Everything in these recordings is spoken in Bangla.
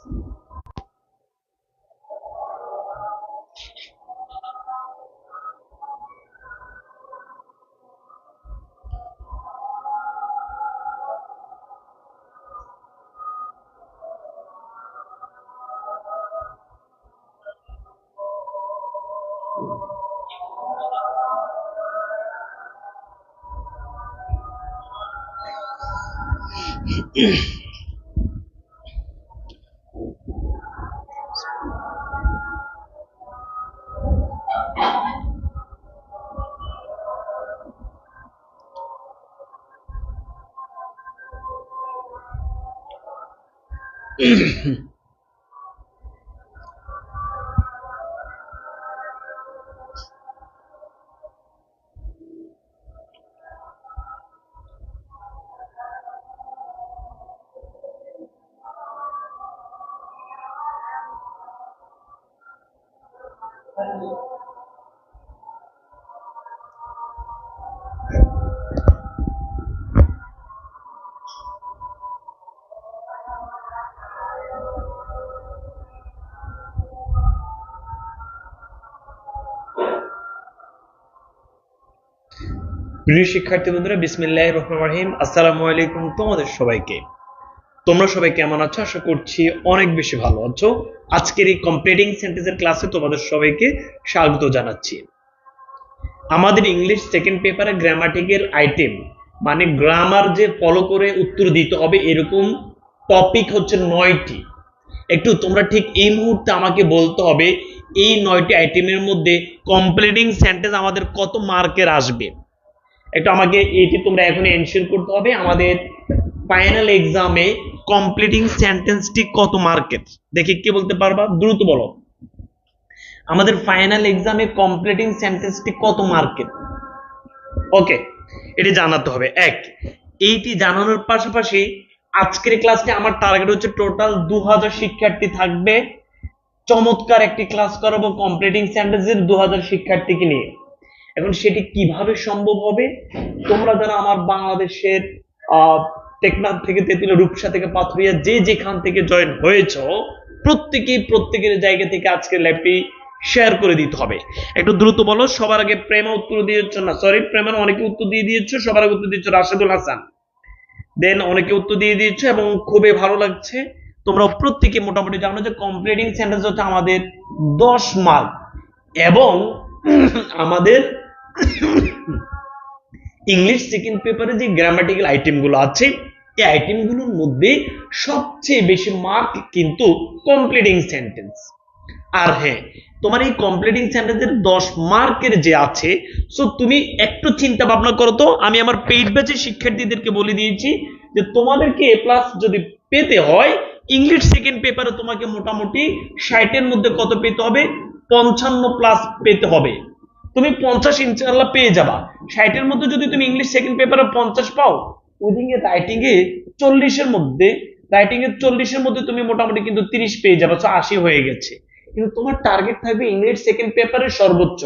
প্রিয় শিক্ষার্থী বন্ধুরা, বিসমিল্লাহির রহমানির রহিম। আসসালামু আলাইকুম তোমাদের সবাইকে। তোমরা সবাই কেমন আছো? আশা করছি অনেক বেশি ভালো আছো। আজকের এই কমপ্লিটিং সেন্টেন্সের ক্লাসে তোমাদের সবাইকে স্বাগত জানাচ্ছি। আমাদের ইংলিশ সেকেন্ড পেপারে গ্রামাটিক্যাল আইটেম মানে গ্রামার যে ফলো করে উত্তর দিতে হবে এরকম টপিক হচ্ছে 9টি। একটু তোমরা ঠিক এই মুহূর্তে আমাকে বলতে হবে এই 9টি আইটেমের মধ্যে কমপ্লিটিং সেন্টেন্স আমাদের কত মার্কের আসবে। একটু আমাকে এটি তোমরা এখন এনশিওর করতে হবে। আমাদের ফাইনাল এক্সামে কমপ্লিটিং সেন্টেন্সটি কত মার্কের, দেখি কে বলতে পারবা, দ্রুত বলো। আমাদের ফাইনাল এক্সামে কমপ্লিটিং সেন্টেন্সটি কত মার্কের? ওকে, এটি জানাতে হবে। এইটি জানানোর পাশাপাশি আজকের ক্লাসে আমার টার্গেট হচ্ছে টোটাল 2000 শিক্ষার্থী থাকবে। চমৎকার একটি ক্লাস করাবো কমপ্লিটিং সেন্টেন্সের 2000 শিক্ষার্থীকে নিয়ে। এখন সেটি কিভাবে সম্ভব হবে? তোমরা যারা আমার বাংলাদেশের টেকনাফ থেকে তেঁতুলিয়া, রূপসা থেকে পাথুরিয়া যে যেখান থেকে জয়েন হয়েছো প্রত্যেকের জায়গা থেকে আজকের লাইভটি শেয়ার করে দিতে হবে। একটু দ্রুত বলো। সবার আগে প্রেমা উত্তর দিয়েছো, না সরি প্রেমা অনেকে উত্তর দিয়ে দিয়েছো। সবার আগে উত্তর দিয়েছো রাশেদুল হাসান, দেন অনেকে উত্তর দিয়ে দিয়েছো এবং খুবই ভালো লাগছে। তোমরা প্রত্যেকে মোটামুটি জানো যে কমপ্লিটিং সেন্টেন্স হচ্ছে আমাদের 10 মার্ক এবং আমাদের ইংলিশ সেকেন্ড পেপারে যে গ্রামাটিক্যাল আইটেম গুলো আছে এই আইটেম গুলোর মধ্যে সবচেয়ে বেশি মার্ক কিন্তু কমপ্লিটিং সেন্টেন্স। আর হ্যাঁ, তোমার এই কমপ্লিটিং সেন্টেন্সের 10 মার্কের যে আছে, সো তুমি একটু চিন্তা ভাবনা করো তো। আমি আমার পেইড ব্যাচের শিক্ষার্থীদেরকে বলে দিয়েছি যে তোমাদেরকে এ প্লাস যদি পেতে হয় ইংলিশ সেকেন্ড পেপারে তোমাকে মোটামুটি 60-এর মধ্যে কত পেতে হবে? 55 প্লাস পেতে হবে। তুমি 50 ইনশাআল্লাহ পেয়ে যাবা। 60-এর মধ্যে যদি তুমি ইংলিশ সেকেন্ড পেপারে 50 পাও, ওইদিকে রাইটিং এ 40-এর মধ্যে তুমি মোটামুটি কিন্তু 30 পেয়ে যাবে, 80 হয়ে গেছে। কিন্তু তোমার টার্গেট থাকবে ইংলিশ সেকেন্ড পেপারের সর্বোচ্চ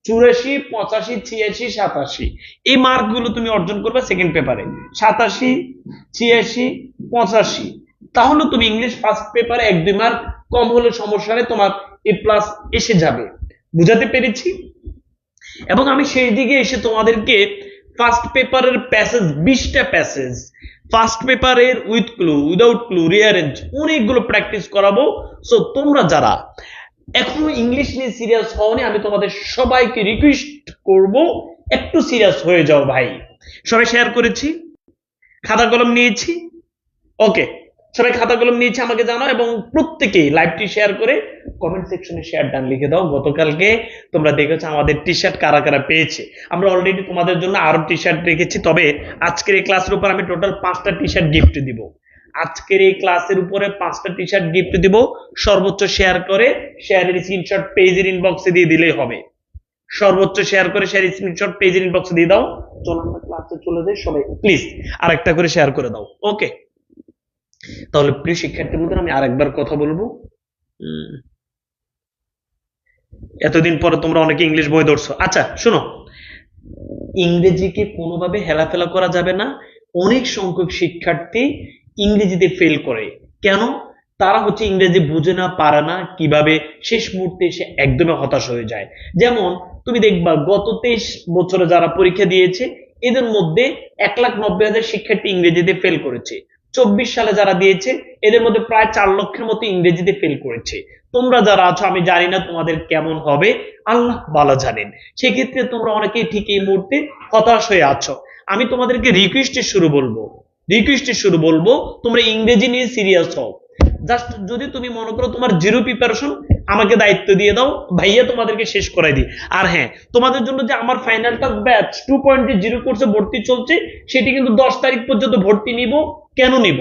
84, 85, 86, 87। এই মার্ক গুলো তুমি অর্জন করবে সেকেন্ড পেপারে 87, 86, 85। তাহলে তুমি ইংলিশ ফার্স্ট পেপারে 1-2 মার্ক কম হলে সমস্যা নেই, তোমার এ প্লাস এসে যাবে। বুঝাতে পেরেছি? এবং আমি সেই দিকে এসে তোমাদেরকে ফার্স্ট পেপারের প্যাসেজ 20টা প্যাসেজ ফার্স্ট পেপারের with clue, without clue, rearrange অনেকগুলো প্র্যাকটিস করাবো। সো তোমরা যারা এখনো ইংলিশ নিয়ে সিরিয়াস হওনি, আমি তোমাদের সবাইকে রিকোয়েস্ট করব একটু সিরিয়াস হয়ে যাও ভাই। সবাই শেয়ার করেছি, খাতা কলম নিয়েছি? ওকে, সবাই খাতা কলম নিয়েছে আমাকে জানাও এবং প্রত্যেকেই লাইভটি শেয়ার করে কমেন্ট সেকশনে শেয়ার ডান লিখে দাও। গতকালকে তোমরা দেখেছো আমাদের টি শার্ট কারা কারা পেয়েছে। আমরা অলরেডি তোমাদের জন্য আরো টি শার্ট রেখেছি, তবে আজকের এই ক্লাসের উপর আমি টোটাল 5টা টি শার্ট গিফট দিব। আজকের এই ক্লাসের উপরে 5টা টি শার্ট গিফট দিব। সর্বোচ্চ শেয়ার করে শেয়ারের স্ক্রিনশট পেজের ইনবক্সে দিয়ে দিলেই হবে। সর্বোচ্চ শেয়ার করে শেয়ার স্ক্রিনশট পেজের ইনবক্সে দিয়ে দাও। চলো আমরা ক্লাসে চলে যাই। সবাই প্লিজ আরেকটা করে শেয়ার করে দাও। ওকে, তাহলে প্রিয় শিক্ষার্থী বন্ধুরা আমি আরেকবার কথা বলবো। এতদিন পরে তোমরা অনেকে ইংলিশ বই ধরছো। আচ্ছা শোনো, ইংরেজিকে কোনোভাবে হেলাফেলা করা যাবে না। অনেক সংখ্যক শিক্ষার্থী ইংরেজিতে ফেল করে। কেন? তারা হচ্ছে ইংরেজি বুঝে না, পারে না, কিভাবে শেষ মুহূর্তে এসে একদমই হতাশ হয়ে যায়। যেমন তুমি দেখবা গত 23 বছরে যারা পরীক্ষা দিয়েছে এদের মধ্যে 1,90,000 শিক্ষার্থী ইংরেজিতে ফেল করেছে। 24 সালে যারা দিয়েছে এদের মধ্যে প্রায় 4 লক্ষের মতো ইংরেজিতে ফেল করেছে। তোমরা যারা আছো আমি জানি না তোমাদের কেমন হবে, আল্লাহ ভালো জানেন। সেক্ষেত্রে তোমরা অনেকেই ঠিক এই মুহূর্তে হতাশ হয়ে আছো। আমি তোমাদেরকে রিকোয়েস্টের শুরু বলবো তোমরা ইংরেজি নিয়ে সিরিয়াস হও। জাস্ট যদি তুমি মনে করো তোমার জিরো প্রিপারেশন, আমাকে দায়িত্ব দিয়ে দাও, ভাইয়া তোমাদেরকে শেষ করাই দিই। আর হ্যাঁ, তোমাদের জন্য যে আমার ফাইনালটা ব্যাচ 2.0 কোর্সে ভর্তি চলছে, সেটি কিন্তু 10 তারিখ পর্যন্ত ভর্তি নিব। কেন নিব?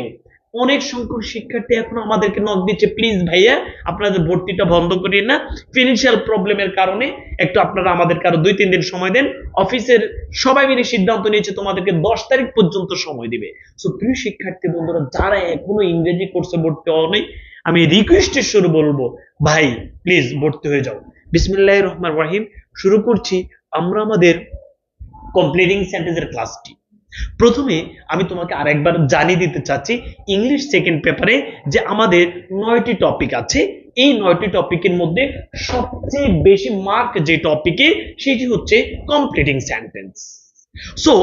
অনেক সংখ্যক শিক্ষার্থী এখন আমাদেরকে নক দিচ্ছে, প্লিজ ভাইয়া আপনাদের ভর্তিটা বন্ধ করিয়ে না, ফিনান্সিয়াল প্রবলেমের কারণে একটু আপনারা আমাদেরকে আরো 2-3 দিন সময় দেন। অফিসের সবাই মিলে সিদ্ধান্ত নিয়েছে তোমাদেরকে 10 তারিখ পর্যন্ত সময় দিবে। সো প্রিয় শিক্ষার্থী বন্ধুরা, যারা এখনো ইংরেজি কোর্সে ভর্তি হওনি, আমি রিকোয়েস্টের শুরু বলবো, ভাই প্লিজ ভর্তি হয়ে যাও। বিসমিল্লাহির রহমানির রহিম। শুরু করছি আমরা আমাদের কমপ্লিটিং সেন্টেন্সের ক্লাসটি। প্রথমে আমি তোমাকে আরেকবার জানিয়ে দিতে চাচ্ছি, ইংলিশ সেকেন্ড পেপারে যে আমাদের 9টি টপিক আছে, এই 9টি টপিকের মধ্যে সবচেয়ে বেশি মার্ক যে টপিকে, সেটি হচ্ছে কমপ্লিটিং সেন্টেন্স। সো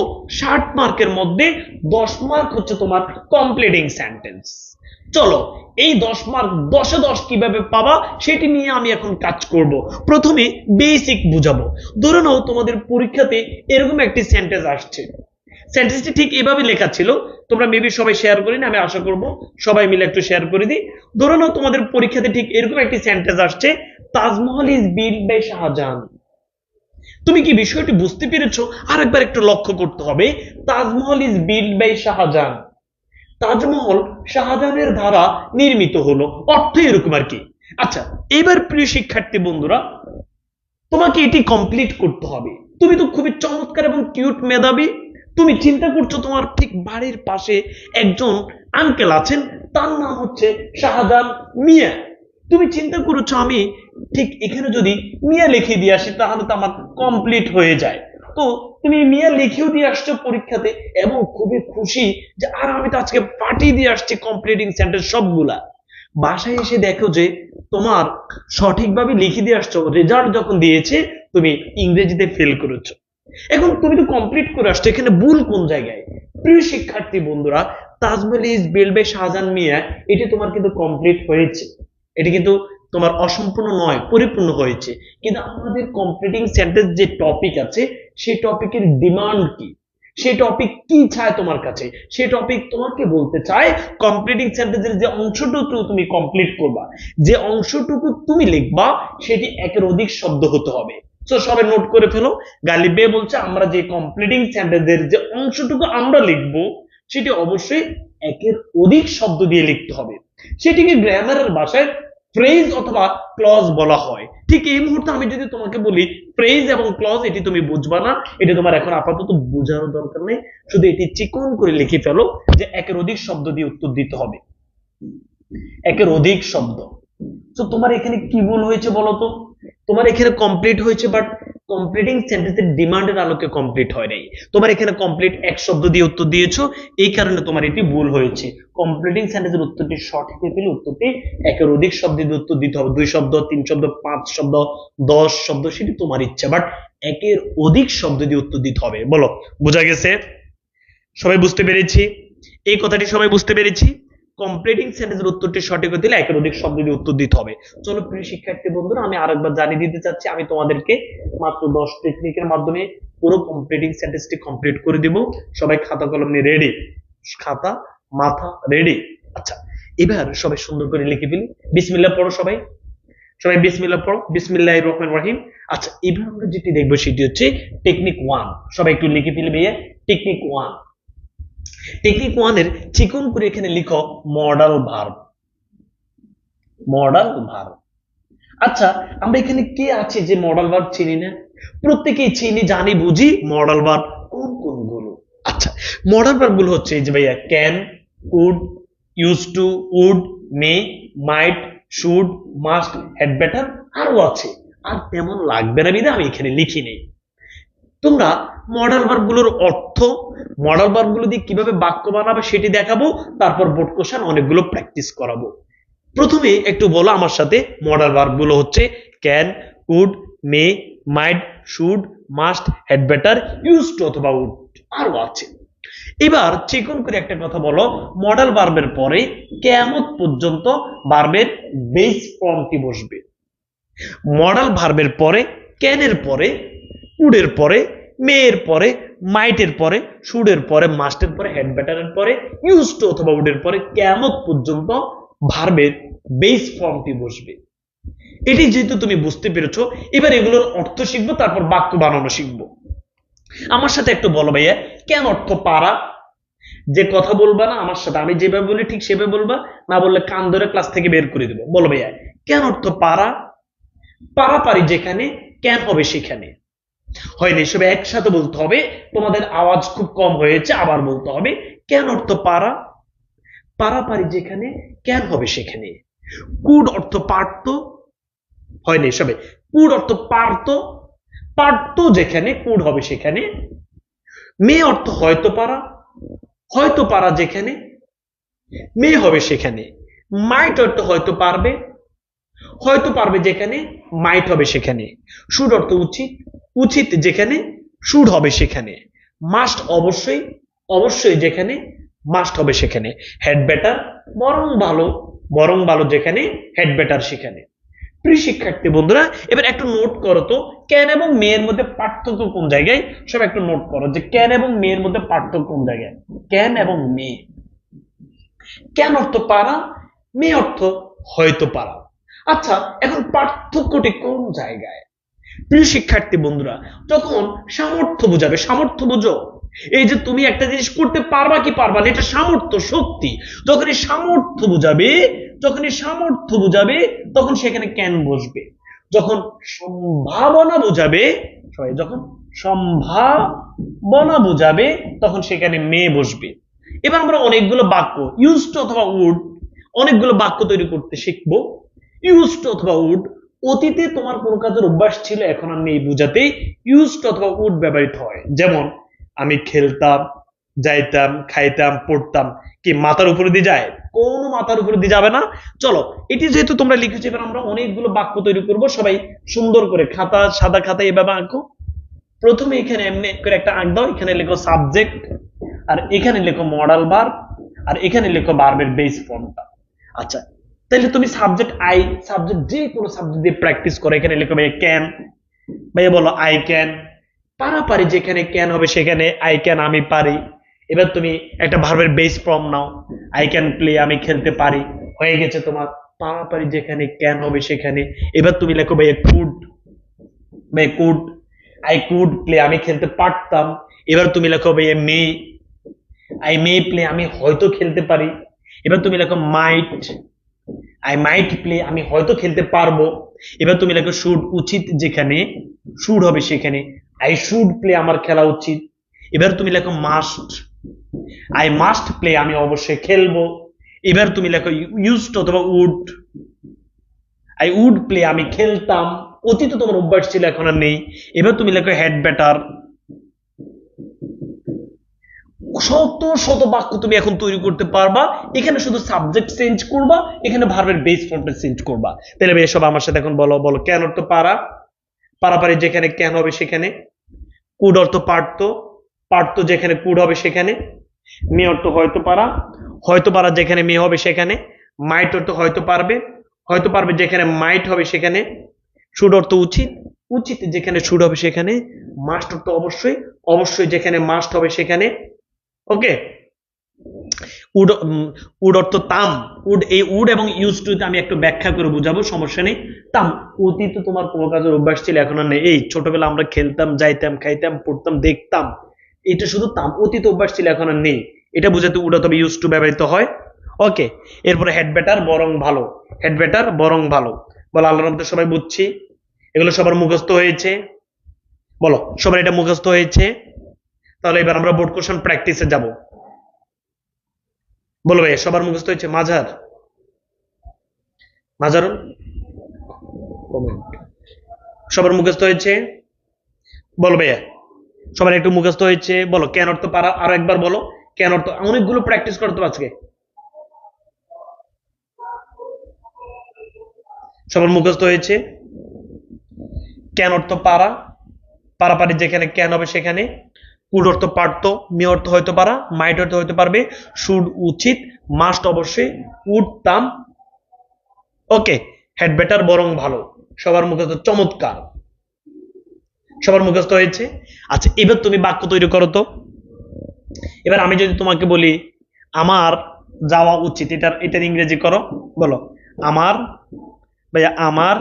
60 মার্কের মধ্যে 10 মার্ক হচ্ছে তোমার কমপ্লিটিং সেন্টেন্স। চলো এই 10 মার্ক 10-এ 10 কিভাবে পাবা সেটি নিয়ে আমি এখন কাজ করব। প্রথমে বেসিক বুঝাবো। ধরে নাও তোমাদের পরীক্ষাতে এরকম একটি সেন্টেন্স আসছে, সেন্টেন্সটি ঠিক এভাবে লেখা ছিল, তোমরা মেবি সবাই শেয়ার করি না, আমি আশা করব সবাই মিলে একটু শেয়ার করে দিই। ধরে নাও তোমাদের পরীক্ষাতে ঠিক এরকম একটি সেন্টেন্স আসছে, Taj Mahal is built by Shahjahan. তুমি কি বিষয়টি বুঝতে পেরেছো? আরেকবার একটু লক্ষ্য করতে হবে, Taj Mahal is built by Shahjahan, Taj Mahal শাহজাহানের দ্বারা নির্মিত হলো, অর্থ এরকম আর কি। আচ্ছা, এবার প্রিয় শিক্ষার্থী বন্ধুরা, তোমাকে এটি কমপ্লিট করতে হবে। তুমি তো খুবই চমৎকার এবং কিউট মেধাবী। তুমি চিন্তা করছো তোমার ঠিক বাড়ির পাশে একজন আঙ্কেল আছেন, তার নাম হচ্ছে শাহজাহান মিয়া। তুমি চিন্তা করেছো আমি ঠিক এখানে যদি মিয়া লিখে দিয়ে আসি তাহলে তো আমার কমপ্লিট হয়ে যায়। তো তুমি মিয়া লিখেও দিয়ে আসছো পরীক্ষাতে এবং খুবই খুশি যে আর আমি তো আজকে পাঠিয়ে দিয়ে আসছি কমপ্লিটিং সেন্টেন্স সবগুলা। বাসায় এসে দেখো যে তোমার সঠিকভাবে লিখে দিয়ে আসছো, রেজাল্ট যখন দিয়েছে তুমি ইংরেজিতে ফেল করেছো। এখন তুমি তো কমপ্লিট করে আসছো, এখানে ভুল কোন জায়গায়? প্রিয় শিক্ষার্থী বন্ধুরা, Taj Mahal is built by Shah Jahan Mia, এটি তোমার কিন্তু কমপ্লিট হয়েছে, এটি কিন্তু তোমার অসম্পূর্ণ নয়, পরিপূর্ণ হয়েছে। কিন্তু আমাদের কমপ্লিটিং সেন্টেন্স যে টপিক আছে, সেই টপিকের ডিমান্ড কি, সেই টপিক কি চায় তোমার কাছে, সেই টপিক তোমাকে বলতে চায় কমপ্লিটিং সেন্টেন্সের যে অংশটুকু তুমি কমপ্লিট করবা, যে অংশটুকু তুমি লিখবা, সেটি একের অধিক শব্দ হতে হবে। তো সবাই নোট করে ফেলো, গালিব বে বলছে আমরা যে কমপ্লিটিং সেন্টেন্সের যে অংশটুকু আমরা লিখবো, সেটি অবশ্যই একের অধিক শব্দ দিয়ে লিখতে হবে। সেটিকে গ্রামারের ভাষায় ফ্রেজ অথবা ক্লজ বলা হয়। ঠিক এই মুহূর্তে আমি যদি তোমাকে বলি ফ্রেজ এবং ক্লজ, এটি তুমি বুঝবা না, এটি তোমার এখন আপাতত বোঝানোর দরকার নেই, শুধু এটি চিকন করে লিখে ফেলো যে একের অধিক শব্দ দিয়ে উত্তর দিতে হবে, একের অধিক শব্দ। তো তোমার এখানে কি ভুল হয়েছে বলো তো? তোমার এখানে কমপ্লিট হয়েছে, বাট কমপ্লিটিং সেন্টেন্সের ডিমান্ডের আলোকে কমপ্লিট হয় নাই। তোমার এখানে কমপ্লিট এক শব্দ দিয়ে উত্তর দিয়েছো, এই কারণে তোমার এটি ভুল হয়েছে। কমপ্লিটিং সেন্টেন্সের উত্তরটি সঠিক হয়ে পেলে উত্তরটি একের অধিক শব্দ দিয়ে উত্তর দিতে হবে, 2 শব্দ, 3 শব্দ, 5 শব্দ, 10 শব্দ, সেটি তোমার ইচ্ছা, বাট একের অধিক শব্দ দিয়ে উত্তর দিতে হবে। বলো, বোঝা গেছে? সবাই বুঝতে পেরেছি এই কথাটি? সবাই বুঝতে পেরেছি? কমপ্লিটিং সেন্টেন্সের উত্তরটি সঠিক হতে হলে একের অধিক শব্দ দিয়ে উত্তর দিতে হবে। চলো প্রিয় শিক্ষার্থী বন্ধুরা, আমি আরেকবার জানিয়ে দিতে চাচ্ছি, আমি তোমাদেরকে মাত্র 10 টেকনিকের মাধ্যমে পুরো কমপ্লিটিং সেন্টেন্সটি কমপ্লিট করে দিব। সবাই খাতা কলম নিয়ে রেডি? খাতা মাথা রেডি? আচ্ছা, এবার সবাই সুন্দর করে লিখে ফেলি। বিসমিল্লাহ পড়ো সবাই, সবাই বিসমিল্লাহ পড়ো। বিসমিল্লাহির রহমানির রহিম। আচ্ছা, এবার আমরা যেটি দেখবো সেটি হচ্ছে টেকনিক 1। সবাই একটু লিখে ফেলি ভাইয়া, টেকনিক 1। টেকনিক 1 এর চিকন করে এখানে লিখো মডাল ভার্ব, মডাল ভার্ব। আচ্ছা, আমরা এখানে কে আছে যে মডাল ভার্ব চিনি না? প্রত্যেকেই চিনি, জানি, বুঝি মডাল ভার্ব কোন কোনগুলো। আচ্ছা, মডাল ভার্ব গুলো হচ্ছে এই যে ভাইয়া can, could, use to, would, may, might, should, must, had better, আরো আছে, আর তেমন লাগবে না বিধে আমি এখানে লিখি নেই। তোমরা মডাল ভার্ব গুলোর অর্থ, মডাল ভার্ব গুলো দিয়ে কিভাবে বাক্য বানাবে সেটি দেখাবো, তারপর বোর্ড কোশ্চেন অনেকগুলো প্র্যাকটিস করাবো। প্রথমে একটু বলো আমার সাথে, মডাল ভার্ব গুলো হচ্ছে can, could, may, might, should, must, had better, use to অথবা উড, আরো আছে। এবার চিকন করে একটা কথা বলো, মডাল ভার্বের পরে কিয়ামত পর্যন্ত ভার্বের বেস ফর্মটি বসবে। মডাল ভার্বের পরে ক্যানের পরে, কুডের পরে, মেয়ের পরে, মাইটের পরে, শুডের পরে, মাস্টের পরে, হেড বেটারের পরে, ইউজ টু অথবা উডের পরে কিয়ামত পর্যন্ত ভার্বের বেস ফর্মটি বসবে। এটি যেহেতু তুমি বুঝতে পেরেছো, এবার এগুলোর অর্থ শিখবো, তারপর বাক্য বানানো শিখবো। আমার সাথে একটু বলো ভাইয়া, কেন অর্থ পারা। যে কথা বলবা না আমার সাথে, আমি যেভাবে বলি ঠিক সেভাবে বলবা, না বললে কান ধরে ক্লাস থেকে বের করে দেবো। বলো ভাইয়া, কেন অর্থ পারা। পারাপারি যেখানে, কেন হবে সেখানে। হয়নি, সবে একসাথে বলতে হবে, তোমাদের আওয়াজ খুব কম হয়েছে, আবার বলতে হবে। কেন অর্থ পারা, পারাপারি যেখানে, কেন হবে সেখানে। কুড অর্থ পারত, হয়নি সবে, কুড অর্থ পারত, পারত যেখানে, কুড হবে সেখানে। মেয়ে অর্থ হয়তো পারা, হয়তো পারা যেখানে, মেয়ে হবে সেখানে। মাইট অর্থ হয়তো পারবে, হয়তো পারবে যেখানে, মাইট হবে সেখানে। শুড অর্থ উচিত, উচিত যেখানে, শুড হবে সেখানে। মাস্ট অবশ্যই, অবশ্যই যেখানে, মাস্ট হবে সেখানে। হেড বেটার বরং ভালো, বরং ভালো যেখানে, হেড বেটার সেখানে। প্রিয় শিক্ষার্থী বন্ধুরা, এবার একটু নোট করো তো, ক্যান এবং মেয়ের মধ্যে পার্থক্য কোন জায়গায়। সব একটু নোট করো যে ক্যান এবং মেয়ের মধ্যে পার্থক্য কোন জায়গায়। ক্যান এবং মেয়ে, ক্যান অর্থ পারা, মেয়ে অর্থ হয়তো পারা। আচ্ছা, এখন পার্থক্যটি কোন জায়গায়। প্রিয় শিক্ষার্থী বন্ধুরা, যখন সামর্থ্য বোঝাবে, সামর্থ্য বুঝো, এই যে তুমি একটা জিনিস করতে পারবা কি পারবা না, এটা সামর্থ্য, শক্তি। যখন এই সামর্থ্য বুঝাবে, যখন এই সামর্থ্য বুঝাবে, তখন সেখানে ক্যান বসবে। যখন সম্ভাবনা বুঝাবে, সবাই যখন সম্ভাবনা বুঝাবে, তখন সেখানে মেয়ে বসবে। এবার আমরা অনেকগুলো বাক্য ইউজ টু অথবা উড, অনেকগুলো বাক্য তৈরি করতে শিখবো। ইউজ টু অথবা উড, অতীতে তোমার কোন কাজের অভ্যাস ছিল, এখন আর নেই বুঝাতে ইউজ টু অথবা উড ব্যবহৃত হয়। যেমন আমি খেলতাম, যাইতাম, খাইতাম, পড়তাম। কি মাথার উপরে দিয়ে যায়? কোনো মাথার উপরে দিয়ে যাবে না। চলো, এটি যেহেতু তোমরা লিখেছো, এবার আমরা অনেকগুলো বাক্য তৈরি করব। সবাই সুন্দর করে খাতা, সাদা খাতা এভাবে আঁকো। প্রথমে এখানে এমনি করে একটা আঁক দাও, এখানে লেখো সাবজেক্ট, আর এখানে লেখো মডাল ভার্ব, আর এখানে লেখো ভার্বের বেস ফর্মটা। আচ্ছা, তাহলে তুমি সাবজেক্ট আই, সাবজেক্ট যে কোনো সাবজেক্ট দিয়ে প্র্যাকটিস করো। এখানে লিখো ভাইয়া ক্যান, ভাইয়া বলো আই ক্যান। পারাপারি যেখানে ক্যান হবে সেখানে আই ক্যান, আমি পারি। এবার তুমি একটা ভার্বের base form now, I can play, আমি খেলতে পারি, হয়ে গেছে তোমার। পারাপারি যেখানে ক্যান হবে সেখানে। এবার তুমি লেখো ভাইয়া কুড, ভাইয়া কুড, আই কুড প্লে, আমি খেলতে পারতাম। এবার তুমি লেখো ভাইয়া মে, আই মে প্লে, আমি হয়তো খেলতে পারি। এবার তুমি লেখো মাইট, আই মাইট প্লে, আমি হয়তো খেলতে পারবো। এবার তুমি লেখো শুড, উচিত যেখানে, শুড হবে সেখানে, আই শুড প্লে, আমার খেলা উচিত। এবার তুমি লেখো মাস্ট, আই মাস্ট প্লে, আমি অবশ্যই খেলবো। এবার তুমি লেখো ইউজড অথবা উড, আই উড প্লে, আমি খেলতাম। অতীতে তোমার অভ্যাস ছিল, এখন আর নেই। এবার তুমি লেখো হেড বেটার। শত শত বাক্য তুমি এখন তৈরি করতে পারবা। এখানে শুধু সাবজেক্ট চেঞ্জ করবা, এখানে ভার্বের বেস ফর্মটা চেঞ্জ করবা। তাহলে এসব আমার সাথে এখন বলো, বলো ক্যান অর্থ পারা, পারাপারি যেখানে ক্যান হবে সেখানে। কুড অর্থ পারত, পারত যেখানে কুড হবে সেখানে। মেয়ে অর্থ হয়তো পারা, হয়তো পারা যেখানে মেয়ে হবে সেখানে। মাইট অর্থ হয়তো পারবে, হয়তো পারবে যেখানে মাইট হবে সেখানে। শুড অর্থ উচিত, উচিত যেখানে শুড হবে সেখানে। মাস্ট অর্থ অবশ্যই, অবশ্যই যেখানে মাস্ট হবে সেখানে। ওকে, উড, উড অর্থ তাম, উড, এই উড এবং ইউজ টু আমি একটু ব্যাখ্যা করে বুঝাবো, সমস্যা নেই। তাম, অতীতে তোমার কোনো কাজের অভ্যাস ছিল, এখন আর নেই। এই ছোটবেলা আমরা খেলতাম, যাইতাম, খাইতাম, পড়তাম, দেখতাম, এটা শুধু তাম, অতীত অভ্যাস ছিল, এখন আর নেই। এটা বুঝাতে উড অথবা ইউজ টু ব্যবহৃত হয়। ওকে, এরপরে হেড বেটার বরং ভালো, হেড বেটার বরং ভালো। বলো আল্লাহর রহমতে সবাই বুঝছি, এগুলো সবার মুখস্থ হয়েছে। বলো সবার এটা মুখস্থ হয়েছে। তাহলে এবার আমরা বোর্ড কোশ্চেন প্র্যাকটিসে যাব। বলো ভাই সবার মুখস্থ হয়েছে? মাঝার, মাঝারুল কমেন্ট, সবার মুখস্থ হয়েছে? বলো ভাইয়া সবার একটু মুখস্থ হয়েছে? বলো কেন অর্থ পারা, আরো একবার বলো কেন অর্থ। অনেকগুলো প্র্যাকটিস করতে আজকে। সবার মুখস্থ হয়েছে? ক্যান অর্থ পারা, পারাপারি যেখানে ক্যান হবে সেখানে, কুড অর্থ পারতো, মে অর্থ হয়তো পারা, মাইট অর্থ হয়তো পারবে, শুড উচিত, মাস্ট অবশ্যই, উঠতাম, ওকে, হ্যাড বেটার বরং ভালো। সবার মুখস্থ, চমৎকার, সবার মুখস্থ হয়েছে। আচ্ছা, এবার তুমি বাক্য তৈরি করো তো। এবার আমি যদি তোমাকে বলি আমার যাওয়া উচিত, এটার ইংরেজি করো, বলো আমার, ভাইয়া আমার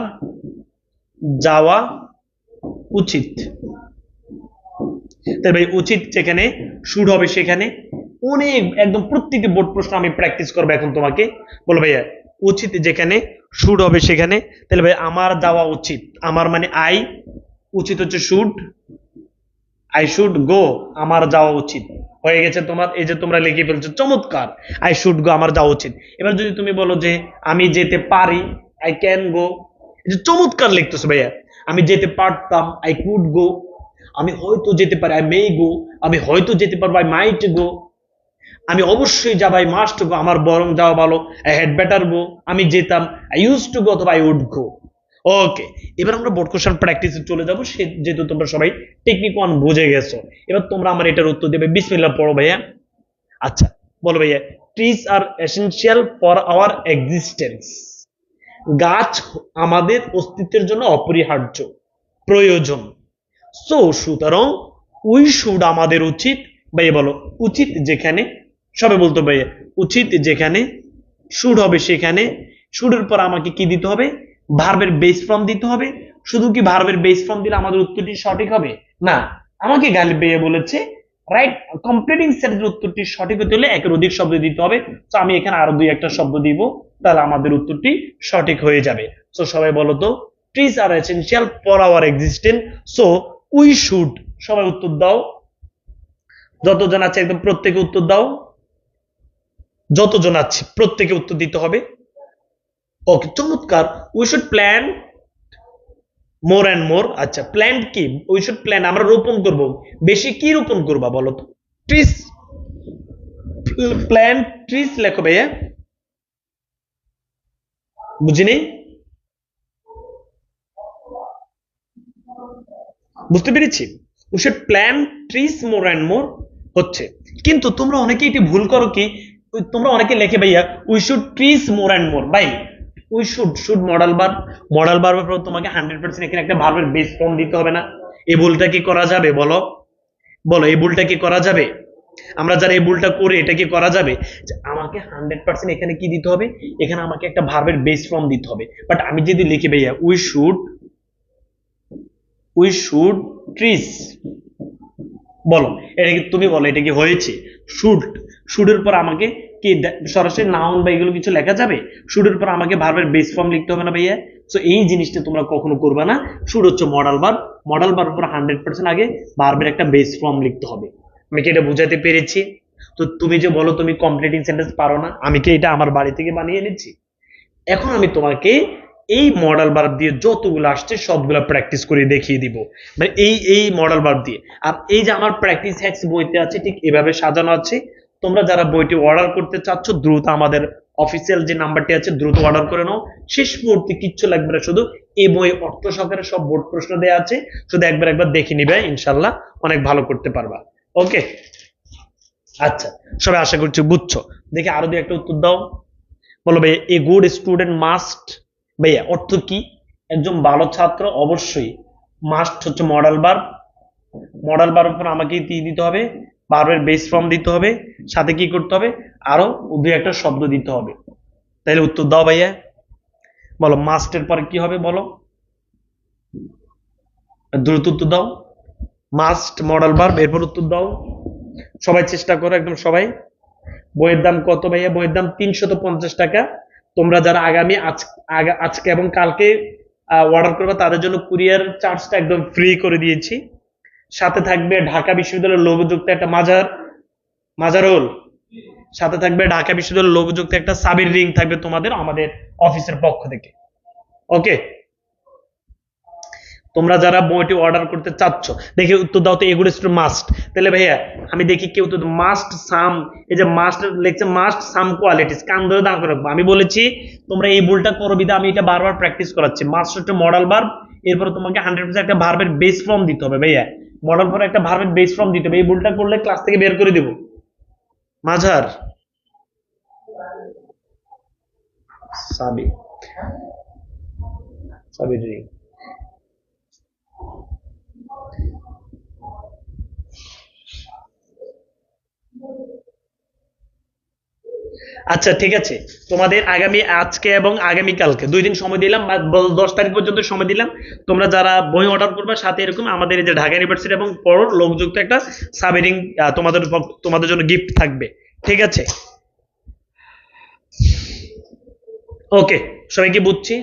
যাওয়া উচিত। তাই ভাই উচিত যেখানে, শুড হবে সেখানে। অনেক একদম প্রত্যেকটি বোর্ড প্রশ্ন আমি প্র্যাকটিস করবো এখন তোমাকে। বলো ভাইয়া উচিত যেখানে, শুড হবে সেখানে। তাহলে ভাই আমার যাওয়া উচিত, আমার মানে আই, উচিত হচ্ছে শুড, আই শুড গো, আমার যাওয়া উচিত। হয়ে গেছে তোমার, এই যে তোমরা লিখে ফেলছো, চমৎকার। আই শুড গো, আমার যাওয়া উচিত। এবার যদি তুমি বলো যে আমি যেতে পারি, আই ক্যান গো, এই যে চমৎকার লিখতেছো ভাইয়া। আমি যেতে পারতাম, আই কুড গো। আমি হয়তো যেতে পারি, আই মে গো। আমি হয়তো যেতে পারবো, আই মাইট গো। আমি অবশ্যই যাবো, আই মাস্ট গো, আমার বরং যাওয়া ভালো, আই হ্যাড বেটার গো। আমি যেতাম, আই ইউজ টু গো অথবা আই উড গো। ওকে, এবার আমরা বোর্ড কোশ্চেন প্র্যাকটিসে চলে যাবো, যেহেতু তোমরা সবাই টেকনিক 1 বুঝে গেছো। এবার তোমরা আমার এটার উত্তর দেবে, বিসমিল্লাহ পড়ো ভাইয়া। আচ্ছা, বলো ভাইয়া, trees are essential for our existence. গাছ আমাদের অস্তিত্বের জন্য অপরিহার্য, প্রয়োজন। সো সুতরাং উই শুড, আমাদের উচিত, ভাইয়া বলো উচিত যেখানে, সবে বলতো ভাইয়া উচিত যেখানে, শুড হবে সেখানে। শুডের পর আমাকে কি দিতে হবে? ভার্বের বেস ফর্ম দিতে হবে। শুধু কি ভার্বের বেস ফর্ম দিলে আমাদের উত্তরটি সঠিক হবে? না, আমাকে গালিব ভাইয়া বলেছে রাইট কমপ্লিটিং সেন্টেন্সের উত্তরটি সঠিক হতে হলে একের অধিক শব্দ দিতে হবে। তো আমি এখানে আরো দুই একটা শব্দ দিব, তাহলে আমাদের উত্তরটি সঠিক হয়ে যাবে। তো সবাই বলো তো, trees are essential for our existence, so we should. সবাই উত্তর দাও, যতজন আছে একদম প্রত্যেকে উত্তর দাও, যতজন আছে প্রত্যেকে উত্তর দিতে হবে। ওকে, চমৎকার। We should plan more and মোর। আচ্ছা, প্ল্যান কি? উই শুড প্ল্যান, আমরা রোপণ করব। বেশি কি রোপণ করবা বলো তো? ট্রিস, প্ল্যান ট্রিস লেখো ভাইয়া, বুঝিনি, বুঝতে পেরেছি। We should plan trees more and মোর হচ্ছে, কিন্তু তোমরা অনেকে এটি ভুল করো কি, তোমরা অনেকে লেখে ভাইয়া we should trees more and more. ভাই we should, should modal verb, modal ভার্বের পর তোমাকে 100% এখানে একটা ভার্বের বেস ফর্ম দিতে হবে না? এই ভুলটা কি করা যাবে বলো? বলো এই ভুলটা কি করা যাবে? আমরা যারা এই ভুলটা করি, এটা কি করা যাবে যে আমাকে 100% এখানে কি দিতে হবে? এখানে আমাকে একটা ভার্বের বেস ফর্ম দিতে হবে। বাট আমি যদি লিখি ভাইয়া we should, we should trees, বলো এটা কি, তুমি বলো এটা কি হয়েছে? শুড, শুডের পর আমাকে কি সরাসরি নাউন বা এগুলো কিছু লেখা যাবে? শুডের পর আমাকে ভার্বের বেস ফর্ম লিখতে হবে না ভাইয়া? সো এই জিনিসটা তোমরা কখনো করবে না। শুড হচ্ছে মডাল ভার্ব, মডাল ভার্বের পর 100% আগে ভার্বের একটা বেস ফর্ম লিখতে হবে। আমি কি এটা বুঝাতে পেরেছি? তো তুমি যে বলো তুমি কমপ্লিটিং সেন্টেন্স পারো না, আমি কি এটা আমার বাড়ি থেকে বানিয়ে এনেছি? এখন আমি তোমাকে এই মডাল ভার্ব দিয়ে যতগুলো আসছে সবগুলো প্র্যাকটিস করে দেখিয়ে দিব, মানে এই মডাল ভার্ব দিয়ে। আর এই যে আমার প্র্যাকটিস হ্যাক্স বইতে আছে ঠিক এভাবে সাজানো আছে। তোমরা যারা বইটি অর্ডার করতে চাচ্ছ দ্রুত আমাদের অফিসিয়াল যে নাম্বারটি আছে দ্রুত অর্ডার করে নাও। শেষ মুহূর্তে কিচ্ছু লাগবে না, শুধু এই বই অর্থ সহকারে সব বোর্ড প্রশ্ন দেওয়া আছে, শুধু একবার দেখে নিবে, ইনশাল্লাহ অনেক ভালো করতে পারবা। ওকে, আচ্ছা, সবাই আশা করছি বুঝছো। দেখে আরো দুই একটা উত্তর দাও। বলো ভাই এ গুড স্টুডেন্ট মাস্ট, ভাইয়া অর্থ কি? একজন ভালো ছাত্র অবশ্যই, মাস্ট হচ্ছে মডাল ভার্ব, মডাল ভার্বের পর আমাকে দিয়ে দিতে হবে ভার্বের বেস ফর্ম দিতে হবে, সাথে কি করতে হবে আরো দুই একটা শব্দ দিতে হবে। তাহলে উত্তর দাও ভাইয়া, বলো মাস্টের পরে কি হবে বলো, দ্রুত উত্তর দাও। মাস্ট মডাল ভার্ব, এরপর উত্তর দাও। সবাই চেষ্টা করো একদম সবাই। বইয়ের দাম কত ভাইয়া? বইয়ের দাম 350 টাকা। তোমরা যারা আগামী আজকে এবং কালকে অর্ডার করবে তাদের জন্য কুরিয়ার চার্জটা একদম ফ্রি করে দিয়েছি। সাথে থাকবে ঢাকা বিশ্ববিদ্যালয়ের লোগোযুক্ত একটা মাজারোল, সাথে থাকবে ঢাকা বিশ্ববিদ্যালয়ের লোগোযুক্ত একটা সাবির রিং থাকবে তোমাদের আমাদের অফিসের পক্ষ থেকে। ওকে, তোমরা যারা বইটি অর্ডার করতে চাচ্ছ, দেখি উত্তর দাও তো, এগুলো মাস্ট। তাহলে ভাইয়া আমি দেখি কেউ তো মাস্ট সাম, এই যে মাস্ট লেখছে, মাস্ট সাম কোয়ালিটিস, কান ধরে দাঁড় করে রাখবো। আমি বলেছি তোমরা এই ভুলটা করো বিধা আমি এটা বারবার প্র্যাকটিস করাচ্ছি। মাস্ট হচ্ছে মডাল ভার্ব, এরপরে তোমাকে 100% একটা ভার্বের বেস ফর্ম দিতে হবে ভাইয়া। মডাল ভার্ব একটা ভার্বের বেস ফর্ম দিতে হবে, এই ভুলটা করলে ক্লাস থেকে বের করে দেবো। মাঝার সাবি সাবিরি। আচ্ছা ঠিক আছে, তোমাদের আগামী আজকে এবং আগামী কালকে 2 দিন সময় দিলাম, বা 10 তারিখ পর্যন্ত সময় দিলাম। তোমরা যারা বই অর্ডার করবে সাথে এরকম আমাদের এই যে ঢাকা ইউনিভার্সিটি এবং পড়ো লোকযুক্ত একটা সাবহেডিং তোমাদের তোমাদের জন্য গিফট থাকবে। ঠিক আছে, ওকে, সবাই কি বুঝছি?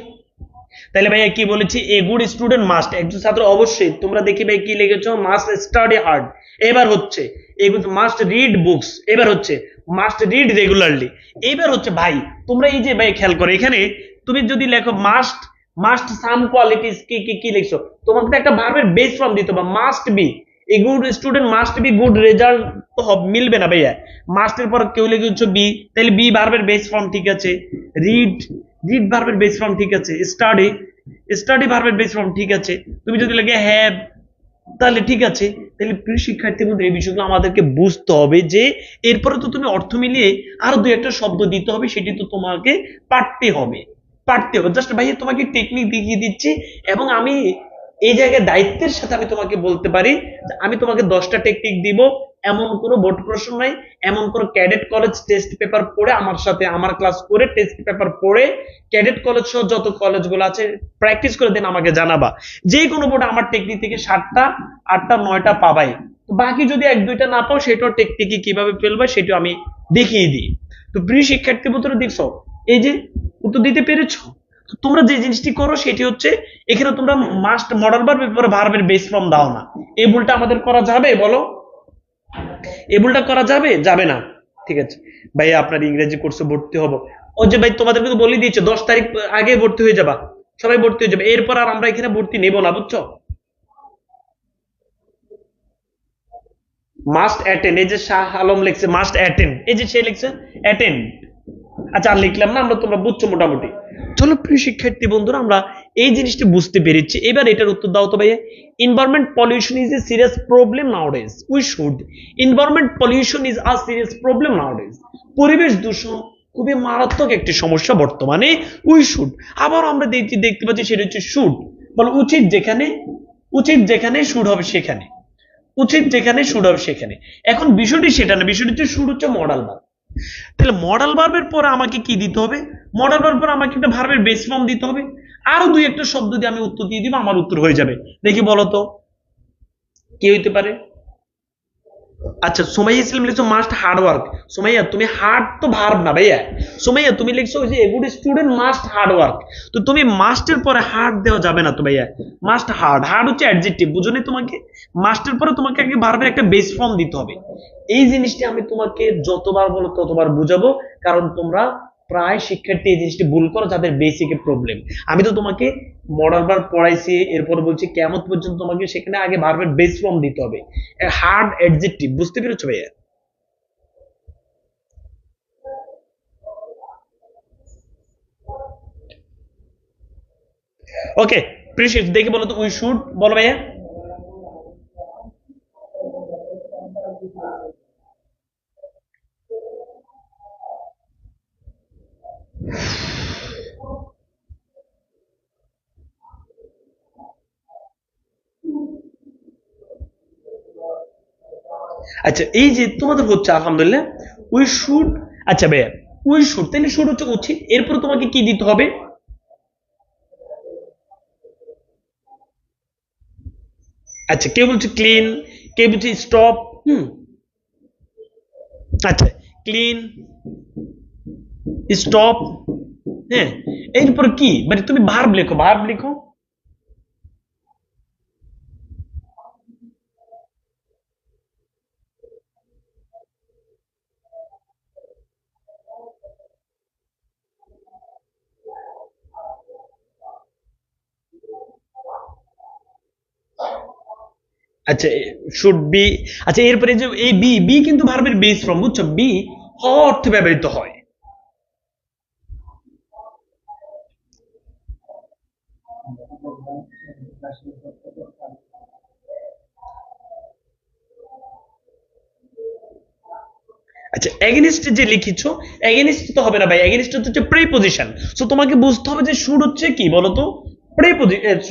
তাহলে ভাইয়া কি বলেছি, এ গুড স্টুডেন্ট মাস্ট, একজন ছাত্র অবশ্যই, তোমরা দেখি ভাই কি লিখেছো, মাস্ট স্টাডি হার্ড। এবার হচ্ছে মাস্ট রিড বুকস, এবার হচ্ছে মাস্ট রিড রেগুলারলি। এবার হচ্ছে ভাই তোমরা এই যে ভাই খেয়াল করো, এখানে তুমি যদি লেখো মাস্ট, মাস্ট সাম কোয়ালিটিস, কি কি কি লিখছো, তোমাকে তো একটা ভার্বের বেস ফর্ম দিতে হবে, must be, a good student must be good result তো মিলবে না ভাইয়া। মাস্টের পর কেউ লিখেছো বি, তাহলে বি ভার্বের বেস ফর্ম ঠিক আছে। রিড, রিড ভার্বের বেস ফর্ম ঠিক আছে। স্টাডি, স্টাডি ভার্বের বেস ফর্ম ঠিক আছে। তুমি যদি লাগে হ্যাভ, তাহলে ঠিক আছে। তাহলে প্রিয় শিক্ষার্থী বন্ধু, এই বিষয়গুলো আমাদেরকে বুঝতে হবে যে এরপরে তো তুমি অর্থ মিলিয়ে আরো দুই একটা শব্দ দিতে হবে, সেটি তো তোমাকে পারতে হবে, পারতে হবে। জাস্ট ভাই তোমাকে টেকনিক দেখিয়ে দিচ্ছি, এবং আমি এই জায়গায় দায়িত্বের সাথে আমি তোমাকে বলতে পারি যে আমি তোমাকে 10টা টেকনিক দিব, এমন কোনো বোর্ড প্রশ্ন নাই, এমন কোনো ক্যাডেট কলেজ টেস্ট পেপার পড়ে আমার সাথে আমার ক্লাস করে টেস্ট পেপার পড়ে ক্যাডেট কলেজ সহ যত কলেজগুলো আছে প্র্যাকটিস করে দিন, আমাকে জানাবা। যে কোনো বোর্ডে আমার টেকনিক থেকে 7টা 8টা 9টা পাবাই। বাকি যদি 1 2টা না পাও, সেটাও টেকনিকে কিভাবে ফেলবে সেটাও আমি দেখিয়ে দিই। তো প্রিয় শিক্ষার্থী বন্ধুরা দেখছো, এই যে উত্তর দিতে পেরেছো। তোমরা যে জিনিসটি করো সেটি হচ্ছে, এখানে তোমরা মাস্ট মডাল ভার্বের পরে ভার্বের বেস ফর্ম দাও না। এই ভুলটা আমাদের করা যাবে বলো? এই ভুলটা করা যাবে? যাবে না। ঠিক আছে ভাই, আপনার ইংরেজি কোর্সে ভর্তি হবো, ওই যে ভাই তোমাদেরকে তো বলে দিয়েছে 10 তারিখ আগে ভর্তি হয়ে যাবা, সবাই ভর্তি হয়ে যাবে, এরপর আর আমরা এখানে ভর্তি নেব না, বুঝছো? মাস্ট অ্যাটেন্ড, এই যে শাহ আলম লিখছে মাস্ট অ্যাটেন্ড, এই যে সে লিখছে অ্যাটেন্ড। আচ্ছা আর লিখলাম না, আমরা তোমরা বুঝছো মোটামুটি। চলো প্রিয় শিক্ষার্থী বন্ধুরা, আমরা এই জিনিসটি বুঝতে পেরেছি, এবার এটার উত্তর দাও তো ভাইয়া। Environment pollution is a serious problem nowadays, we should, environment pollution is a serious problem nowadays, পরিবেশ দূষণ খুবই মারাত্মক একটি সমস্যা বর্তমানে, উই শুড। আবার আমরা দেখতে পাচ্ছি সেটা হচ্ছে শুড, বলো উচিত যেখানে, উচিত যেখানে শুড হবে সেখানে, উচিত যেখানে শুড হবে সেখানে। এখন বিষয়টি সেটা না, বিষয়টি হচ্ছে শুড হচ্ছে মডাল ভার্ব। তাহলে মডাল ভার্বের পরে আমাকে কি দিতে হবে, মডাল ভার্বের পরে আমাকে একটা ভার্বের বেস ফর্ম দিতে হবে, আরো দুই একটা শব্দ দিয়ে আমি উত্তর দিয়ে দিব, আমার উত্তর হয়ে যাবে। দেখি বলো তো কি হইতে পারে। আচ্ছা সুমাইয়া ইসলাম লিখছো মাস্ট হার্ড ওয়ার্ক। সুমাইয়া তুমি হার্ড তো ভার্ব না ভাইয়া, সুমাইয়া তুমি লিখছো যে a good student must hard work, তো তুমি মাস্টের পরে হার্ড দেওয়া যাবে না তো ভাইয়া। মাস্ট হার্ড, হার্ড হচ্ছে অ্যাডজেক্টিভ, বুঝোনি তোমাকে, মাস্টের পরে তোমাকে আগে ভার্বের একটা বেস ফর্ম দিতে হবে। এই জিনিসটি আমি তোমাকে যতবার বলো ততবার বুঝাবো, কারণ তোমরা প্রায় শিক্ষার্থী এই জিনিসটি ভুল করো যাদের বেসিকে প্রবলেম। আমি তো তোমাকে মডাল ভার্ব পড়াইছি, এরপর বলছি কেমন পর্যন্ত তোমাকে সেখানে আগে ভার্বের বেস ফর্ম দিতে হবে, হার্ড অ্যাডজেক্টিভ, বুঝতে পেরেছো ভাইয়া? ওকে প্রিন্সিপ দেখে বলো তো, উই শুড বলো ভাইয়া। আচ্ছা এই যে তোমাদের হচ্ছে আলহামদুলিল্লাহ, উই শুড, আচ্ছা ভাইয়া উই শুড, তাহলে শুড হচ্ছে উচিত, এরপর তোমাকে কি দিতে হবে? আচ্ছা কেউ বলছে ক্লিন, কেউ বলছে স্টপ। হুম, আচ্ছা ক্লিন, স্টপ, হ্যাঁ, এরপর কি মানে তুমি ভার্ব লেখো, ভার্ব লেখো। আচ্ছা, শুড বি। আচ্ছা, এরপরে যে এই বি, বি কিন্তু ভার্বের বেস ফর্ম, বুঝছো? বি হওয়া অর্থে ব্যবহৃত হয়। আচ্ছা, এগেনিস্ট যে লিখিছো, এগেনিস্ট তো হবে না ভাই, এগেনিস্ট হচ্ছে প্রিপজিশন। সো তোমাকে বুঝতে হবে যে শুড হচ্ছে কি বলতো,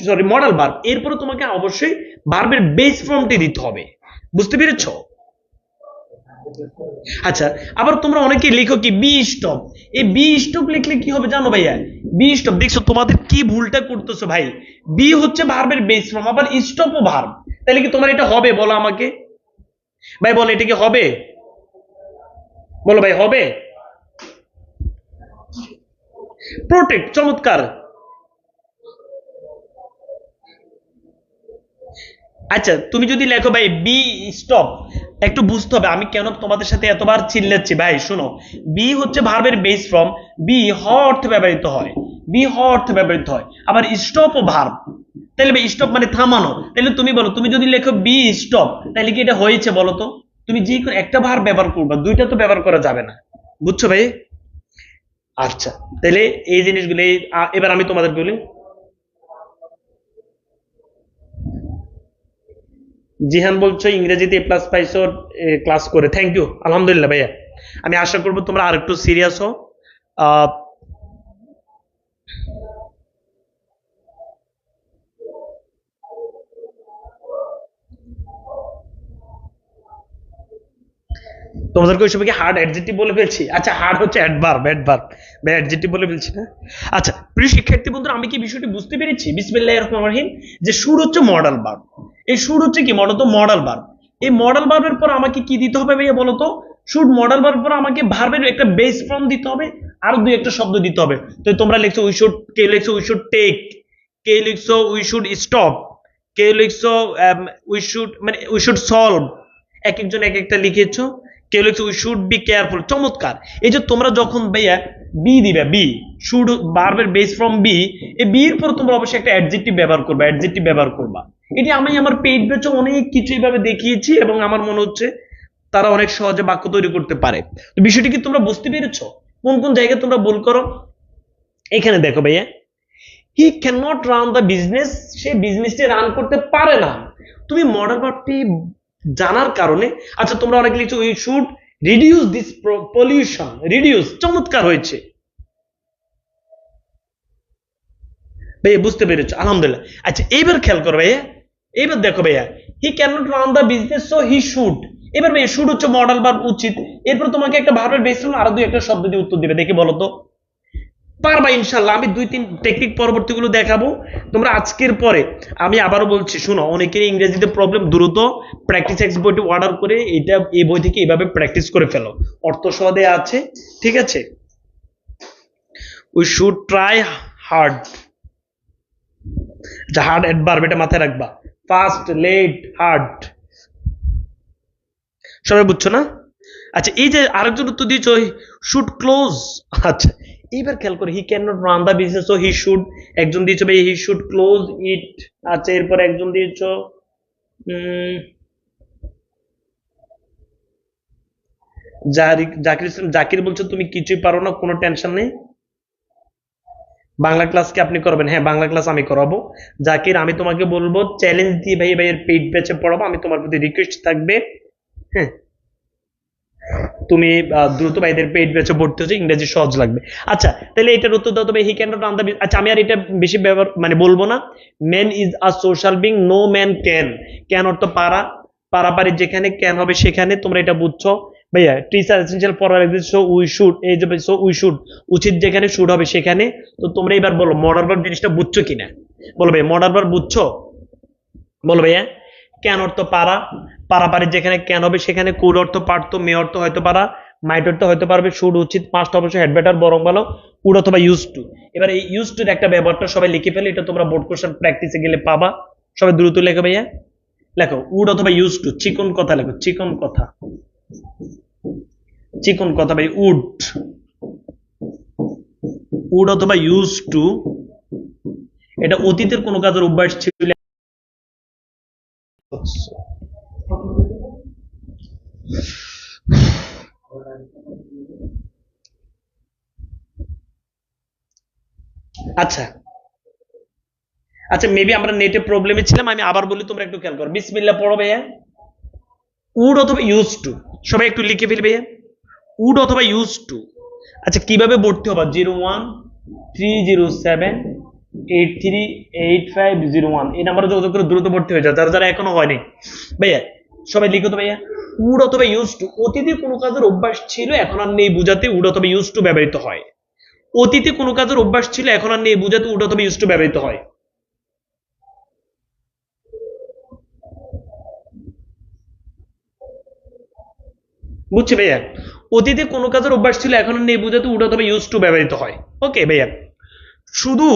সরি মডাল ভার্ব, এরপরে তোমাকে অবশ্যই ভার্বের বেস ফর্মটি দিতে হবে। বুঝতে পেরেছো? আচ্ছা, আবার তোমরা অনেকে লিখো কি বি স্টপ। এই বি স্টপ লিখলে কি হবে জানো ভাইয়া? বি স্টপ, দেখছো তোমাদের কি ভুলটা করতেছো ভাই। বি হচ্ছে ভার্বের বেস ফর্ম, আবার স্টপও ভার্ব। তাহলে কি তোমার এটা হবে বলো আমাকে? ভাই বলো, এটা কি হবে? বলো ভাই, হবে? প্রোটেক্ট, চমৎকার। আচ্ছা, তুমি যদি লেখো ভাই বি স্টপ, একটু বুঝতে হবে আমি কেন তোমাদের সাথে এতবার চিল্লাচ্ছি। ভাই শোনো, বি হচ্ছে ভার্বের বেস ফর্ম, বি হ অর্থে ব্যবহৃত হয়, বি হ অর্থে ব্যবহৃত হয়, আবার স্টপ ও ভার্ব। তাহলে ভাই স্টপ মানে থামানো, তাহলে তুমি বলো, তুমি যদি লেখো বি স্টপ, তাহলে কি এটা হয়েছে বলো তো? তুমি যে কোনো একটা ভার্ব ব্যবহার করবা, দুইটা তো ব্যবহার করা যাবে না। বুঝছো ভাই? আচ্ছা, তাহলে এই জিনিসগুলো এবার আমি তোমাদের বলি। জিহান বলছো ইংরেজিতে এ প্লাস পাইছো ক্লাস করে, থ্যাংক ইউ, আলহামদুলিল্লাহ ভাইয়া। আমি আশা করবো তোমরা আর একটু সিরিয়াস হও। আহ, তোমাদেরকে ওই সময় কি হার্ড অ্যাডজেক্টিভ বলে ফেলছি? আচ্ছা, হার্ড হচ্ছে অ্যাডভার্ব, অ্যাডভার্ব, ভাই অ্যাডজেক্টিভ বলে ফেলছি না। আচ্ছা, প্রিয় শিক্ষার্থী বন্ধুরা, আমি কি বিষয়টি বুঝতে পেরেছি? বিসমিল্লাহির রহমানির রহিম। যে সুর হচ্ছে মডাল ভার্ব, এই সুর হচ্ছে কি বলতো, মডাল ভার্ব। এই মডাল ভার্বের পর আমাকে কি দিতে হবে ভাইয়া বলতো? শুড মডাল ভার্বের পর আমাকে ভার্বের একটা বেস ফর্ম দিতে হবে, আর দুই একটা শব্দ দিতে হবে। তো তোমরা লিখছো উই শুড, কে লিখছো উই শুড টেক, কে লিখছো উই শুড স্টপ, কে লিখছো উই শুড মানে উই শুড সলভ। এক একজন এক একটা লিখেছো। কেউ লিখছে উই শুড বি কেয়ারফুল, চমৎকার। এই যে তোমরা যখন ভাইয়া বি দিবে, বি শুড ভার্বের বেস ফর্ম বি, এই বি এর পর তোমরা অবশ্যই একটা অ্যাডজেক্টিভ ব্যবহার করবা, অ্যাডজেক্টিভ ব্যবহার করবা। এটি আমি আমার পেইড ব্যাচে অনেক কিছু এইভাবে দেখিয়েছি, এবং আমার মনে হচ্ছে তারা অনেক সহজে বাক্য তৈরি করতে পারে। তো বিষয়টি কি তোমরা বুঝতে পেরেছো? কোন কোন জায়গায় তোমরা ভুল করো? এখানে দেখো ভাইয়া, he can not run the business, সে বিজনেসটি রান করতে পারে না। তুমি মডাল ভার্বটি জানার কারণে, আচ্ছা তোমরা অনেক লিখছো we should reduce this pollution, reduce, চমৎকার হয়েছে ভাইয়া, বুঝতে পেরেছো, আলহামদুলিল্লাহ। আচ্ছা, এইবার খেয়াল করো ভাইয়া, এইবার দেখো ভাইয়া, he can not run the business so he should. এবার ভাইয়া শুড হচ্ছে মডাল ভার্ব, উচিত। এরপর তোমাকে একটা ভার্বের বেস ফর্ম আরো দুই একটা শব্দ দিয়ে উত্তর দিবে, দেখি বলো তো পারবা ইনশাল্লাহ। আমি দুই তিন টেকনিক পরবর্তীগুলো দেখাবো। তোমরা আজকের পরে, আমি আবারও বলছি শোনো, অনেকের ইংরেজিতে প্রবলেম, দ্রুত প্র্যাকটিস এক্স বইটি অর্ডার করে এটা এই বই থেকে এইভাবে প্র্যাকটিস করে ফেলো, অর্থ সহ দেয়া আছে, ঠিক আছে? উই শুড ট্রাই হার্ড, আচ্ছা হার্ড অ্যাডভার্ব, এটা মাথায় রাখবা। ফাস্ট, লেট, হার্ড, সবাই বুঝছো না? আচ্ছা, এই যে আরেকজন উত্তর দিয়েছো শুড ক্লোজ। আচ্ছা, এইবার খেয়াল করে, he can not run the business so he should, একজন দিয়েছো ভাই হি শুড ক্লোজ ইট। আচ্ছা, এরপর একজন দিয়েছো জাকির ইসলাম, জাকির বলছো তুমি কিছুই পারো না, কোনো টেনশন নেই, বাংলা ক্লাস কি আপনি করবেন? হ্যাঁ, বাংলা ক্লাস আমি করাবো। জাকির, আমি তোমাকে বলবো চ্যালেঞ্জ দিয়ে ভাই ভাইয়ের পেইড ব্যাচে পড়াবো, আমি তোমার প্রতি রিকোয়েস্ট থাকবে, হ্যাঁ, তুমি দ্রুত ভাইদের পেইড ব্যাচে ভর্তি হচ্ছে, ইংরেজি সহজ লাগবে। আচ্ছা, তাহলে এটার উত্তর দাও তবে he can not run the. আচ্ছা, আমি আর এটা বেশি ব্যবহার মানে বলবো না। Man is a social being, no man can, can অর্থ পারা, পারাপারি, যেখানে ক্যান হবে সেখানে, তোমরা এটা বুঝছো ভাইয়া। টিচার এসেনশিয়াল পড়ার সো উই শুড, এই যে সো উই শুড, উচিত যেখানে, শুড হবে সেখানে। তো তোমরা এবার বলো মডাল ভার্ব জিনিসটা বুঝছো কিনা, বলো ভাই মডাল ভার্ব বুঝছো? বলো ভাইয়া। ক্যান অর্থ পারা, পারাপারি যেখানে ক্যান হবে সেখানে, কুড অর্থ পারতো, মে অর্থ হয়তো পারা, মাইট অর্থ হয়তো পারবে, শুড উচিত, পাস্ট অবশ্যই হ্যাড বেটার বরং ভালো, উড অথবা ইউজ টু। এবার এই ইউজ টুর একটা ব্যবহারটা সবাই লিখে ফেলে, এটা তোমরা বোর্ড কোশ্চেন প্র্যাকটিসে গেলে পাবা। সবাই দ্রুত লেখো ভাইয়া, লেখো উড অথবা ইউজ টু, চিকন কথা লেখো, চিকন কথা, চিকন কথা ভাই, উড, উড অথবা ইউজ টু, এটা অতীতের কোনো কাজের অভ্যাস ছিল। আচ্ছা আচ্ছা মেবি আমরা নেটে প্রবলেমে ছিলাম, আমি আবার বলি, তোমরা একটু খেয়াল করো। বিসমিল্লাহ পড়ো ভাইয়া। উড অথবা ইউজ টু, সবাই একটু লিখে ফেলবে ভাইয়া। উড অথবা ইউজ টু। আচ্ছা কিভাবে ভর্তি হবা? 013078385501 এই নাম্বারে যোগাযোগ করে দ্রুত ভর্তি হয়ে যাও, যারা যারা এখনো হয়নি। ভাইয়া সবাই লিখো তো ভাইয়া। উড অথবা ইউজ টু, অতীতে কোনো কাজের অভ্যাস ছিল এখন আর নেই বুঝাতে উড অথবা ইউজ টু ব্যবহৃত হয়। অতীতে কোনো কাজের অভ্যাস ছিল এখন আর নেই বুঝাতে উড অথবা ইউজ টু ব্যবহৃত হয়। বুঝছি ভাইয়া? অতীতে কোনো কাজের অভ্যাস ছিল এখন আর নেই বুঝাতে উড অথবা ইউজ টু ব্যবহৃত হয়। ওকে ভাইয়া, শুধু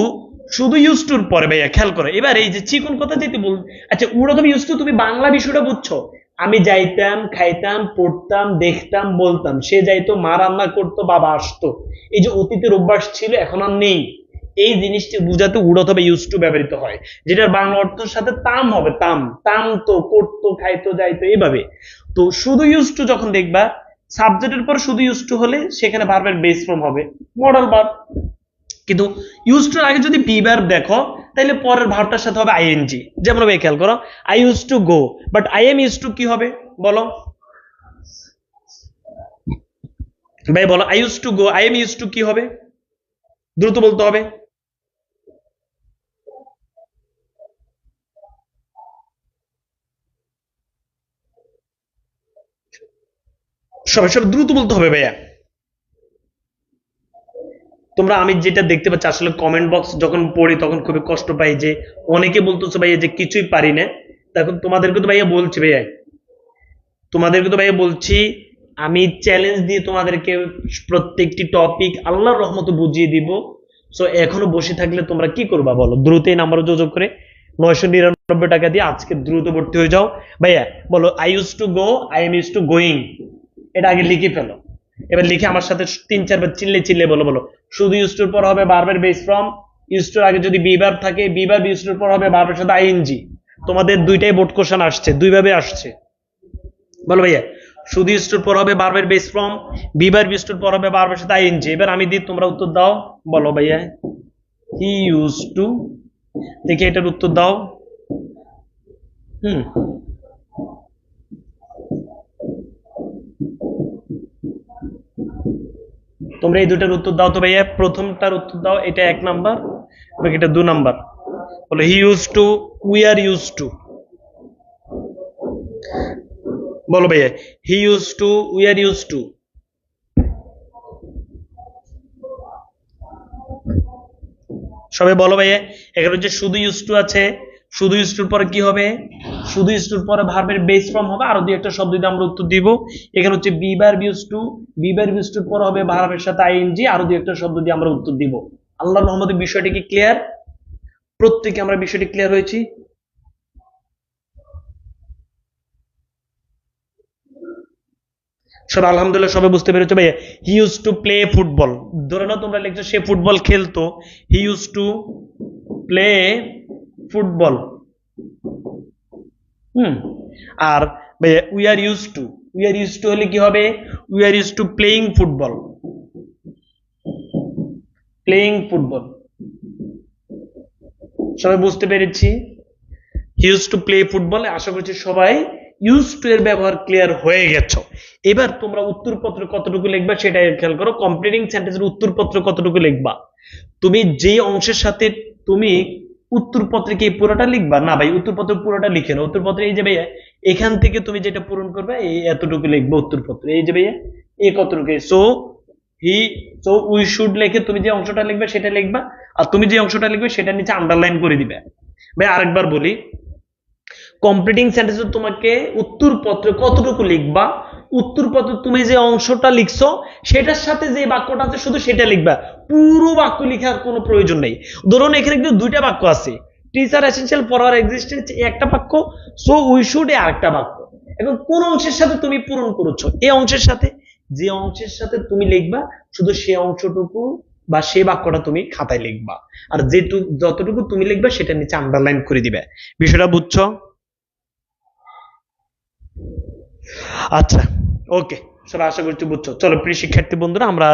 শুধু ইউজ টুর পরে ভাইয়া খেয়াল করো এবার এই যে চিকন কথা যেতে বল। আচ্ছা উড অথবা ইউজ টু, তুমি বাংলা বিষয়টা বুঝছো? আমি যাইতাম, খাইতাম, পড়তাম, দেখতাম, বলতাম, সে যাইতো, মা রান্না করতো, বাবা আসতো। এই যে অতীতের অভ্যাস ছিল এখন আর নেই, এই জিনিসটি বুঝাতে উড অথবা ইউজ টু ব্যবহৃত হয়, যেটার বাংলা অর্থের সাথে তাম হবে। তাম তাম তো, করতো, খাইতো, যাইতো, এইভাবে। তো শুধু ইউজ টু যখন দেখবা, সাবজেক্টের পর শুধু ইউজ টু হলে সেখানে ভার্বের বেস ফর্ম হবে মডাল ভার্ব। কিন্তু ইউজ টুর আগে যদি বি ভার্ব দেখো তাহলে পরের ভার্বটার সাথে হবে আইএনজি। যেমন ভাই খেয়াল করো, I use to go, but I am use to কি হবে বলো ভাই, বলো। I use to go, I am use to কি হবে? দ্রুত বলতে হবে। সবাই সব দ্রুত বলতে হবে ভাইয়া। তোমরা আমি যেটা দেখতে পাচ্ছি আসলে কমেন্ট বক্স যখন পড়ি তখন খুবই কষ্ট পাই, যে অনেকে বলতেছে ভাইয়া যে কিছুই পারি না। তখন তোমাদেরকে তো ভাইয়া বলছি ভাইয়া, তোমাদেরকে তো ভাইয়া বলছি, আমি চ্যালেঞ্জ দিয়ে তোমাদেরকে প্রত্যেকটি টপিক আল্লাহর রহমতে বুঝিয়ে দিব। সো এখনো বসে থাকলে তোমরা কি করবা বলো? দ্রুত এই নাম্বারে যোগাযোগ করে 999 টাকা দিয়ে আজকে দ্রুত ভর্তি হয়ে যাও। ভাইয়া বলো, I use to go, I am use to going, এটা আগে লিখে ফেলো। এবার লিখে আমার সাথে 3-4 বার চিল্লে চিল্লে বলো। বলো শুধু ইউজ টুর পর হবে ভার্বের বেস ফর্ম। ইউজ টুর আগে যদি বি ভার্ব থাকে, বি ভার্ব ইউজ টুর পর হবে ভার্বের সাথে আইএনজি। তোমাদের দুইটাই বোর্ড কোশ্চেন আসছে, দুইভাবে আসছে। বলো ভাইয়া, শুধু ইউজ টুর পর হবে ভার্বের base form, B verb use টুর পর হবে ভার্বের সাথে আইএনজি। এবার আমি দিই, তোমরা উত্তর দাও। বলো ভাইয়া, হি ইউজ টু, দেখে এটার উত্তর দাও। হুম, তোমরা এই দুটার উত্তর দাও তো ভাইয়া। প্রথমটার উত্তর দাও, এটা 1 নাম্বার, এটা 2 নাম্বার। বলো হি use to, we are use two. বলো ভাইয়া, he use to, we are use two. সবাই বলো ভাইয়া। এখানে হচ্ছে শুধু ইউজ টু আছে, শুধু ইউজ টুর পরে কি হবে? শুধু ইউজ টুর পরে ভার্বের বেস ফর্ম হবে, আরো দুই একটা শব্দ দিয়ে আমরা উত্তর দিব। এখানে হচ্ছে B verb use to, B verb use টুর পরে হবে ভার্বের সাথে আইএনজি, আরো দুই একটা শব্দ দিয়ে আমরা উত্তর দিব। আল্লাহর রহমতে বিষয়টি কি ক্লিয়ার? প্রত্যেকে আমরা বিষয়টি ক্লিয়ার হয়েছি? সব আলহামদুলিল্লাহ সবাই বুঝতে পেরেছো ভাইয়া। He use to play football, ধরে নাও তোমরা লিখছো সে ফুটবল খেলতো। He use to play football. Hmm, আর ভাইয়া we are use to, we are use to হলে কি হবে? We are use to playing football, playing football. সবাই বুঝতে পেরেছি? Use to play football. আশা করছি সবাই ইউজ টু এর ব্যবহার ক্লিয়ার হয়ে গেছো। এবার তোমরা উত্তরপত্র কতটুকু লিখবা সেটা খেয়াল করো। কমপ্লিটিং সেন্টেন্সের উত্তরপত্র কতটুকু লিখবা? তুমি যে অংশের সাথে তুমি উত্তরপত্রে কি পুরোটা লিখবা? না ভাই, উত্তরপত্র পুরোটা লিখে না। উত্তরপত্রে এই যে ভাইয়া এখান থেকে তুমি যেটা পূরণ করবে এই এতটুকু লিখবে উত্তরপত্রে। এই যে ভাইয়া এই কতটুকু, so he, so we should লিখে তুমি যে অংশটা লিখবে সেটা লিখবা, আর তুমি যে অংশটা লিখবে সেটা নিচে আন্ডারলাইন করে দিবে। ভাই আরেকবার বলি, কমপ্লিটিং সেন্টেন্সে তোমাকে উত্তরপত্রে কতটুকু লিখবা, উত্তরপত্রে তুমি যে অংশটা লিখছো সেটার সাথে যে বাক্যটা আছে শুধু সেটা লিখবা, পুরো বাক্য লেখার কোনো প্রয়োজন নেই। ধরুন এখানে কিন্তু দুইটা বাক্য আছে, teacher essential for our existence একটা বাক্য, সো উই শুড এ আরেকটা বাক্য। এখন কোন অংশের সাথে তুমি পূরণ করেছো? এই অংশের সাথে। যে অংশের সাথে তুমি লিখবা শুধু সে অংশটুকু বা সে বাক্যটা তুমি খাতায় লিখবা, আর যেটুকু যতটুকু তুমি লিখবা সেটা নিচে আন্ডারলাইন করে দিবে। বিষয়টা বুঝছো? আচ্ছা, ওকে, সবাই আশা করছি বুঝছো। চলো প্রিয় শিক্ষার্থী বন্ধুরা, আমরা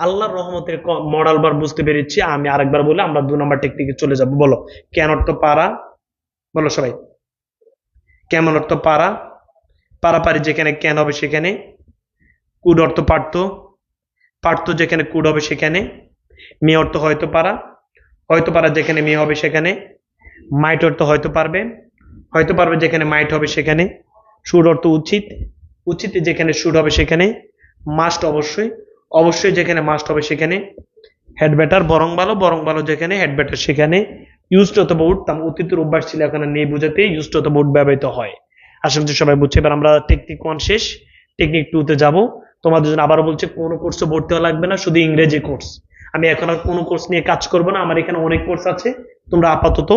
আল্লাহর রহমতের মডাল বার বুঝতে পেরেছি, আমি আরেকবার বলে আমরা 2 নম্বর টেকনিকে চলে যাব। বলো ক্যান অর্থ পারা, বলো সবাই। কেমন অর্থ পারা, পারাপারি যেখানে ক্যান হবে সেখানে। কুড অর্থ পারত, পারত যেখানে কুড হবে সেখানে। মেয়ে অর্থ হয়তো পারা, হয়তো পারা যেখানে মেয়ে হবে সেখানে। মাইট অর্থ হয়তো পারবে, হয়তো পারবে যেখানে মাইট হবে সেখানে। শুড অর্থ উচিত, উচিত যেখানে শুড হবে সেখানে। মাস্ট অবশ্যই, অবশ্যই যেখানে মাস্ট হবে সেখানে। হেড ব্যাটার বরং ভালো, বরং ভালো যেখানে হেড ব্যাটার সেখানে। ইউজড অথবা উড, অতীতের অভ্যাস ছিল এখন আর নেই বোঝাতে ইউজড অথবা উড ব্যবহৃত হয়। আশা করছি সবাই বুঝছে। এবার আমরা টেকনিক 1 শেষ, টেকনিক 2 তে যাব। তোমাদের জন্য আবারও বলছে কোনো কোর্সে ভর্তি হওয়া লাগবে না, শুধু ইংরেজি কোর্স। আমি এখন আর কোনো কোর্স নিয়ে কাজ করব না, আমার এখানে অনেক কোর্স আছে। তোমরা আপাতত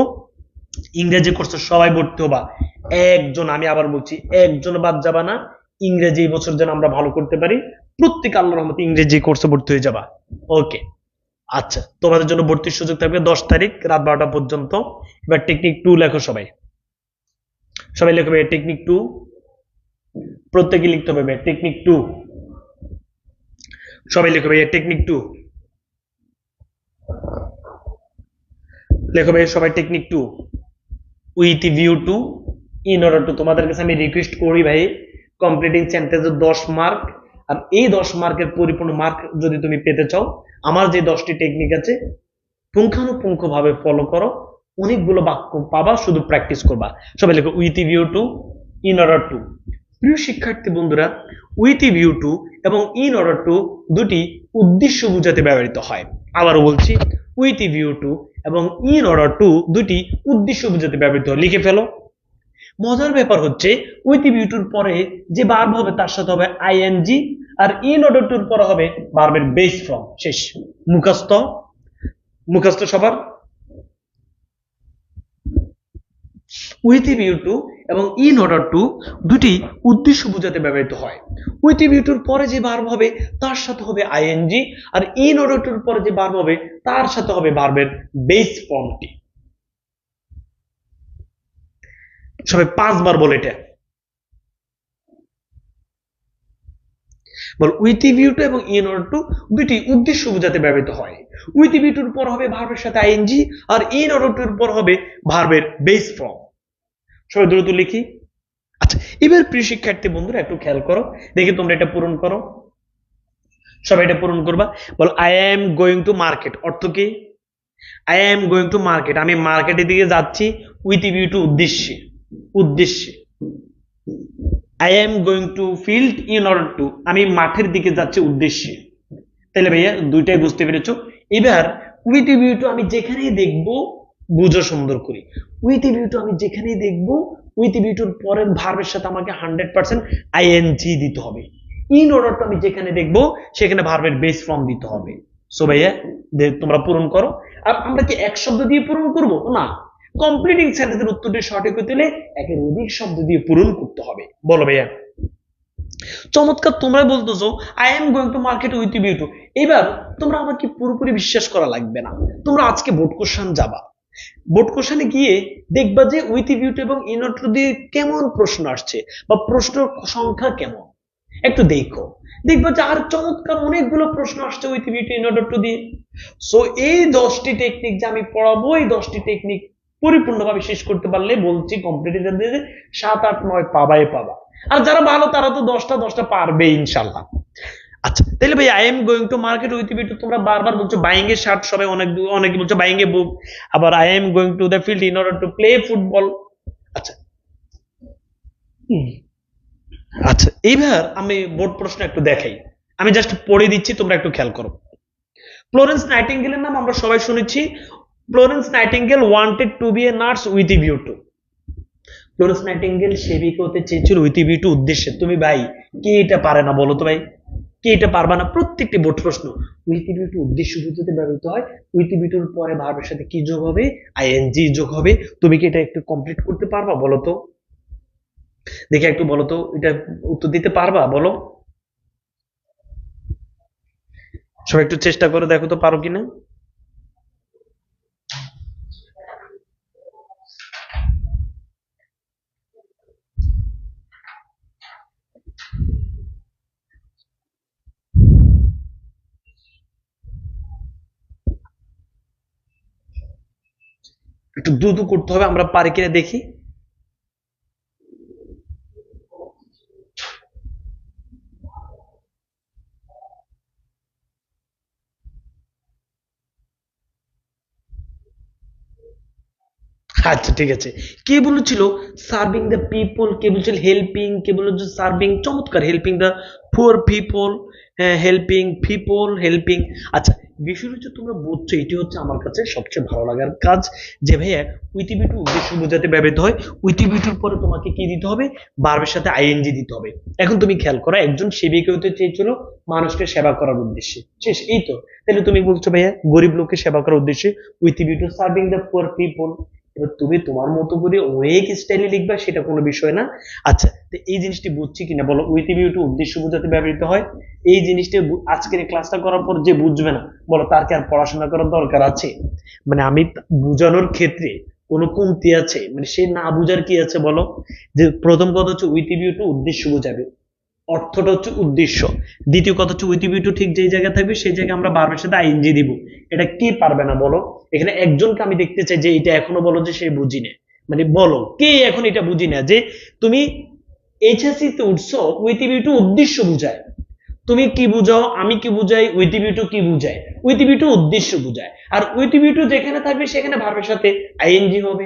ইংরেজি কোর্সে সবাই ভর্তি হবা। একজন, আমি আবার বলছি, একজন বাদ যাবা না। ইংরেজি এই বছর যেন আমরা ভালো করতে পারি, প্রত্যেক আল্লাহর রহমতে ইংরেজি কোর্সে ভর্তি হয়ে যাবা। ওকে, আচ্ছা, তোমাদের জন্য ভর্তির সুযোগ থাকবে 10 তারিখ রাত 12টা পর্যন্ত। এবার টেকনিক 2 লেখো সবাই, সবাই লেখো ভাই টেকনিক 2, প্রত্যেকে লিখতে হবে টেকনিক 2, সবাই লেখো ভাই টেকনিক 2, লেখো ভাই সবাই technique 2 with view two in order two. তোমাদের কাছে আমি রিকোয়েস্ট করি ভাই, কমপ্লিটিং সেন্টেন্সে 10 মার্ক, আর এই 10 মার্কের পরিপূর্ণ মার্ক যদি তুমি পেতে চাও, আমার যে 10টি টেকনিক আছে পুঙ্খানুপুঙ্খ ভাবে ফলো করো, অনেকগুলো বাক্য পাবা, শুধু প্র্যাকটিস করবা। সবাই লেখো with view two in order two. প্রিয় শিক্ষার্থী বন্ধুরা, উইথ ভিউ টু এবং ইন অর্ডার টু দুটি উদ্দেশ্য বোঝাতে ব্যবহৃত হয়। আবারও বলছি, উইথ ভিউ টু এবং ইন অর্ডার টু দুটি উদ্দেশ্য বোঝাতে ব্যবহৃত হয়, লিখে ফেলো। মজার ব্যাপার হচ্ছে উইথ ভিউ টুর পরে যে ভার্ব হবে তার সাথে হবে আইএনজি, আর ইন অর্ডার টুর পরে হবে ভার্বের বেস ফর্ম। শেষ। মুখস্থ, মুখস্থ সবার। উইথ ভিউ টু এবং ইন অর্ডার টু দুটি উদ্দেশ্য বোঝাতে ব্যবহৃত হয়। উইথ ভিউ টুর পরে যে ভার্ব হবে তার সাথে হবে আইএনজি, আর ইন অর্ডার টুর পরে যে ভার্ব হবে তার সাথে হবে ভার্বের বেস ফর্মটি। সবাই 5 বার বলে এটা বল। উইথ ভিউ টু এবং ইন অর্ডার টু দুটি উদ্দেশ্য বোঝাতে ব্যবহৃত হয়। উইথ ভিউ টুর পর হবে ভার্বের সাথে আইএনজি, আর ইন অর্ডার টুর পর হবে ভার্বের বেস ফর্ম। সবাই দ্রুত লিখি। আচ্ছা, এবার প্রিয় শিক্ষার্থী বন্ধুরা একটু খেয়াল করো, দেখি তোমরা এটা পূরণ করো। সবাই এটা পূরণ করবা। বল I am going to market অর্থ কি? I am going to market, আমি মার্কেটের দিকে যাচ্ছি উইথ ভিউ টু উদ্দেশ্যে, উদ্দেশ্যে। I am going to field in order to, আমি মাঠের দিকে যাচ্ছি উদ্দেশ্যে। তাহলে ভাইয়া দুইটাই বুঝতে পেরেছো। এবার উইথ ভিউ টু আমি যেখানেই দেখবো, বুঝো সুন্দর করে, উইথ ভিউ টু আমি যেখানেই দেখবো, উইথ ভিউ টুর পরের ভার্বের সাথে আমাকে 100% আইএনজি দিতে হবে। ইন অর্ডার টু আমি যেখানে দেখবো সেখানে ভার্বের বেস ফর্ম দিতে হবে। সো ভাইয়া তোমরা পূরণ করো। আর আমরা কি এক শব্দ দিয়ে পূরণ করবো না, কমপ্লিটিং সেন্টেন্সের উত্তরটি সঠিক হতে হলে একের অধিক শব্দ দিয়ে পূরণ করতে হবে। বলো ভাইয়া। চমৎকার, তোমরা বলতেছো I am going to market with view two. এবার তোমরা আমাকে পুরোপুরি বিশ্বাস করা লাগবে না, তোমরা আজকে বোর্ড কোশ্চেন যাবা, বোর্ড কোশ্চেনে গিয়ে দেখবা যে উইথ ভিউ টু এবং ইন অর্ডার টু দিয়ে কেমন প্রশ্ন আসছে বা প্রশ্নের সংখ্যা কেমন, একটু দেখো, দেখবা যে আর চমৎকার অনেকগুলো প্রশ্ন আসছে with view two in order to দিয়ে। সো এই 10টি টেকনিক যে আমি পড়াবো, এই 10টি টেকনিক পরিপূর্ণভাবে শেষ করতে পারলে বলছি কম্পিটিটর দিয়ে 7, 8, 9 পাবাই পাবা। আর যারা ভালো তারা তো 10টা পারবে ইনশাল্লাহ। আচ্ছা, তাহলে ভাই I am going to market with view two, তোমরা বারবার বলছো বাইং এ শার্ট, সবাই অনেকে বলছো বাইং এ বুক, আবার I am going to the field in order two play football. আচ্ছা, আচ্ছা, এইবার আমি বোর্ড প্রশ্ন একটু দেখাই, আমি জাস্ট পড়ে দিচ্ছি, তোমরা একটু খেয়াল করো। ফ্লোরেন্স নাইটিঙ্গেলের নাম আমরা সবাই শুনেছি। Florence Nightingale wanted to be a nurse with view to. Florence Nightingale সেবিকা হতে চেয়েছিল উইথ ভিউ টু উদ্দেশ্যে। তুমি ভাই কে এটা পারে না বলো তো ভাই, কে এটা পারবা না? প্রত্যেকটি বোর্ড প্রশ্ন উইথ ভিউ টু উদ্দেশ্য বোঝাতে ব্যবহৃত হয়। উইথ ভিউ টুর পরে ভার্বের সাথে কি যোগ হবে? আইএনজি যোগ হবে। তুমি কি এটা একটু কমপ্লিট করতে পারবা বলো তো? দেখে একটু বলো তো, এটা উত্তর দিতে পারবা বলো? সবাই একটু চেষ্টা করে দেখো তো পারো কিনা। একটু দ্রুত করতে হবে, আমরা পারি কিনা দেখি। আচ্ছা ঠিক আছে। কে বলেছিল সার্ভিং দ্য পিপল, কে বলেছিল হেল্পিং, কে বলেছিল সার্ভিং, চমৎকার, হেল্পিং দ্য পুয়ার পিপল, হ্যাঁ হেল্পিং পিপল, হেল্পিং। আচ্ছা, বিষয় হচ্ছে তোমরা বুঝছো, এটি হচ্ছে আমার কাছে সবচেয়ে ভালো লাগার কাজ, যে ভাইয়া উইথিবিটু উদ্দেশ্য বোঝাতে ব্যবহৃত হয়। উইথিবিটুর পরে তোমাকে কি দিতে হবে, ভার্বের সাথে আইএনজি দিতে হবে। এখন তুমি খেয়াল করো, একজন সেবিকা হতে চেয়েছিল মানুষকে সেবা করার উদ্দেশ্যে, শেষ, এই তো। তাহলে তুমি বলছো ভাইয়া গরিব লোককে সেবা করার উদ্দেশ্যে উইথিবিটু সার্ভিং দ্য পুয়ার পিপল। এবার তুমি তোমার মতো করে অনেক স্টাইলে লিখবা, সেটা কোনো বিষয় না। আচ্ছা, তো এই জিনিসটি বুঝছি কিনা বলো, উইথ ভিউ টু উদ্দেশ্য বোঝাতে ব্যবহৃত হয়। এই জিনিসটা আজকের ক্লাসটা করার পর যে বুঝবে না, বলো তার কি আর পড়াশোনা করার দরকার আছে? মানে আমি বোঝানোর ক্ষেত্রে কোনো কমতি আছে? মানে সে না বুঝার কি আছে বলো? যে প্রথম কথা হচ্ছে উইথ ভিউ টু উদ্দেশ্য বোঝাবে, অর্থটা হচ্ছে উদ্দেশ্য। দ্বিতীয় কথা হচ্ছে উইথ ভিউ টু ঠিক যেই জায়গায় থাকবে সেই জায়গায় আমরা ভার্বের সাথে আইএনজি দিব। এটা কে পারবে না বলো? এখানে একজনকে আমি দেখতে চাই যে এটা এখনো বলো যে সে বুঝি না। মানে বলো কে এখন এটা বুঝি না যে তুমি এইচএসসি তে উঠছো, উইথ ভিউ টু উদ্দেশ্য বুঝায়। তুমি কি বুঝাও, আমি কি বুঝাই, উইথ ভিউ টু কি বুঝায়? উইথ ভিউ টু উদ্দেশ্য বুঝায়। আর উইথ ভিউ টু যেখানে থাকবে সেখানে ভার্বের সাথে আইএনজি হবে।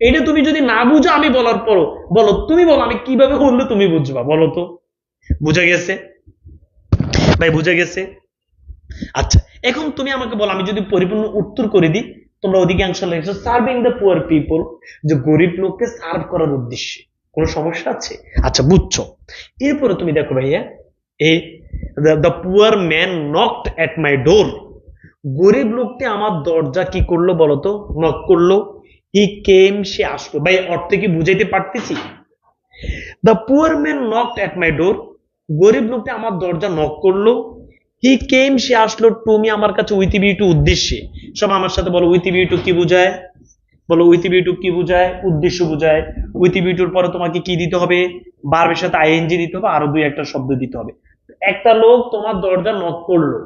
এটা তুমি যদি না বুঝো আমি বলার পরও, বলো তুমি বলো আমি কিভাবে বললে তুমি বুঝবা, বলো তো। বুঝা গেছে ভাই, বুঝা গেছে? আচ্ছা, এখন তুমি আমাকে বলো, আমি যদি পরিপূর্ণ উত্তর করে দিই, তোমরা অধিকাংশ লিখছো সার্ভিং দ্য পুয়ার পিপল, যে গরিব লোককে সার্ভ করার উদ্দেশ্যে। কোনো সমস্যা আছে? আচ্ছা বুঝছো। এরপরে তুমি দেখো ভাইয়া, এ দ্য পুয়ার ম্যান নকড এট মাই ডোর, গরিব লোকটি আমার দরজা কি করলো বলতো, নক করলো। হি কেম, সে আসলো। ভাই অর্থে কি বুঝাইতে পারতেছি? দ্য পুয়ার ম্যান নকড এট মাই ডোর, গরিব লোকটি আমার দরজা নক করলো। হি কেম, সে আসলো, টু মি, আমার কাছে, উইথ ভিউ টু উদ্দেশ্যে। সব আমার সাথে বলো, উইথ ভিউ টু কি বোঝায়? বলো উইথ ভিউ টু কি বোঝায়? উদ্দেশ্য বোঝায়। উইথ ভিউ টুর পরে তোমাকে কি দিতে হবে? ভার্বের সাথে আইএনজি দিতে হবে, আরো দুই একটা শব্দ দিতে হবে। একটা লোক তোমার দরজা নক করলো,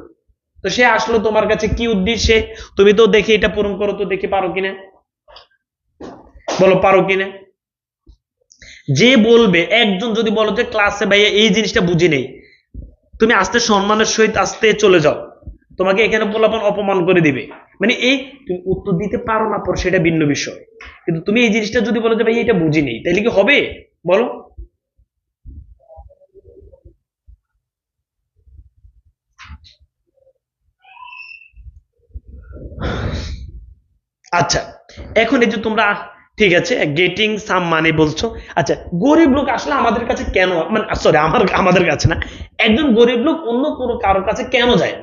তো সে আসলো তোমার কাছে কি উদ্দেশ্যে? তুমি তো দেখে এটা পূরণ করো তো, দেখি পারো কিনা, বলো পারো কিনা। যে বলবে, একজন যদি বলো যে ক্লাসে ভাইয়া এই জিনিসটা বুঝি নেই, তুমি আস্তে সম্মানের সহিত আস্তে চলে যাও, তোমাকে এখানে পোলাপান অপমান করে দিবে। মানে এই তুমি উত্তর দিতে পারো না পর সেটা ভিন্ন বিষয়, কিন্তু তুমি এই জিনিসটা যদি বলো যে ভাই এটা বুঝি নেই, তাহলে কি হবে বলো? আচ্ছা, এখন এই যে তোমরা, ঠিক আছে, গেটিং সাম মানে বলছো। আচ্ছা, গরিব লোক আসলে আমাদের কাছে কেন, মানে সরি আমাদের কাছে না, একজন গরিব লোক অন্য কোনো কারোর কাছে কেন যায়?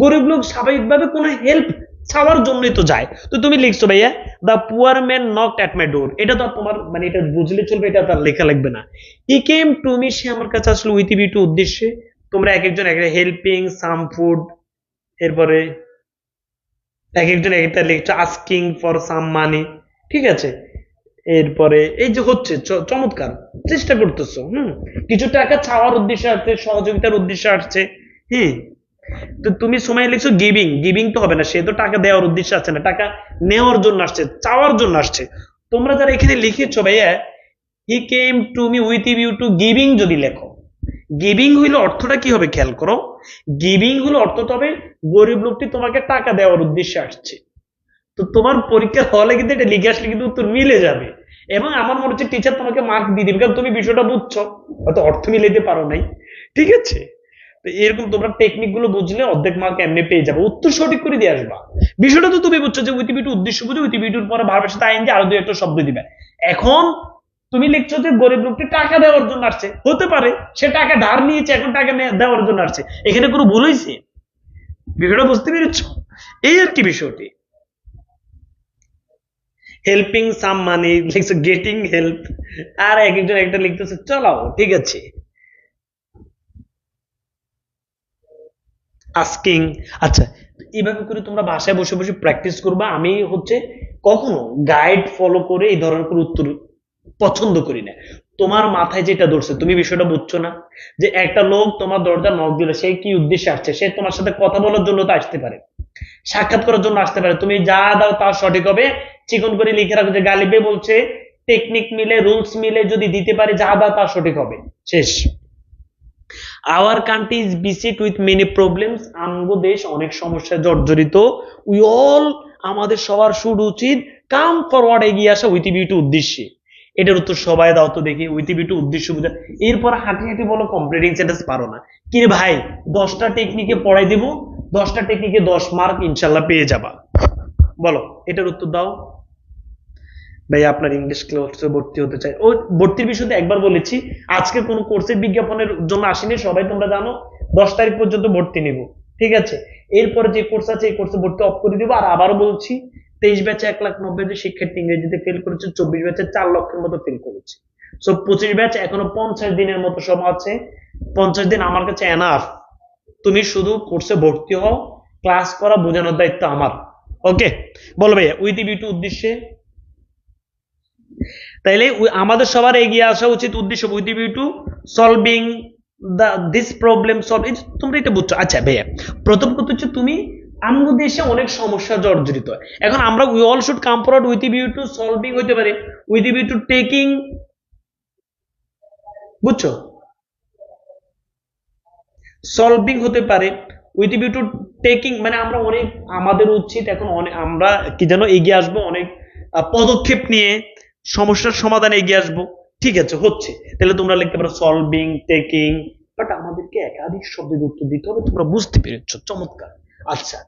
গরিব লোক স্বাভাবিকভাবে কোনো হেল্প চাওয়ার জন্যই তো যায়। তো তুমি লিখছো ভাইয়া দা পুয়ার ম্যান নকড এট মাই ডোর, এটা তো তোমার মানে এটা বুঝলে চলবে, এটা তার লেখা লাগবে না। হি কেম টু মি, সে আমার কাছে আসলে উইথ ভিউ টু উদ্দেশ্যে। তোমরা এক একজন এক হেল্পিং সাম ফুড, এরপরে এক একজন একটা লিখছো আস্কিং ফর সাম মানি, ঠিক আছে। এরপরে এই যে হচ্ছে চমৎকার, চেষ্টা করতেছো, কিছু টাকা চাওয়ার উদ্দেশ্যে আসছে, সহযোগিতার উদ্দেশ্যে আসছে। হ্যাঁ, তো তুমি সময় লিখছো গিভিং, গিভিং তো হবে না, সে তো টাকা দেওয়ার উদ্দেশ্যে আসছে না, টাকা নেওয়ার জন্য আসছে, চাওয়ার জন্য আসছে। তোমরা যারা এখানে লিখেছো ভাইয়া he came to me with view to giving, যদি লেখো গিভিং হইলে অর্থটা কি হবে খেয়াল করো। গিভিং হলো অর্থটা হবে গরিব লোকটি তোমাকে টাকা দেওয়ার উদ্দেশ্যে আসছে। তো তোমার পরীক্ষার হলে কিন্তু এটা লিখে আসলে কিন্তু উত্তর মিলে যাবে, এবং আমার মনে হচ্ছে টিচার তোমাকে মার্ক দিয়ে দিবে, কারণ তুমি বিষয়টা বুঝছো, হয়তো অর্থ মিলাইতে পারো নাই, ঠিক আছে। তো এরকম তোমরা টেকনিক গুলো বুঝলে অর্ধেক মার্ক এমনি পেয়ে যাবে, উত্তর সঠিক করে দিয়ে আসবা। বিষয়টা তো তুমি বুঝছো যে উইথ ভিউ টু উদ্দেশ্য বুঝে, উইথ ভিউ টুর পরে ভার্বের সাথে আইএনজি আরো দুই একটা শব্দ দিবে। এখন তুমি লিখছো যে গরিব লোকটি টাকা দেওয়ার জন্য আসছে, হতে পারে সে টাকা ধার নিয়েছে, এখন টাকা দেওয়ার জন্য আসছে, এখানে কোনো ভুল হয়েছে? বিষয়টা বুঝতে পেরেছো? এই আর কি বিষয়টি। হেল্পিং সাম মানে লিখছো গেটিং হেল্প, আর এক একজন একটা লিখতেছে চলাও, ঠিক আছে। আস্কিং। আচ্ছা, এইভাবে করে তোমরা বাসায় বসে বসে প্র্যাকটিস করবা। আমি হচ্ছে কখনো গাইড ফলো করে এই ধরনের কোনো উত্তর পছন্দ করি না। তোমার মাথায় যেটা ধরছে, তুমি বিষয়টা বুঝছো না, যে একটা লোক তোমার দরজা নক দিল, সে কি উদ্দেশ্যে আসছে? সে তোমার সাথে কথা বলার জন্য তো আসতে পারে, সাক্ষাৎ করার জন্য আসতে পারে, তুমি যা দাও তা সঠিক হবে, চিকন করে লিখে রাখো যে গালিবে বলছে টেকনিক মিলে রুলস মিলে যদি দিতে পারে যা দা তা সঠিক হবে, শেষ। Our country is beset with many problems, আমগো দেশ অনেক সমস্যায় জর্জরিত। উই অল, আমাদের সবার শুরু উচিত কাম ফরওয়ার্ড, এগিয়ে আসা উইথ ভিউ টু উদ্দেশ্যে। এটার উত্তর সবাই দাও তো দেখি, উইথ ভিউ টু উদ্দেশ্য বুঝা। এরপর হাঁটি হাঁটি বলো কমপ্লিটিং সেন্টেন্স পারো না, কি রে ভাই 10টা টেকনিকে পড়াই দিব, 10টা টেকনিকে 10 মার্ক ইনশাল্লাহ পেয়ে যাবা, বলো এটার উত্তর দাও। ভাই আপনার ইংলিশ ক্লাসে ভর্তি হতে চাই, ও ভর্তির বিষয়ে একবার বলেছি, আজকে কোন কোর্সের বিজ্ঞাপনের জন্য আসেনি, সবাই তোমরা জানো 10 তারিখ পর্যন্ত ভর্তি নিব, ঠিক আছে। এরপরে যে কোর্স আছে এই কোর্সে ভর্তি অফ করে দিব। আর আবারও বলছি 23 ব্যাচে 1,90,000 যে শিক্ষার্থী ইংরেজিতে ফেল করেছে, 24 ব্যাচে 4 লক্ষের মতো ফেল করেছে। সো 25 ব্যাচ এখনো 50 দিনের মতো সময় আছে, 50 দিন আমার কাছে এনাফ। তুমি শুধু কোর্সে ভর্তি হও, ক্লাস করা, বোঝানোর দায়িত্ব আমার। ওকে, বলো ভাইয়া উইথ ভিউ টু উদ্দেশ্যে। তাইলে আমাদের সবার এগিয়ে আসা উচিত উদ্দেশ্য with view to solving this problem solve, তোমরা এটা বুঝছো। আচ্ছা ভাইয়া, প্রথম কথা হচ্ছে তুমি আমাদের দেশে অনেক সমস্যা জর্জরিত, এখন আমরা we all should come forward with view to solving হইতে পারে উইথ ভিউ টু টেকিং, বুঝছো, সলভিং হতে পারে উইথ ভিউ টু টেকিং, মানে আমরা অনেক, আমাদের উচিত এখন অনেক আমরা কি যেন এগিয়ে আসবো, অনেক পদক্ষেপ নিয়ে সমস্যার সমাধানে এগিয়ে আসবো, ঠিক আছে হচ্ছে। তাহলে তোমরা লিখতে পারো সলভিং, টেকিং, বাট আমাদেরকে একাধিক শব্দের উত্তর দিতে হবে, তোমরা বুঝতে পেরেছো, চমৎকার। আচ্ছা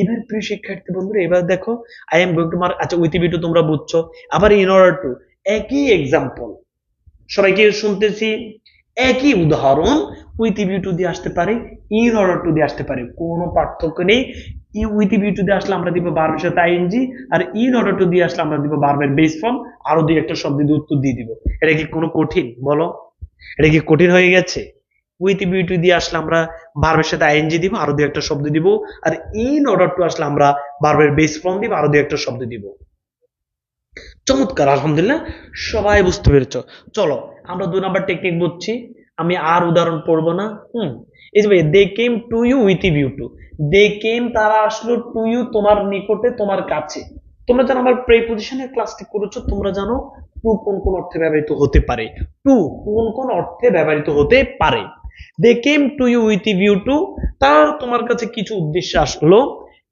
এবার প্রিয় শিক্ষার্থী বন্ধুরা, এবার দেখো I am going to mark, আচ্ছা উইথ ভিউ টু তোমরা বুঝছো, আবার ইন অর্ডার টু, একই এক্সাম্পল, সবাইকে শুনতেছি, একই উদাহরণ উইথ ভিউ টু দিয়ে আসতে পারে, ইন অর্ডার টু দিয়ে আসতে পারে, কোনো পার্থক্য নেই। উইথ ভিউ টু দিয়ে আসলে আমরা দিব ভার্বের সাথে আইএনজি, আর ইন অর্ডার টু দিয়ে আসলে আমরা দিব ভার্বের বেস ফর্ম, আরো দুই একটা শব্দ দিয়ে উত্তর দিয়ে দিব। এটা কি কোনো কঠিন, বলো এটা কি কঠিন হয়ে গেছে? উইথ ভিউ টু দিয়ে আসলে আমরা ভার্বের সাথে আইএনজি দিব, আরো দুই একটা শব্দ দিব, আর ইন অর্ডার টু আসলে আমরা ভার্বের বেস ফর্ম দিব, আরো দুই একটা শব্দ দিব। চমৎকার, আলহামদুলিল্লাহ সবাই বুঝতে পেরেছ। চলো আমরা 2 নাম্বার টেকনিক বুঝছি, আমি আর উদাহরণ পড়বো না। এই যে ভাই they came to you with view to, they came তারা আসলো, টু ইউ তোমার নিকটে, তোমার কাছে। তোমরা জানো আমার প্রিপজিশনের ক্লাসটি করেছো, তোমরা জানো টু কোন কোন অর্থে ব্যবহৃত হতে পারে, টু কোন কোন অর্থে ব্যবহৃত হতে পারে। They came to you with view to, তার তোমার কাছে কিছু উদ্দেশ্যে আসলো,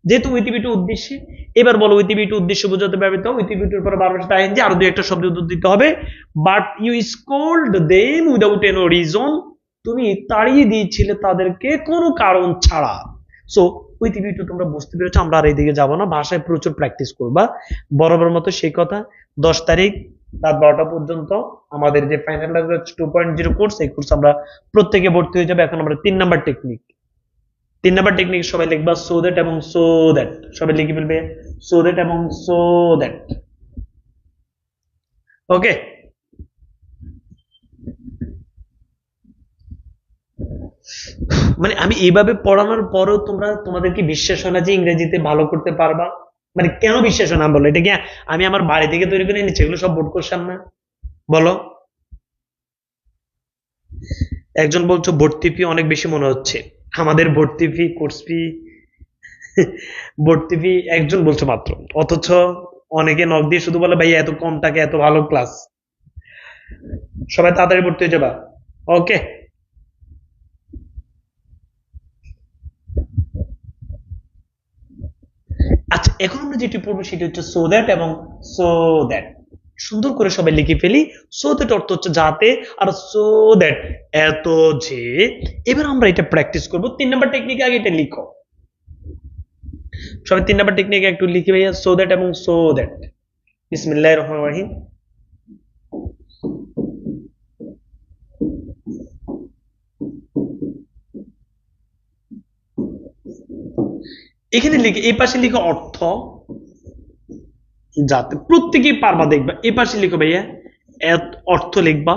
যেহেতু উইথ ভিউ টু উদ্দেশ্যে, এবার বলো উইথ ভিউ টু উদ্দেশ্য বোঝাতে ব্যবহৃত, উইথ ভিউ টুর পর ভার্বের সাথে আইএনজি, আরো দুই একটা শব্দ উত্তর দিতে হবে। But you scold them without any reason, তুমি তাড়িয়ে দিয়েছিলে তাদেরকে কোনো কারণ ছাড়া। সো উইথ ভিউ টু তোমরা বুঝতে পেরেছো, আমরা আর এইদিকে যাবো না, ভাষায় প্রচুর প্র্যাকটিস করবা বরাবর মতো। সেই কথা 10 তারিখ রাত 12টা পর্যন্ত আমাদের যে ফাইনাল 2.0 কোর্স, এই কোর্স আমরা প্রত্যেকে ভর্তি হয়ে যাবে। এখন আমরা 3 নাম্বার টেকনিক, 3 নাম্বার টেকনিক সবাই লিখবা সো দ্যাট এবং সো দ্যাট, সবাই লিখে ফেলবে সো দ্যাট এবং সো দ্যাট। ওকে, মানে আমি এইভাবে পড়ানোর পরেও তোমরা, তোমাদের কি বিশ্বাস হয় না যে ইংরেজিতে ভালো করতে পারবা? মানে কেন বিশ্বাস হয় না বলো? এটা কি আমি আমার বাড়ি থেকে তৈরি করে এনেছি? এগুলো সব বোর্ড কোশ্চেন না, বলো। একজন বলছো ভর্তি ফি অনেক বেশি মনে হচ্ছে, আমাদের ভর্তি ফি, কোর্স ফি, ভর্তি ফি একজন বলছো মাত্র, অথচ অনেকে নক দিয়ে শুধু বলে ভাই এত কম টাকা এত ভালো ক্লাস। সবাই তাড়াতাড়ি ভর্তি হয়ে যাবা, ওকে। আচ্ছা এখন আমরা যেটি পড়বো সেটি হচ্ছে সো দ্যাট এবং সো দ্যাট। সুন্দর করে সবাই লিখে ফেলি, সো দ্যাট অর্থ হচ্ছে যাতে, আর সো দ্যাট এত যে। এবার আমরা এটা প্র্যাকটিস করবো। 3 নাম্বার টেকনিকে আগে এটা লিখো, সবাই 3 নাম্বার টেকনিকে একটু লিখে ভাইয়া, সো দ্যাট এবং সো দ্যাট। বিসমিল্লাহির রহমানির রহিম। এখানে লিখে, এই পাশে লিখো অর্থ, যাতে প্রত্যেকেই পারবা দেখবা। এই পাশে লিখো ভাইয়া অর্থ লিখবা,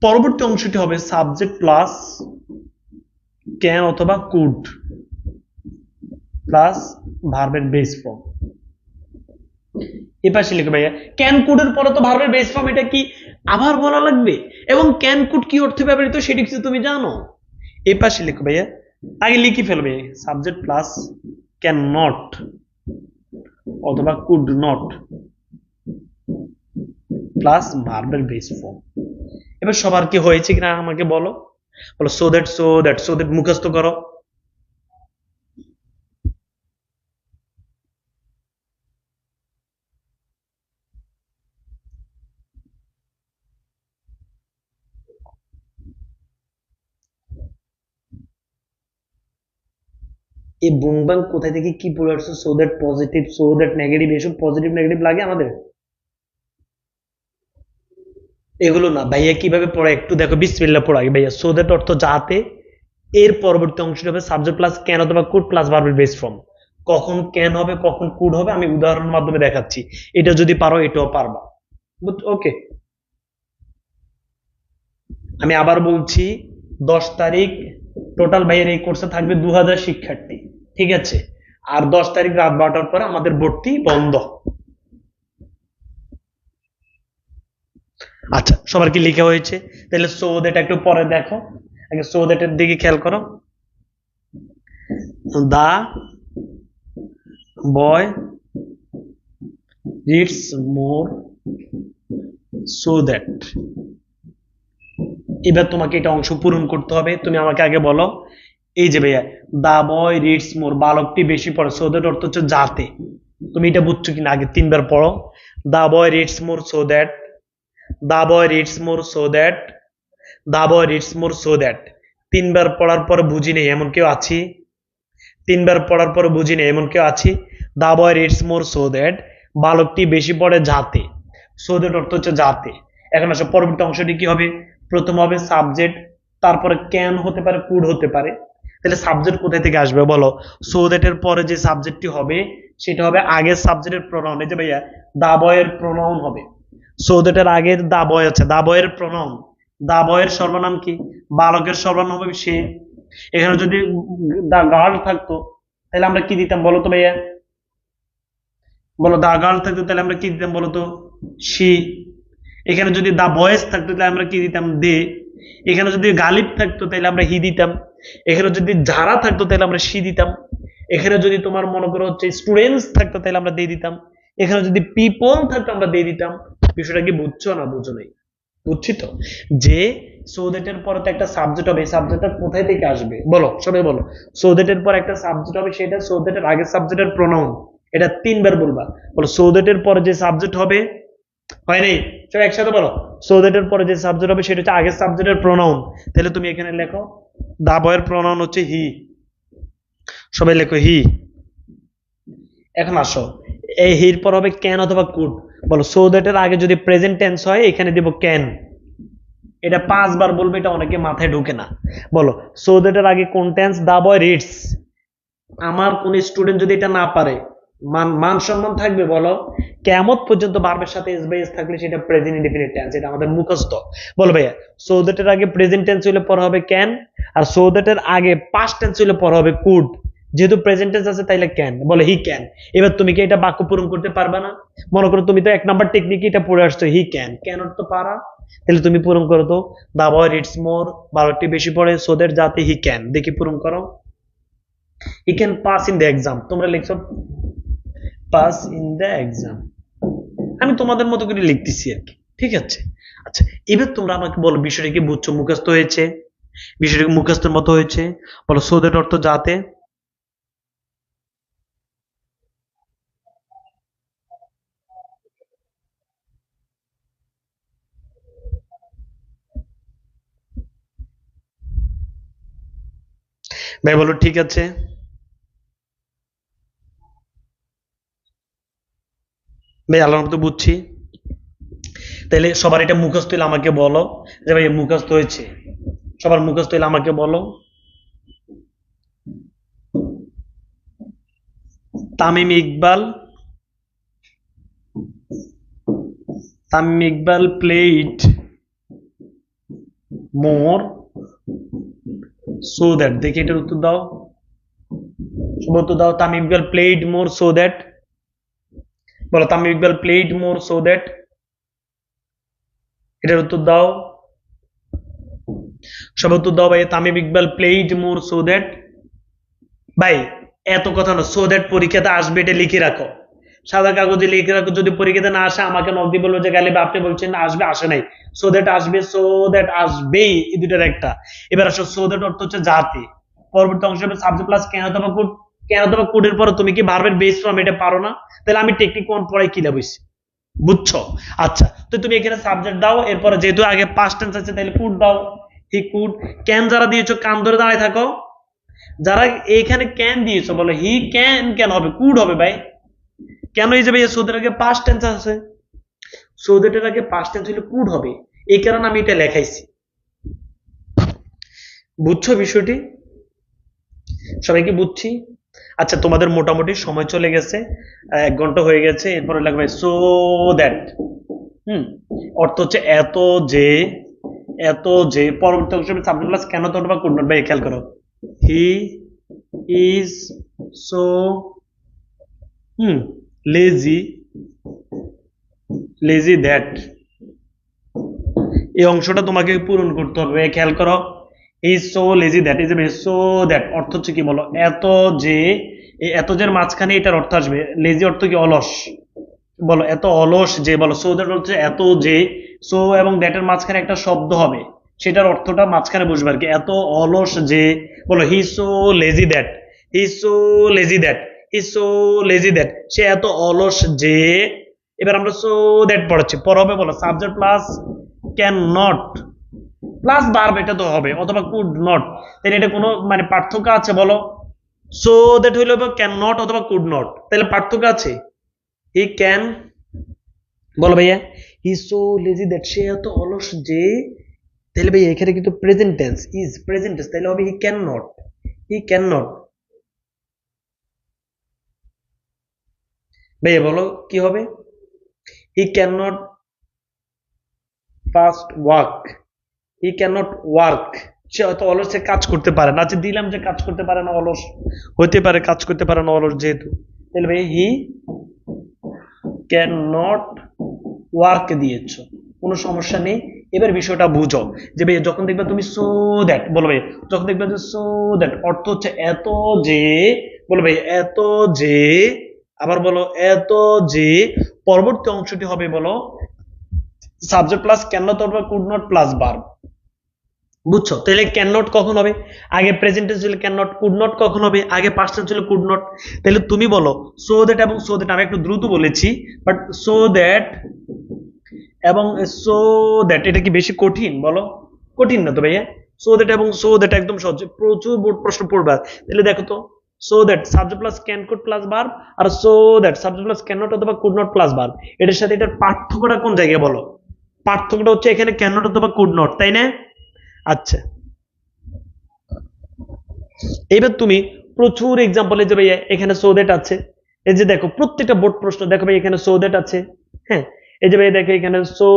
পরবর্তী অংশটি হবে সাবজেক্ট প্লাস ক্যান অথবা কুড প্লাস ভার্বের বেস ফর্ম। এই পাশে লিখো ভাইয়া ক্যান কুডের পরে তো ভার্বের বেস ফর্ম, এটা কি আবার বলা লাগবে? এবং ক্যান কুড কি অর্থে ব্যবহৃত সেটি কিছু তুমি জানো? এই পাশে লিখো ভাইয়া, আগে লিখে ফেলবে সাবজেক্ট প্লাস ক্যান নট অথবা কুড নট প্লাস ভার্বের বেস ফর্ম। এবার সবার কি হয়েছে কিনা আমাকে বলো, বলো so that so that so that মুখস্থ করো। এই বুমবাং কোথায় থেকে কি পড়ে আসছো, so that positive, so that negative, এসব পজিটিভ নেগেটিভ লাগে আমাদের? এগুলো না ভাইয়া, কিভাবে পড়া একটু দেখো, বিসমিল্লাহ পড়া আগে ভাইয়া। সো দ্যাট অর্থ যাতে, এর পরবর্তী অংশটি হবে সাবজেক্ট প্লাস ক্যান অথবা কুড প্লাস ভার্বের বেস ফর্ম। কখন ক্যান হবে কখন কুড হবে আমি উদাহরণের মাধ্যমে দেখাচ্ছি, এটা যদি পারো এটাও পারবা। ওকে, আমি আবার বলছি 10 তারিখ টোটাল ভাইয়ের এই কোর্সে থাকবে 2000 শিক্ষার্থী, ঠিক আছে? আর 10 তারিখ রাত 12টার পরে আমাদের ভর্তি বন্ধ। আচ্ছা, সবার কি লেখা হয়েছে? তাহলে সো দ্যাট একটু পরে দেখো, আগে সো দ্যাট এর দিকে খেয়াল করো। দা boy reads more so that. এবার তোমাকে এটা অংশ পূরণ করতে হবে। তুমি আমাকে আগে বলো, এই যে ভাইয়া দা বয় রিডস মোর, বালকটি বেশি পড়ে, সো দ্যাট অর্থ হচ্ছে যাতে। তুমি এটা বুঝছো কিনা আগে 3বার পড়ো। The boy reads more so that, the boy reads more so that, the boy reads more so that. 3বার পড়ার পরে বুঝি নেই এমন কেউ আছি? 3বার পড়ার পরে বুঝি নেই এমন কেউ আছি? দা boy reads more so that, বালকটি বেশি পড়ে যাতে, সো দ্যাট অর্থ হচ্ছে যাতে। এখন আসো পরবর্তী অংশটি কি হবে? প্রথম হবে সাবজেক্ট, তারপরে ক্যান হতে পারে কুড হতে পারে। তাহলে সাবজেক্ট কোথায় থেকে আসবে বলো? সো দ্যাট এর পরে যে সাবজেক্টটি হবে সেটা হবে আগের সাবজেক্টের প্রোনাউন। এই যে ভাইয়া দা বয়ের প্রোনাউন হবে, সো দ্যাট এর আগের দা বয় আছে, দা বয়ের প্রোনাউন। দা বয়ের সর্বনাম কি? বালকের সর্বনাম হবে সে। এখানে যদি দা গার্ল থাকতো তাহলে আমরা কি দিতাম বলো তো ভাইয়া? বলো, দা গার্ল থাকতো তাহলে আমরা কি দিতাম বলো তো? সি। এখানে যদি দা বয়েজ থাকতো তাহলে আমরা কি দিতাম? দে। এখানে যদি গালিব থাকতো তাহলে আমরা হি দিতাম। এখানে যদি যারা থাকতো তাহলে আমরা সি দিতাম। এখানে যদি তোমার মনে করো হচ্ছে স্টুডেন্টস থাকতো তাহলে আমরা দিয়ে দিতাম। এখানে যদি পিপল থাকতো আমরা দিয়ে দিতাম। বিষয়টা কি বুঝছো না বুঝো নাই? বুঝছি তো, যে সো দ্যাট এর পরে তো একটা সাবজেক্ট হবে, সাবজেক্টটা কোথায় থেকে আসবে বলো, সবাই বলো। সো দ্যাট এর পর একটা সাবজেক্ট হবে, সেটা সো দ্যাট এর আগের সাবজেক্টের প্রোনাউন। এটা 3বার বলবা। বলো সো দ্যাট এর পরে যে সাবজেক্ট হবে, হয় নাই? সব একসাথে বলো। সো দ্যাট এর পরে যে সাবজেক্ট হবে সেটা হচ্ছে আগের সাবজেক্টের প্রোনাউন। তাহলে তুমি এখানে লেখো দা বয়ের প্রোনাউন হচ্ছে হি, সবাই লেখো হি। এখন আসো, এই হির পর হবে ক্যান অথবা কুড। বলো সো দ্যাট এর আগে যদি প্রেজেন্ট টেন্স হয় এখানে দেব ক্যান। এটা 5বার বলবে, এটা অনেকে মাথায় ঢোকে না। বলো সো দ্যাট এর আগে কোন টেন্স? দা বয় রিডস। আমার কোন স্টুডেন্ট যদি এটা না পারে মান মান সম্মান থাকবে বলো? কিয়ামত পর্যন্ত ভার্বের সাথে এস বাই এস থাকলে সেটা প্রেজেন্ট ইনডিফিনিট টেন্স, এটা আমাদের মুখস্থ। বলো ভাইয়া সো দ্যাট এর আগে প্রেজেন্ট টেন্স হলে পরে হবে ক্যান, আর সো দ্যাট এর আগে পাস্ট টেন্স হলে পরে হবে কুড। যেহেতু প্রেজেন্ট টেন্স আছে তাইলে ক্যান, বলে হি ক্যান। এবার তুমি কি এটা বাক্য পূরণ করতে পারবে না? মনে করো তুমি তো 1 নাম্বার টেকনিক এটা পড়ে আসছো, হি ক্যান, ক্যান অর্থ পারা। তাহলে তুমি পূরণ করো তো, দা বয় রিডস মোর, বালকটি বেশি পড়ে, সো দ্যাট যাতে হি ক্যান। দেখি পূরণ করো। He can pass in the exam, তোমরা লিখছো পাস ইন দ্য এক্সাম। আমি তোমাদের মতো করে লিখতেছি আর কি, ঠিক আছে? আচ্ছা, এবার তোমরা আমাকে বলো বিষয়টা কি বুঝছো? মুখস্থ হয়েছে? বিষয়টা কি মুখস্থের মতো হয়েছে? বলো সো দ্যাট অর্থ যাতে। ভাই বলো ঠিক আছে? ভাই আল্লাহর মতো বুঝছি। তাহলে সবার এটা মুখস্থ হইলে আমাকে বলো যে ভাই মুখস্থ হয়েছে। সবার মুখস্থ হইলে আমাকে বলো। Tamim Iqbal, Tamim Iqbal played more so that. দেখি এটার উত্তর দাও, সব উত্তর দাও। Tamim Iqbal played more so that. বলো Tamim Iqbal played more so that. এটার উত্তর দাও, সব উত্তর দাও ভাই। Tamim Iqbal played more so that. ভাই এত কথা না, সো দ্যাট পরীক্ষাতে আসবে এটা লিখে রাখো। সাদা কাগজে লিখে রাখো, যদি পরীক্ষাতে না আসে আমাকে নক দিয়ে বলবো যে গালিব আপনি বলছেন না আসবে, আসে নাই, সো দ্যাট আসবে, সো দ্যাট আসবেই, এই দুটার একটা। এবার আসো সো দ্যাট অর্থ হচ্ছে যাতে, পরবর্তী অংশ হবে সাবজেক্ট প্লাস ক্যান অথবা কুড। ক্যান অথবা কুডের পরে তুমি কি ভার্বের বেস ফর্ম এটা পারো না? তাহলে আমি টেকনিক ওয়ান পড়াই কি লাভ হইছে? বুঝছো? আচ্ছা, তো তুমি এখানে সাবজেক্ট দাও, এরপরে যেহেতু আগে পাস্ট টেন্স আছে তাহলে কুড দাও। He could. ক্যান যারা দিয়েছো কান ধরে দাঁড়ায় থাকো। যারা এইখানে ক্যান দিয়েছো বলো হি ক্যান, কেন হবে কুড হবে ভাই? কেন এই যাবে? সো দ্যাট আগে পাস্ট টেন্স আছে, সো দ্যাট এর আগে পাস্ট টেন্স হলে কুড হবে, এই কারণে আমি এটা লেখাইছি। বুঝছো বিষয়টি? সবাইকে বুঝছি? আচ্ছা, তোমাদের মোটামুটি সময় চলে গেছে, 1 ঘন্টা হয়ে গেছে, এরপরে লাগবে সো দ্যাট। অর্থ হচ্ছে এত যে, এত যে, পরবর্তী অংশ সাবজেক্ট প্লাস কেন তো বা কুড নট। ভাই খেয়াল করো, he is so lazy, lazy that, এই অংশটা তোমাকে পূরণ করতে হবে। খেয়াল করো, is so lazy that, is so that অর্থ হচ্ছে কি বলো? এত যে, এই এত যে মাঝখানে এটার অর্থ আসবে, লেজি অর্থ কি? অলস। বলো এত অলস যে, বলো সো দ্যাট হচ্ছে এত যে, সো এবং দ্যাটের মাঝখানে একটা শব্দ হবে, সেটার অর্থটা মাঝখানে বুঝবে আর কি, এত অলস যে। বলো he so lazy that, he so lazy that, he so lazy that, সে এত অলস যে। এবার আমরা সো দ্যাট পড়াচ্ছি, পর হবে বলো subject plus can not plus verb, এটা তো হবে, অথবা কুড নট। তাহলে এটা কোনো মানে পার্থক্য আছে বলো? সো দ্যাট হইলো ক্যান নট অথবা কুড নট, তাহলে পার্থক্য আছে? হি ক্যান, বলো ভাইয়া, হি সো লেজি দ্যাট, সে এত অলস যে। তাহলে ভাইয়া এখানে কিন্তু present tense, is present tense, তাহলে হবে he can not, he can not. ভাইয়া বলো কি হবে? He can not fast work, he can not work, সে হয়তো অলস, সে কাজ করতে পারে না। আচ্ছা দিলাম যে কাজ করতে পারে না, অলস হইতে পারে, কাজ করতে পারে না অলস যেহেতু, তাহলে ভাই হি ক্যান নট ওয়ার্ক দিয়েছো, কোনো সমস্যা নেই। এবার বিষয়টা বুঝো যে ভাই যখন দেখবে তুমি সো দ্যাট, বলো ভাই যখন দেখবে যে সো দ্যাট অর্থ হচ্ছে এত যে, বলো ভাই এত যে, আবার বলো এত যে, পরবর্তী অংশটি হবে বলো সাবজেক্ট প্লাস ক্যান নট অথবা কুড নট প্লাস ভার্ব। বুঝছো? তাহলে ক্যান নট কখন হবে? আগে প্রেজেন্ট টেন্স ছিল ক্যান নট। কুড নট কখন হবে? আগে পাস্ট টেন্স ছিল কুড নট। তাহলে তুমি বলো সো দ্যাট এবং সো দ্যাট, আমি একটু দ্রুত বলেছি, বাট সো দ্যাট এবং সো দ্যাট এটা কি বেশি কঠিন বলো? কঠিন না তো ভাইয়া। সো দ্যাট এবং সো দ্যাট একদম সহজ, প্রচুর বোর্ড প্রশ্ন পড়বা। তাহলে দেখো তো, so that subject plus can could plus verb, আর so that subject plus can not অথবা কুড নট প্লাস ভার্ব। এটার সাথে এটার পার্থক্যটা কোন জায়গায় বলো? পার্থক্যটা হচ্ছে এখানে ক্যান নট অথবা কুড নট, তাই না? আচ্ছা, এবার তুমি প্রচুর এক্সাম্পল, এই যে ভাইয়া এখানে সো দ্যাট আছে, এই যে দেখো প্রত্যেকটা বোর্ড প্রশ্ন দেখো ভাই এখানে সো দ্যাট আছে। হ্যাঁ, এই যে ভাইয়া দেখো এখানে সো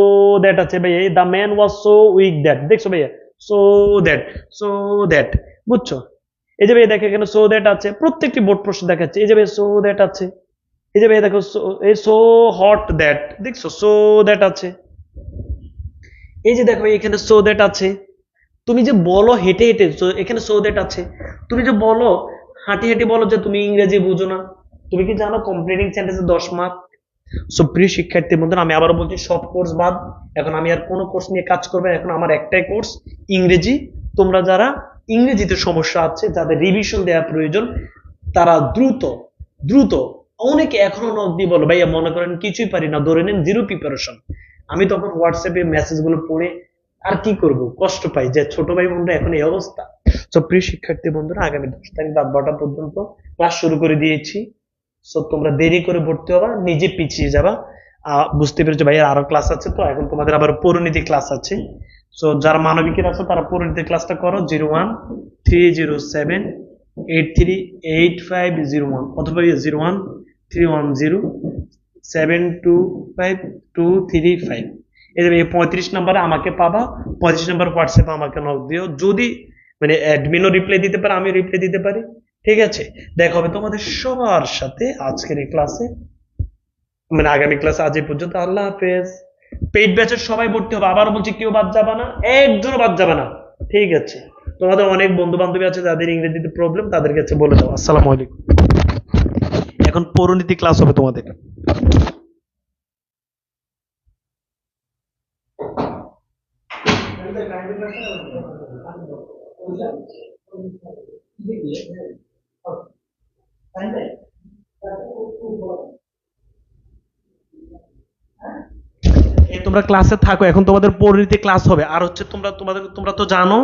দ্যাট আছে ভাইয়া, the man was so weak that, দেখছো ভাইয়া সো দ্যাট, সো দ্যাট। বুঝছো? এই যে ভাইয়া দেখো এখানে সো দ্যাট আছে, প্রত্যেকটি বোর্ড প্রশ্ন দেখাচ্ছে, এই যে ভাইয়া সো দ্যাট আছে। এই যে ভাইয়া দেখো এই সো হট দ্যাট, দেখছো সো দ্যাট আছে। এই যে দেখো এখানে সো দ্যাট আছে। তুমি যে বলো হেঁটে হেঁটে, এখানে সো দ্যাট আছে। তুমি যে বলো হাঁটি হাঁটি বলো যে তুমি ইংরেজি বুঝো না, তুমি কি জানো কমপ্লিটিং সেন্টেন্সে 10 মার্ক? সো প্রিয় শিক্ষার্থী বন্ধুরা, আমি আবারও বলছি সব কোর্স বাদ, এখন আমি আর কোনো কোর্স নিয়ে কাজ করবো না, এখন আমার একটাই কোর্স ইংরেজি। তোমরা যারা ইংরেজিতে সমস্যা আছে, যাদের রিভিশন দেওয়া প্রয়োজন, তারা দ্রুত দ্রুত, অনেকে এখনো নক দিয়ে বলো ভাইয়া মনে করেন কিছুই পারি না, ধরে নেন জিরো প্রিপারেশন। আমি তখন হোয়াটসঅ্যাপে মেসেজগুলো পড়ে আর কি করব, কষ্ট পাই যে ছোট ভাই বোনরা এখন এই অবস্থা। তো প্রিয় শিক্ষার্থী বন্ধুরা, আগামী 10 তারিখ রাত 12টা পর্যন্ত ক্লাস শুরু করে দিয়েছি। সো তোমরা দেরি করে ভর্তি হবা, নিজে পিছিয়ে যাবা। বুঝতে পেরেছো ভাইয়া আরো ক্লাস আছে, তো এখন তোমাদের আবার পরিণতি ক্লাস আছে। সো যারা মানবিকের আছে তারা পরিণতি ক্লাসটা করো, 013078385501 অথবা 01310725235। এই 35 নাম্বারে আমাকে পাবা, 35 নাম্বার হোয়াটসঅ্যাপে আমাকে নক দিও। যদি মানে অ্যাডমিনও রিপ্লাই দিতে পারে, আমি রিপ্লাই দিতে পারি, ঠিক আছে? দেখা হবে তোমাদের সবার সাথে আজকের এই ক্লাসে, মানে আগামী ক্লাসে। আজ এই পর্যন্ত, আল্লাহ হাফেজ। পেইড ব্যাচের সবাই ভর্তি হবে, আবার বলছি কেউ বাদ যাবে না, একজনও বাদ যাবে না, ঠিক আছে? তোমাদের অনেক বন্ধু বান্ধবী আছে যাদের ইংরেজিতে প্রবলেম, তাদের কাছে বলে দাও। আসসালামু আলাইকুম। এখন পরিণতি ক্লাস হবে তোমাদের। তোমরা ক্লাসে থাকো, এখন তোমাদের পরিণতি ক্লাস হবে। আর হচ্ছে তোমরা তো জানো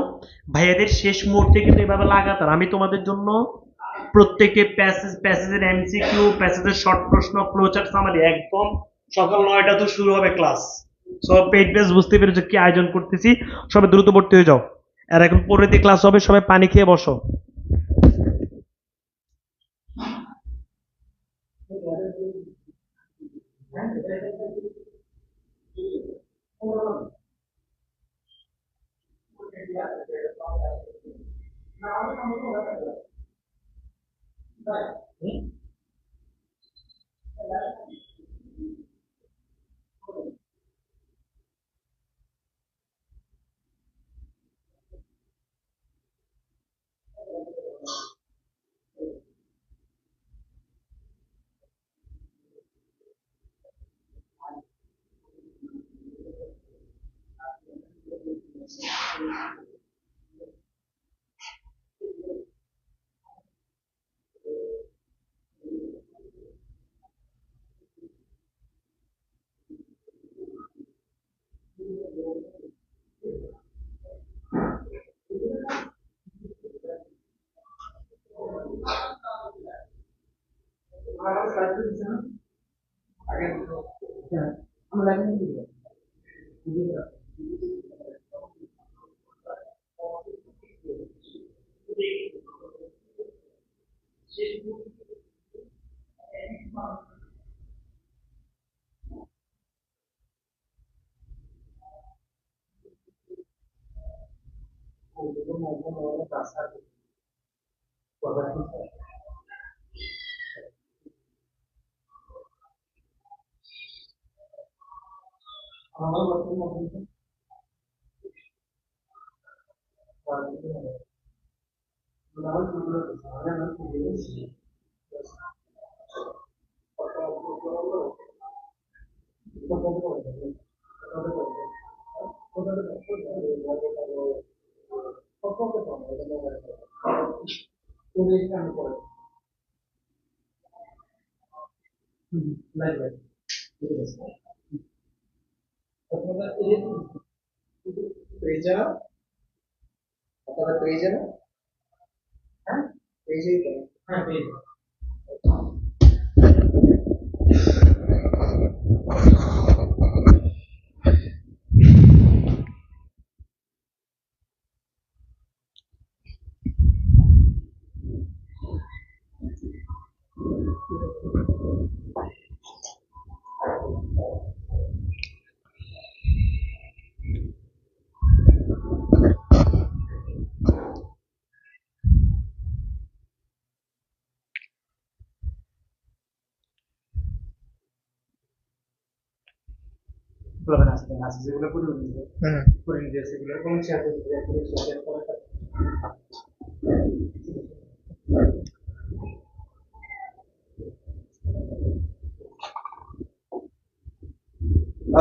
ভাইয়াদের শেষ মুহূর্তে কিন্তু এভাবে লাগাতার আমি তোমাদের জন্য প্রত্যেকটি প্যাসেজের এমসিকিউ, প্যাসেজের শর্ট প্রশ্ন, ফ্লোচার্ট সামারি একদম সকাল 9টা তো শুরু হবে ক্লাস। সব পেইড বেস বুঝতে পেরেছো কি আয়োজন করতেছি, সবাই দ্রুত ভর্তি হয়ে যাও। আর এখন পরিণতি ক্লাস হবে, সবাই পানি খেয়ে বসো।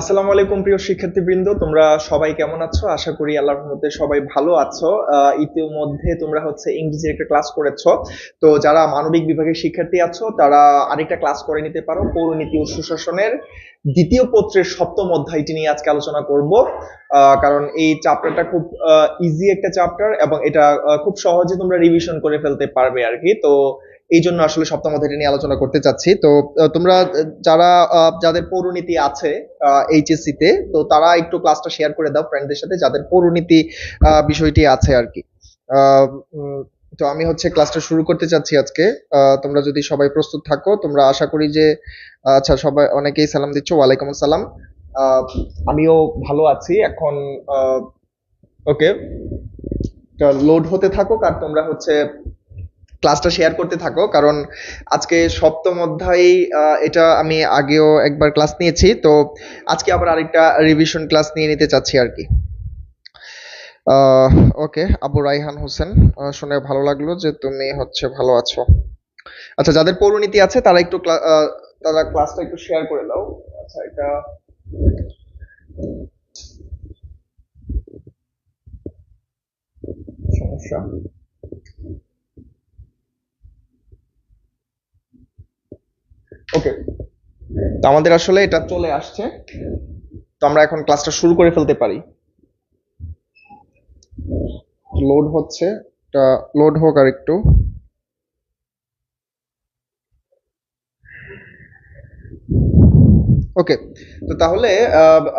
আসসালামু আলাইকুম প্রিয় শিক্ষার্থীবৃন্দ, তোমরা সবাই কেমন আছো? আশা করি আল্লাহর রহমতে সবাই ভালো আছো। ইতিমধ্যে তোমরা হচ্ছে ইংরেজির একটা ক্লাস করেছো। তো যারা মানবিক বিভাগের শিক্ষার্থী আছো তারা আরেকটা ক্লাস করে নিতে পারো। পৌরনীতি ও সুশাসনের দ্বিতীয় পত্রের সপ্তম অধ্যায়টি নিয়ে আজকে আলোচনা করব। কারণ এই চ্যাপ্টারটা খুব ইজি একটা চ্যাপ্টার এবং এটা খুব সহজে তোমরা রিভিশন করে ফেলতে পারবে আর কি। তো এই জন্য আসলে সপ্তম অধ্যায়টা নিয়ে আলোচনা করতে চাচ্ছি। তো তোমরা যাদের পৌরনীতি আছে এইচএসসি তে, তো তারা একটু ক্লাসটা শেয়ার করে দাও ফ্রেন্ডদের সাথে যাদের পৌরনীতি বিষয়টি আছে আর কি। তো আমি হচ্ছে ক্লাসটা শুরু করতে চাচ্ছি আজকে। তোমরা যদি সবাই প্রস্তুত থাকো, তোমরা আশা করি যে আচ্ছা সবাই অনেকেই সালাম দিচ্ছ। ওয়ালাইকুম আসসালাম। আমিও ভালো আছি এখন। ওকে, লোড হতে থাকুক আর তোমরা হচ্ছে ক্লাসটা শেয়ার করতে থাকো, কারণ আজকে সপ্তম অধ্যায় এটা আমি আগেও একবার ক্লাস নিয়েছি, তো আজকে আবার আরেকটা রিভিশন ক্লাস নিয়ে নিতে চাচ্ছি আর কি। ওকে, আবু রাইহান হোসেন, শুনে ভালো লাগলো যে তুমি হচ্ছে ভালো আছো। আচ্ছা, যাদের পৌরনীতি আছে তারা একটু তারা ক্লাসটা একটু শেয়ার করে দাও। আচ্ছা, এটা সমস্যা। ওকে, তো আমাদের আসলে এটা চলে আসছে, তো আমরা এখন ক্লাসটা শুরু করে ফেলতে পারি। লোড হচ্ছে, এটা লোড হোক আর একটু। ওকে, তো তাহলে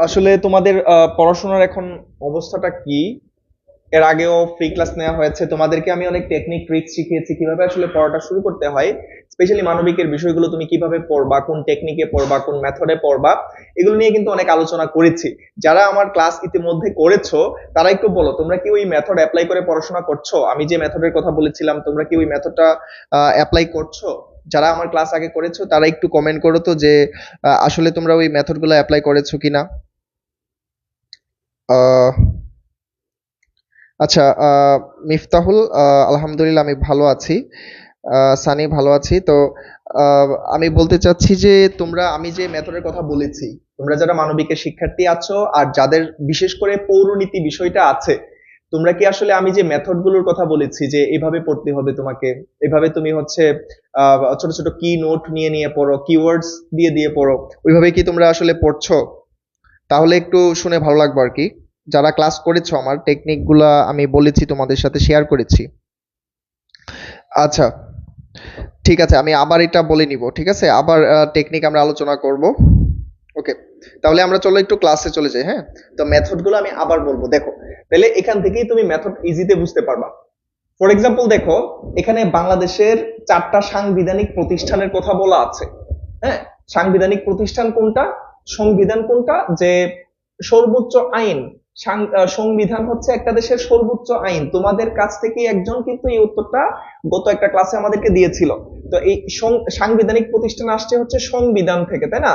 আসলে তোমাদের পড়াশোনার এখন অবস্থাটা কি? এর আগেও ফ্রি ক্লাস নেওয়া হয়েছে, তোমাদেরকে আমি অনেক টেকনিক ট্রিক্স শিখিয়েছি কিভাবে আসলে পড়াটা শুরু করতে হয়। স্পেশালি মানবিকের বিষয়গুলো তুমি কিভাবে পড়বা, কোন টেকনিকে পড়বা, কোন মেথডে পড়বা, এগুলো নিয়ে কিন্তু অনেক আলোচনা করেছি। যারা আমার ক্লাস ইতিমধ্যে করেছো তারা একটু বলো, তোমরা কি ওই মেথড অ্যাপ্লাই করে পড়াশোনা করছো? আমি যে মেথডের কথা বলেছিলাম তোমরা কি ওই মেথডটা অ্যাপ্লাই করছো? যারা আমার ক্লাস আগে করেছো তারা একটু কমেন্ট করো তো যে আসলে তোমরা ওই মেথডগুলো অ্যাপ্লাই করেছো কিনা। আহ আচ্ছা, মিফতাহুল, আলহামদুলিল্লাহ আমি ভালো আছি। সানি ভালো আছি। তো আমি বলতে চাচ্ছি যে তোমরা, আমি যে মেথডের কথা বলেছি, তোমরা যারা মানবিকের শিক্ষার্থী আছো আর যাদের বিশেষ করে পৌরনীতি বিষয়টা আছে, তোমরা কি আসলে আমি যে মেথড গুলোর কথা বলেছি যে এভাবে পড়তে হবে তোমাকে, এভাবে তুমি হচ্ছে ছোট ছোট কি নোট নিয়ে নিয়ে পড়ো, কিওয়ার্ডস দিয়ে দিয়ে পড়ো, ওইভাবে কি তোমরা আসলে পড়ছো? তাহলে একটু শুনে ভালো লাগবে আর কি। যারা ক্লাস করেছো আমার টেকনিক গুলা আমি বলেছি, তোমাদের সাথে শেয়ার করেছি। আচ্ছা, ঠিক আছে, আমি আবার এটা বলে নিব, ঠিক আছে, আবার টেকনিক আমরা আলোচনা করব। ওকে, তাহলে আমরা চলো একটু ক্লাসে চলে যাই। হ্যাঁ, তো মেথড গুলো আমি আবার বলবো, দেখো তাহলে এখান থেকেই তুমি মেথড ইজিতে বুঝতে পারবা। ফর এক্সাম্পল দেখো, এখানে বাংলাদেশের 4টা সাংবিধানিক প্রতিষ্ঠানের কথা বলা আছে। হ্যাঁ, সাংবিধানিক প্রতিষ্ঠান কোনটা, সংবিধান কোনটা, যে সর্বোচ্চ আইন, সংবিধান হচ্ছে একটা দেশের সর্বোচ্চ আইন। তোমাদের কাছ থেকে একজন কিন্তু এই উত্তরটা গত একটা ক্লাসে আমাদেরকে দিয়েছিল। তো এই সাংবিধানিক প্রতিষ্ঠান আসছে হচ্ছে সংবিধান থেকে, তাই না?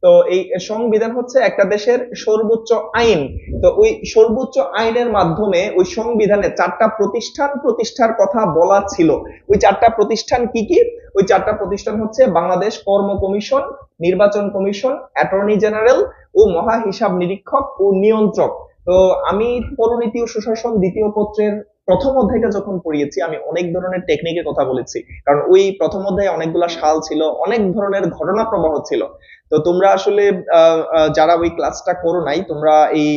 তো এই সংবিধান হচ্ছে একটা দেশের সর্বোচ্চ আইন। তো ওই সর্বোচ্চ আইনের মাধ্যমে ওই সংবিধানে 4টা প্রতিষ্ঠান প্রতিষ্ঠার কথা বলা ছিল। ওই 4টা প্রতিষ্ঠান কি কি? ওই 4টা প্রতিষ্ঠান হচ্ছে বাংলাদেশ কর্ম কমিশন, নির্বাচন কমিশন, অ্যাটর্নি জেনারেল ও মহা হিসাব নিরীক্ষক ও নিয়ন্ত্রক। তো আমি পৌরনীতি ও সুশাসন দ্বিতীয় পত্রের প্রথম অধ্যায়টা যখন পড়িয়েছি আমি অনেক ধরনের টেকনিকের কথা বলেছি, কারণ ওই প্রথম অধ্যায়ে অনেকগুলা সাল ছিল, অনেক ধরনের ঘটনা প্রবাহ ছিল। তো তোমরা আসলে যারা ওই ক্লাসটা করো নাই, তোমরা এই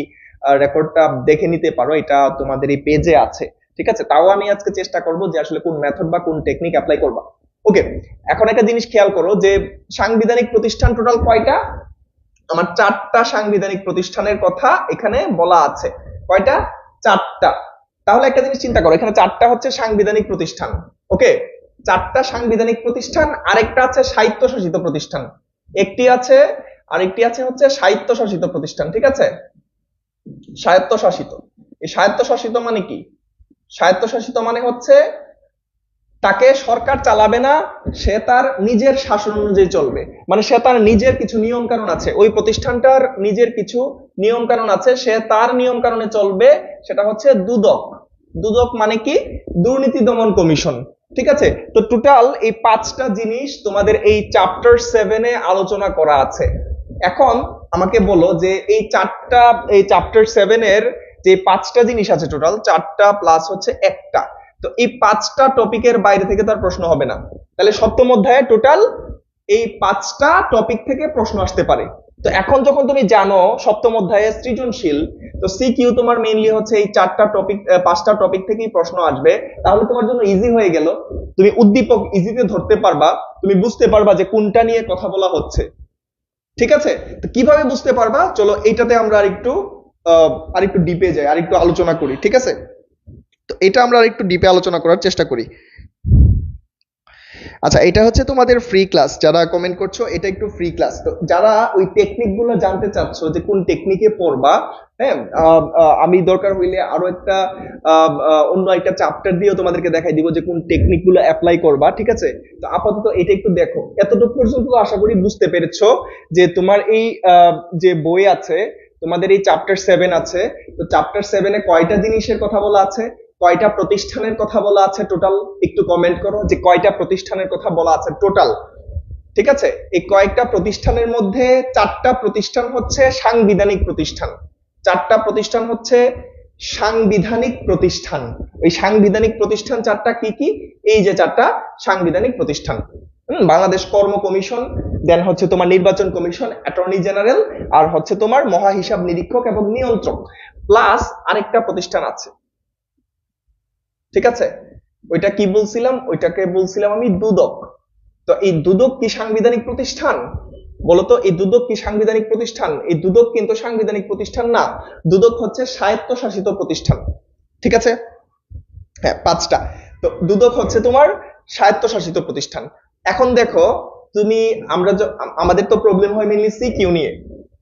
রেকর্ডটা দেখে নিতে পারো, এটা তোমাদের এই পেজে আছে, ঠিক আছে? তাও আমি আজকে চেষ্টা করব যে আসলে কোন মেথড বা কোন টেকনিক অ্যাপ্লাই করবা। ওকে, এখন একটা জিনিস খেয়াল করো যে সাংবিধানিক প্রতিষ্ঠান টোটাল কয়টা? আমার 4টা সাংবিধানিক প্রতিষ্ঠানের কথা এখানে বলা আছে। কয়টা? 4টা। তাহলে একটা জিনিস চিন্তা করো, এখানে 4টা হচ্ছে সাংবিধানিক প্রতিষ্ঠান। ওকে, 4টা সাংবিধানিক প্রতিষ্ঠান, আরেকটা আছে স্বায়ত্তশাসিত প্রতিষ্ঠান, একটি আছে, আরেকটি আছে হচ্ছে স্বায়ত্তশাসিত প্রতিষ্ঠান, ঠিক আছে? স্বায়ত্তশাসিত, এই স্বায়ত্তশাসিত মানে কি? স্বায়ত্তশাসিত মানে হচ্ছে তাকে সরকার চালাবে না, সে তার নিজের শাসন অনুযায়ী চলবে, মানে সে তার নিজের কিছু নিয়ম কানুন আছে, ওই প্রতিষ্ঠানটার নিজের কিছু নিয়ম কানুন আছে, সে তার নিয়ম কানুনে চলবে। সেটা হচ্ছে দুদক। দুদক মানে কি? দুর্নীতি দমন কমিশন, ঠিক আছে? তো টোটাল এই 5টা জিনিস তোমাদের এই চ্যাপ্টার 7-এ আলোচনা করা আছে। এখন আমাকে বলো যে এই চ্যাপ্টার 7-এর যে 5টা জিনিস আছে, টোটাল 4টা প্লাস হচ্ছে একটা, তো এই 5টা টপিকের বাইরে থেকে তার প্রশ্ন হবে না। তাহলে সপ্তম অধ্যায়ে টোটাল এই 5টা টপিক থেকে প্রশ্ন আসতে পারে। তো এখন যখন তুমি জানো সপ্তম অধ্যায়ে সৃজনশীল, তো সিকিউ তোমার মেইনলি হচ্ছে এই 5টা টপিক থেকেই প্রশ্ন আসবে, তাহলে তোমার জন্য ইজি হয়ে গেল। তুমি উদ্দীপক ইজিতে ধরতে পারবা, তুমি বুঝতে পারবা যে কোনটা নিয়ে কথা বলা হচ্ছে, ঠিক আছে? তো কিভাবে বুঝতে পারবা, চলো এইটাতে আমরা আরেকটু ডিপে যাই, আরেকটু আলোচনা করি, ঠিক আছে? তো এটা আমরা আরেকটু ডিপে আলোচনা করার চেষ্টা করি। আচ্ছা, এটা হচ্ছে তোমাদের ফ্রি ক্লাস, যারা কমেন্ট করছো এটা একটু ফ্রি ক্লাস। তো যারা ওই টেকনিক গুলো জানতে চাচ্ছ যে কোন টেকনিকে পড়বা, হ্যাঁ, আমি দরকার হইলে আরো অন্য একটা চ্যাপ্টার দিয়েও তোমাদেরকে দেখাই দিব যে কোন টেকনিক গুলো অ্যাপ্লাই করবা, ঠিক আছে? তো আপাতত এটা একটু দেখো, এতটুকু পর্যন্ত আশা করি বুঝতে পেরেছো যে তোমার এই যে বই আছে, তোমাদের এই চ্যাপ্টার 7 আছে, তো চ্যাপ্টার 7-এ কয়টা জিনিসের কথা বলা আছে, কয়টা প্রতিষ্ঠানের কথা বলা আছে টোটাল, একটু কমেন্ট করো যে কয়টা প্রতিষ্ঠানের কথা বলা আছে টোটাল, ঠিক আছে? এই কয়েকটা প্রতিষ্ঠানের মধ্যে 4টা প্রতিষ্ঠান হচ্ছে সাংবিধানিক প্রতিষ্ঠান, 4টা প্রতিষ্ঠান হচ্ছে সাংবিধানিক প্রতিষ্ঠান। ওই সাংবিধানিক প্রতিষ্ঠান চারটা কি কি? এই যে চারটা সাংবিধানিক প্রতিষ্ঠান, বাংলাদেশ কর্ম কমিশন, দেন হচ্ছে তোমার নির্বাচন কমিশন, অ্যাটর্নি জেনারেল, আর হচ্ছে তোমার মহা হিসাব নিরীক্ষক এবং নিয়ন্ত্রক, প্লাস আরেকটা প্রতিষ্ঠান আছে, ঠিক আছে? ওইটা কি বলছিলাম? ওইটাকে বলছিলাম আমি দুদক। তো এই দুদক কি সাংবিধানিক প্রতিষ্ঠান? বলতো এই দুদক কি সাংবিধানিক প্রতিষ্ঠান? এই দুদক কিন্তু সাংবিধানিক প্রতিষ্ঠান না, দুদক হচ্ছে স্বায়ত্তশাসিত প্রতিষ্ঠান, ঠিক আছে? হ্যাঁ, পাঁচটা। তো দুদক হচ্ছে তোমার স্বায়ত্তশাসিত প্রতিষ্ঠান। এখন দেখো তুমি, আমাদের তো প্রবলেম হয় মেইনলি সিকিউ নিয়ে।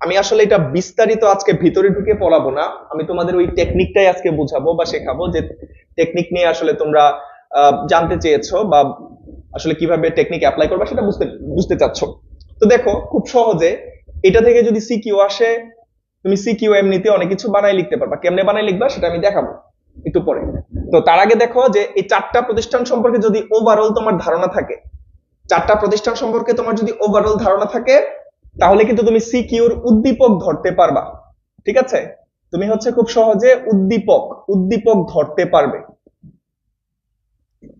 আমি আসলে এটা বিস্তারিত আজকে ভিতরে ঢুকে পড়াবো না, আমি তোমাদের ওই টেকনিকটাই আজকে বুঝাবো বা শেখাবো, যে টেকনিক নিয়ে আসলে তোমরা জানতে চেয়েছো বা আসলে কিভাবে টেকনিক অ্যাপ্লাই করবা সেটা বুঝতে বুঝতে চাচ্ছ। তো দেখো খুব সহজে এটা থেকে যদি সিকিউ আসে, তুমি সিকিউ এমনিতে অনেক কিছু বানাই লিখতে পারবা। কেমনে বানাই লিখবা সেটা আমি দেখাবো একটু পরে। তো তার আগে দেখো যে এই চারটা প্রতিষ্ঠান সম্পর্কে যদি ওভারঅল তোমার ধারণা থাকে, চারটা প্রতিষ্ঠান সম্পর্কে তোমার যদি ওভারঅল ধারণা থাকে, তাহলে কিন্তু তুমি সিকিউর উদ্দীপক ধরতে পারবা, ঠিক আছে? তুমি হচ্ছে খুব সহজে উদ্দীপক উদ্দীপক ধরতে পারবে।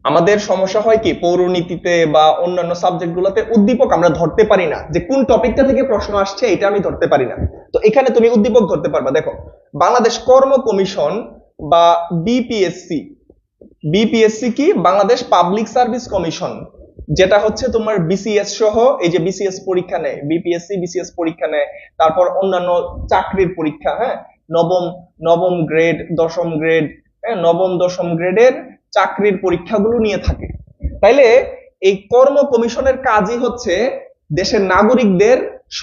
আমাদের সমস্যা হয় কি, পৌরনীতিতে বা অন্যান্য সাবজেক্ট গুলোতে উদ্দীপক আমরা ধরতে পারি না, যে কোন টপিকটা থেকে প্রশ্ন আসছে এটা আমি ধরতে পারি না। তো এখানে তুমি উদ্দীপক ধরতে পারবা। দেখো, বাংলাদেশ কর্ম কমিশন বা বিপিএসসি, বিপিএসসি কি? বাংলাদেশ পাবলিক সার্ভিস কমিশন, যেটা হচ্ছে তোমার বিসিএস সহ, এই যে বিসিএস পরীক্ষা নেয়, বিপিএসসি বিসিএস পরীক্ষা নেয়, তারপর অন্যান্য চাকরির পরীক্ষা, হ্যাঁ, নবম নবম গ্রেড, দশম গ্রেড, হ্যাঁ, নবম দশম গ্রেডের চাকরির পরীক্ষাগুলো নিয়ে থাকে। তাইলে এই কর্ম কমিশনের কাজই হচ্ছে দেশের নাগরিকদের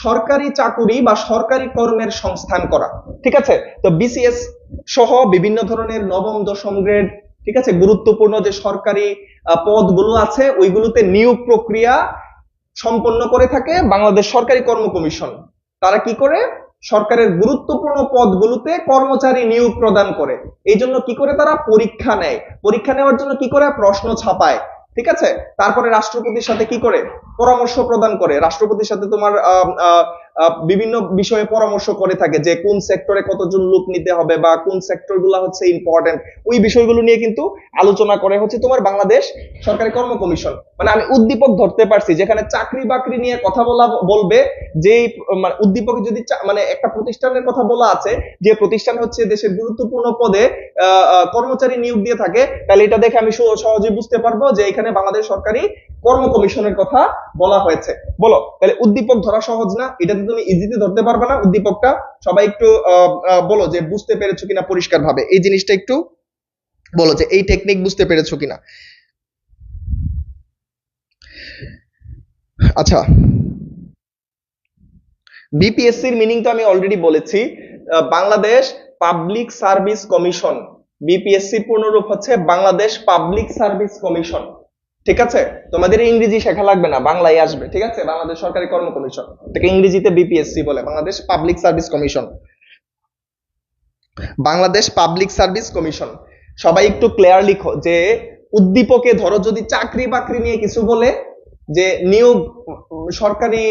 সরকারি চাকুরি বা সরকারি কর্মের সংস্থান করা, ঠিক আছে? তো বিসিএস সহ বিভিন্ন ধরনের নবম দশম গ্রেড, ঠিক আছে, গুরুত্বপূর্ণ যে সরকারি পদগুলো আছে ওইগুলোতে নিয়োগ প্রক্রিয়া সম্পন্ন করে থাকে বাংলাদেশ সরকারি কর্ম কমিশন। তারা কি করে? সরকারের গুরুত্বপূর্ণ পদগুলোতে কর্মচারী নিয়োগ প্রদান করে। এই জন্য কি করে? তারা পরীক্ষা নেয়, পরীক্ষা নেওয়ার জন্য কি করে? প্রশ্ন ছাপায়, ঠিক আছে? তারপরে রাষ্ট্রপতির সাথে কি করে? পরামর্শ প্রদান করে, রাষ্ট্রপতির সাথে তোমার বিভিন্ন বিষয়ে পরামর্শ করে থাকে, যে কোন সেক্টরে কতজন লোক নিতে হবে বা কোন সেক্টর গুলা হচ্ছে ইম্পর্টেন্ট, ওই বিষয়গুলো নিয়ে কিন্তু আলোচনা করে হচ্ছে তোমার বাংলাদেশ সরকারি কর্ম কমিশন। মানে আমি উদ্দীপক ধরতে পারছি, যেখানে চাকরি বাকরি নিয়ে কথা বলবে, যে মানে উদ্দীপকে যদি মানে একটা প্রতিষ্ঠানের কথা বলা আছে, যে প্রতিষ্ঠান হচ্ছে দেশের গুরুত্বপূর্ণ পদে কর্মচারী নিয়োগ দিয়ে থাকে, তাহলে এটা দেখে আমি সহজেই বুঝতে পারবো যে এখানে বাংলাদেশ সরকারি কর্ম কমিশনের কথা বলা হয়েছে। বলো, তাহলে উদ্দীপক ধরা সহজ না? এটাতে তুমি ইজিতে ধরতে পারবে না উদ্দীপকটা? সবাই একটু বলো যে বুঝতে পেরেছো কিনা পরিষ্কার ভাবে, এই জিনিসটা একটু বলো যে এই টেকনিক বুঝতে পেরেছো কিনা। আচ্ছা, বিপিএসসির মিনিং তো আমি অলরেডি বলেছি, Bangladesh public service commission. BPSC পূর্ণরূপ হচ্ছে বাংলাদেশ পাবলিক সার্ভিস কমিশন, ঠিক আছে? তোমাদের ইংরেজি শেখা লাগবে না, বাংলায় আসবে, ঠিক আছে? বাংলাদেশ সরকারি কর্ম কমিশন, এটাকে ইংরেজিতে বিপিএসসি বলে, Bangladesh public service commission, Bangladesh public service commission. সবাই একটু ক্লিয়ার লিখো যে উদ্দীপকে ধরো যদি চাকরি বাকরি নিয়ে কিছু বলে, যে নিয়োগ, সরকারি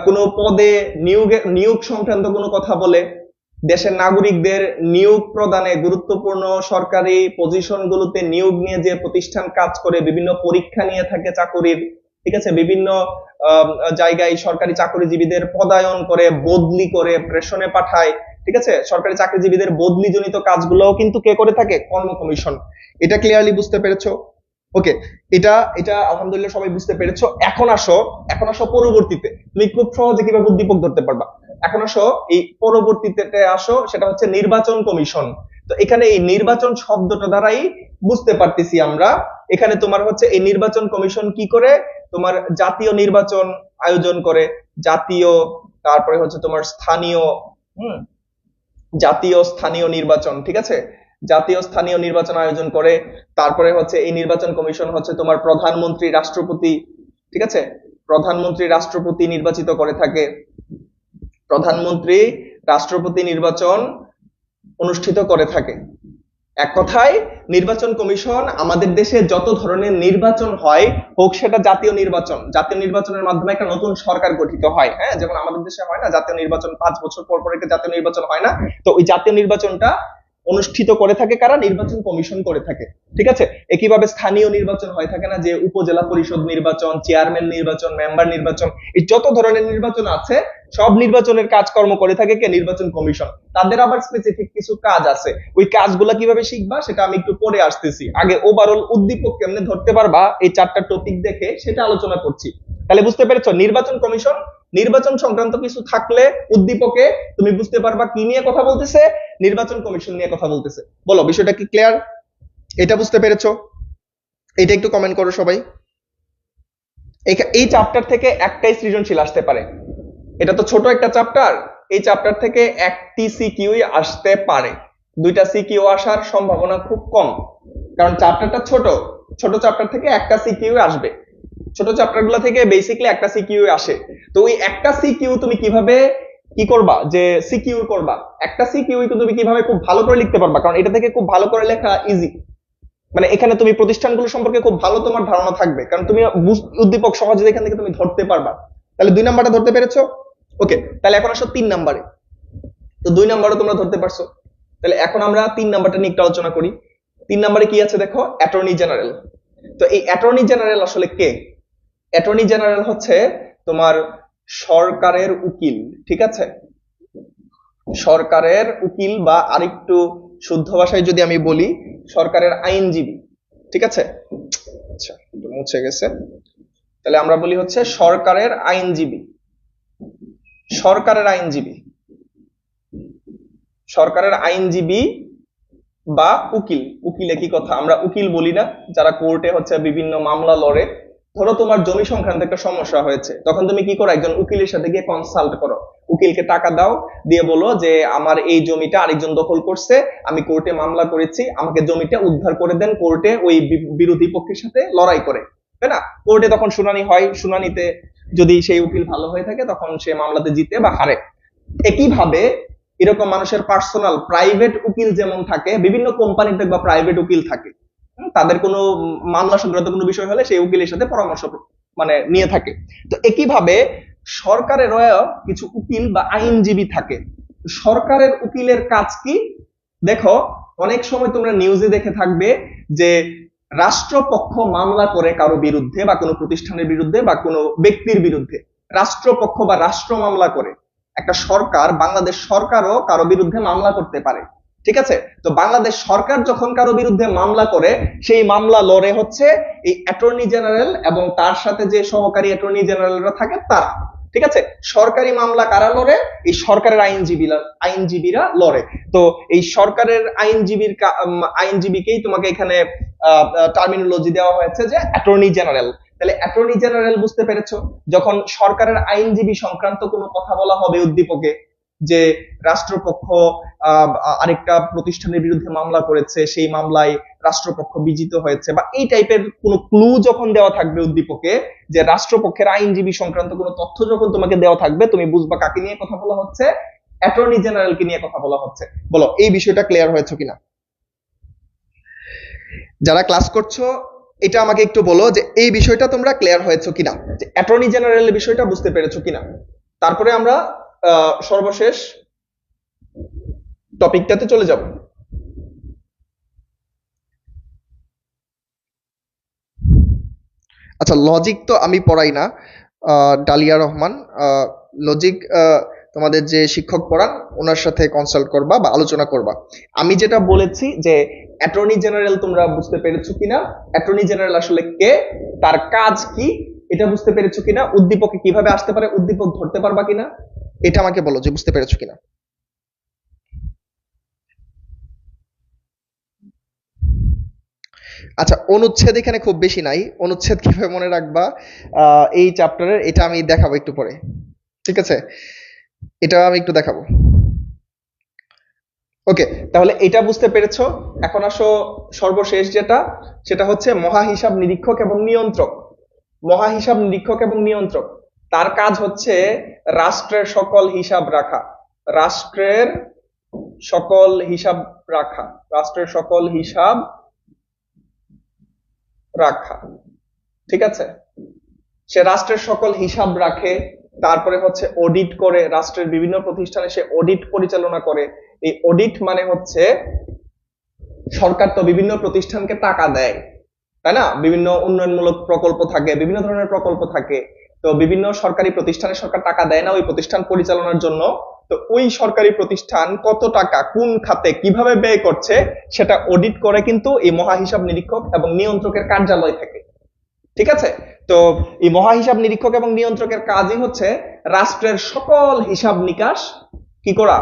কোনো পদে নিয়োগ সংক্রান্ত কোনো কথা বলে, দেশের নাগরিকদের নিয়োগ প্রদানে গুরুত্বপূর্ণ সরকারি পজিশনগুলোতে নিয়োগ নিয়ে যে প্রতিষ্ঠান কাজ করে, বিভিন্ন পরীক্ষা নিয়ে থাকে চাকরির, ঠিক আছে, বিভিন্ন জায়গায় সরকারি চাকরিজীবীদের পদায়ন করে, বদলি করে, প্রেষণে পাঠায়, ঠিক আছে, সরকারি চাকরিজীবীদের বদলি জনিত কাজগুলোও কিন্তু কে করে থাকে? কর্ম কমিশন। এটা ক্লিয়ারলি বুঝতে পেরেছো? ওকে, এটা এটা আলহামদুলিল্লাহ সবাই বুঝতে পেরেছো। এখন আসো পরবর্তীতে তুমি খুব সহজে কিভাবে উদ্দীপক ধরতে পারবা। এখন আসো এই পরবর্তীতে আসো, সেটা হচ্ছে নির্বাচন কমিশন। তো এখানে এই নির্বাচন শব্দটা দ্বারাই বুঝতে পারতেছি আমরা, এখানে তোমার হচ্ছে এই নির্বাচন কমিশন কি করে? তোমার জাতীয় নির্বাচন আয়োজন করে, জাতীয়, তারপরে হচ্ছে তোমার স্থানীয়, জাতীয় স্থানীয় নির্বাচন, ঠিক আছে, জাতীয় স্থানীয় নির্বাচন আয়োজন করে। তারপরে হচ্ছে এই নির্বাচন কমিশন হচ্ছে তোমার প্রধানমন্ত্রী রাষ্ট্রপতি, ঠিক আছে, প্রধানমন্ত্রী রাষ্ট্রপতি নির্বাচিত করে থাকে, প্রধানমন্ত্রী রাষ্ট্রপতি নির্বাচন অনুষ্ঠিত করে থাকে। এক কথায় নির্বাচন কমিশন আমাদের দেশে যত ধরনের নির্বাচন হয়, হোক সেটা জাতীয় নির্বাচন, জাতীয় নির্বাচনের মাধ্যমে একটা নতুন সরকার গঠিত হয়, হ্যাঁ, যেমন আমাদের দেশে হয় না জাতীয় নির্বাচন 5 বছর পর পর একটা জাতীয় নির্বাচন হয় না? তো ওই জাতীয় নির্বাচনটা অনুষ্ঠিত করে থাকে কারা? নির্বাচন কমিশন করে থাকে। ঠিক আছে, একইভাবে স্থানীয় নির্বাচন হয়ে থাকে না, যে উপজেলা পরিষদ নির্বাচন, চেয়ারম্যান নির্বাচন, মেম্বার নির্বাচন, এই যত ধরনের নির্বাচন আছে সব নির্বাচনের কাজকর্ম করে থাকে কে? নির্বাচন কমিশন। তাদের আবার স্পেসিফিক কিছু কাজ আছে, ওই কাজগুলা কিভাবে শিখবা সেটা আমি একটু পরে আসতেছি। আগে ওভারঅল উদ্দীপক কেমনে ধরতে পারবা এই চারটা টপিক দেখে সেটা আলোচনা করছি। তাহলে বুঝতে পেরেছো, নির্বাচন কমিশন, নির্বাচন সংক্রান্ত কিছু থাকলে উদ্দীপকে তুমি বুঝতে পারবা কি নিয়ে কথা বলতেছে, নির্বাচন কমিশন নিয়ে কথা বলতেছে। বলো বিষয়টা কি ক্লিয়ার? এটা বুঝতে পেরেছো? এটা একটু কমেন্ট করো সবাই। এই চ্যাপ্টার থেকে একটাই সৃজনশীল আসতে পারে, এটা তো ছোট একটা চ্যাপ্টার, এই চ্যাপ্টার থেকে একটি সিকিউই আসতে পারে, দুইটা সিকিউ আসার সম্ভাবনা খুব কম, কারণ চ্যাপ্টারটা ছোট, ছোট চ্যাপ্টার থেকে একটা সিকিউ আসবে, ছোট চ্যাপ্টার গুলো থেকে বেসিক্যালি একটা সিকিউ আসে। তো ওই একটা সিকিউ তুমি কিভাবে কি করবা, যে সিকিউর করবা, একটা সিকিউ তুমি কিভাবে খুব ভালো করে লিখতে পারবা, কারণ এটা থেকে খুব ভালো করে লেখা ইজি, মানে এখানে তুমি প্রতিষ্ঠানগুলো সম্পর্কে খুব ভালো তোমার ধারণা থাকবে, কারণ তুমি উদ্দীপক সহজে এখান থেকে তুমি ধরতে পারবা। তাহলে 2 নাম্বারটা ধরতে পেরেছো? ওকে, তাহলে এখন আসো 3 নাম্বারে। তো 2 নাম্বারও তোমরা ধরতে পারছো, তাহলে এখন আমরা 3 নাম্বারটা নিয়ে একটু আলোচনা করি। 3 নাম্বারে কি আছে দেখো, অ্যাটর্নি জেনারেল। তো এই অ্যাটর্নি জেনারেল আসলে কে? অ্যাটর্নি জেনারেল হচ্ছে তোমার সরকারের উকিল। ঠিক আছে, সরকারের উকিল, বা আরেকটু শুদ্ধ ভাষায় যদি আমি বলি, সরকারের আইনজীবী। ঠিক আছে, আচ্ছা একটু মুছে গেছে, তাহলে আমরা বলি হচ্ছে সরকারের আইনজীবী। সরকারের আইনজীবী, সরকারের আইনজীবী বা উকিল। উকিল একই কথা, আমরা উকিল বলি না যারা কোর্টে হচ্ছে বিভিন্ন মামলা লড়ে। ধরো তোমার জমি সংক্রান্ত একটা সমস্যা হয়েছে, তখন তুমি কি করো, একজন উকিলের সাথে গিয়ে কনসাল্ট করো, উকিলকে টাকা দাও, দিয়ে বলো যে আমার এই জমিটা আরেকজন দখল করছে, আমি কোর্টে মামলা করেছি, আমাকে জমিটা উদ্ধার করে দেন। কোর্টে ওই বিরোধী পক্ষের সাথে লড়াই করে, তাই না? কোর্টে তখন শুনানি হয়, শুনানিতে যদি সেই উকিল ভালো হয়ে থাকে তখন সে মামলাতে জিতে বা হারে। একইভাবে এরকম মানুষের পার্সোনাল প্রাইভেট উকিল যেমন থাকে, বিভিন্ন কোম্পানিতে বা প্রাইভেট উকিল থাকে, তাদের কোনো মামলা সংক্রান্ত কোনো বিষয় হলে সেই উকিলের সাথে পরামর্শ মানে নিয়ে থাকে। তো একইভাবে সরকারেরও কিছু উকিল বা আইনজীবী থাকে। সরকারের উকিলের কাজ কি দেখো, অনেক সময় তোমরা নিউজে দেখে থাকবে যে রাষ্ট্রপক্ষ মামলা করে কারো বিরুদ্ধে বা কোনো প্রতিষ্ঠানের বিরুদ্ধে বা কোনো ব্যক্তির বিরুদ্ধে, রাষ্ট্রপক্ষ বা রাষ্ট্র মামলা করে। একটা সরকার, বাংলাদেশ সরকারও কারো বিরুদ্ধে মামলা করতে পারে। ঠিক আছে, তো বাংলাদেশ সরকার যখন কারো বিরুদ্ধে মামলা করে, সেই মামলা লড়ে হচ্ছে এই অ্যাটর্নি জেনারেল এবং তার সাথে যে সহকারী অ্যাটর্নি জেনারেলরা থাকে তারা। ঠিক আছে, সরকারি মামলা কারা লড়ে? এই সরকারের আইনজীবীরা লড়ে। তো এই সরকারের আইনজীবীকেই তোমাকে এখানে টার্মিনোলজি দেওয়া হয়েছে যে অ্যাটর্নি জেনারেল। তাহলে অ্যাটর্নি জেনারেল বুঝতে পেরেছো, যখন সরকারের আইনজীবী সংক্রান্ত কোনো কথা বলা হবে উদ্দীপকে, যে রাষ্ট্রপক্ষ আরেকটা প্রতিষ্ঠানের বিরুদ্ধে মামলা করেছে, সেই মামলায় রাষ্ট্রপক্ষ বিজিত হয়েছে, বা এই টাইপের কোনো ক্লু যখন দেওয়া থাকবে উদ্দীপকে, যে রাষ্ট্রপক্ষের আইনজীবী সংক্রান্ত কোনো তথ্য যখন তোমাকে দেওয়া থাকবে, তুমি বুঝবা কাকে নিয়ে কথা বলা হচ্ছে, অ্যাটর্নি জেনারেলকে নিয়ে কথা বলা হচ্ছে। বলো এই বিষয়টা ক্লিয়ার হয়েছে কিনা? যারা ক্লাস করছো এটা আমাকে একটু বলো যে এই বিষয়টা তোমরা ক্লিয়ার হয়েছে কিনা, যে অ্যাটর্নি জেনারেলের বিষয়টা বুঝতে পেরেছো কিনা। তারপরে আমরা সর্বশেষ টপিকটাতে চলে যাব। আচ্ছা, লজিক তো আমি পড়াই না, ডালিয়া রহমান, লজিক তোমাদের যে শিক্ষক পড়ান ওনার সাথে কনসাল্ট করবা বা আলোচনা করবা। আমি যেটা বলেছি যে অ্যাটর্নি জেনারেল তোমরা বুঝতে পেরেছো কিনা, অ্যাটর্নি জেনারেল আসলে কে, তার কাজ কি, এটা বুঝতে পেরেছো কিনা, উদ্দীপকে কিভাবে আসতে পারে, উদ্দীপক ধরতে পারবা কিনা, এটা আমাকে বলো যে বুঝতে পেরেছো কিনা। আচ্ছা, অনুচ্ছেদ এখানে খুব বেশি নাই, অনুচ্ছেদ কিভাবে মনে রাখবা এই চ্যাপ্টারের, এটা আমি দেখাবো একটু পরে। ঠিক আছে, এটা আমি একটু দেখাবো। ওকে, তাহলে এটা বুঝতে পেরেছো। এখন আসো সর্বশেষ যেটা, সেটা হচ্ছে মহাহিসাব নিরীক্ষক এবং নিয়ন্ত্রক। মহাহিসাব নিরীক্ষক এবং নিয়ন্ত্রক, তার কাজ হচ্ছে রাষ্ট্রের সকল হিসাব রাখা, রাষ্ট্রের সকল হিসাব রাখা, রাষ্ট্রের সকল হিসাব রাখা। ঠিক আছে, সে রাষ্ট্রের সকল হিসাব রাখে, তারপরে হচ্ছে অডিট করে, রাষ্ট্রের বিভিন্ন প্রতিষ্ঠানে সে অডিট পরিচালনা করে। এই অডিট মানে হচ্ছে সরকার তো বিভিন্ন প্রতিষ্ঠানকে টাকা দেয়, তাই না? বিভিন্ন উন্নয়নমূলক প্রকল্প থাকে, বিভিন্ন ধরনের প্রকল্প থাকে। তো বিভিন্ন সরকারি প্রতিষ্ঠানে সরকার টাকা দেয় না ওই প্রতিষ্ঠান পরিচালনার জন্য। তো ওই সরকারি প্রতিষ্ঠান কত টাকা কোন খাতে কিভাবে ব্যয় করছে সেটা অডিট করে কিন্তু এই মহা হিসাব নিরীক্ষক এবং নিয়ন্ত্রকের কার্যালয় থাকে। ঠিক আছে? তো এই মহা হিসাব নিরীক্ষক এবং নিয়ন্ত্রকের কাজই হচ্ছে রাষ্ট্রের সকল হিসাব নিকাশ কি করা,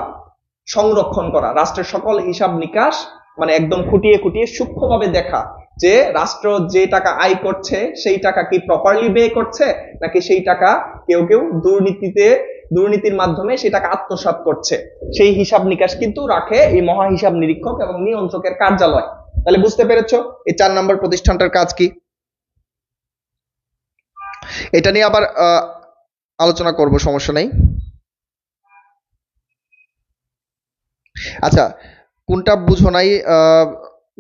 সংরক্ষণ করা। রাষ্ট্রের সকল হিসাব নিকাশ মানে একদম খুঁটিয়ে খুঁটিয়ে সূক্ষ্মভাবে দেখা যে রাষ্ট্র যে টাকা আয় করছে সেই টাকা কি প্রপারলি ব্যয় করছে, নাকি সেই টাকা কেউ কেউ দুর্নীতির মাধ্যমে সেই টাকা আত্মসাৎ করছে, সেই হিসাব নিকাশ কিন্তু রাখে এই মহা হিসাব নিরীক্ষক এবং নিয়ন্ত্রকের কার্যালয়। তাহলে বুঝতে পেরেছো এই 4 নম্বর প্রতিষ্ঠানটার কাজ কি? এটা নিয়ে আবার আলোচনা করব, সমস্যা নেই। আচ্ছা, কোনটা বুঝো নাই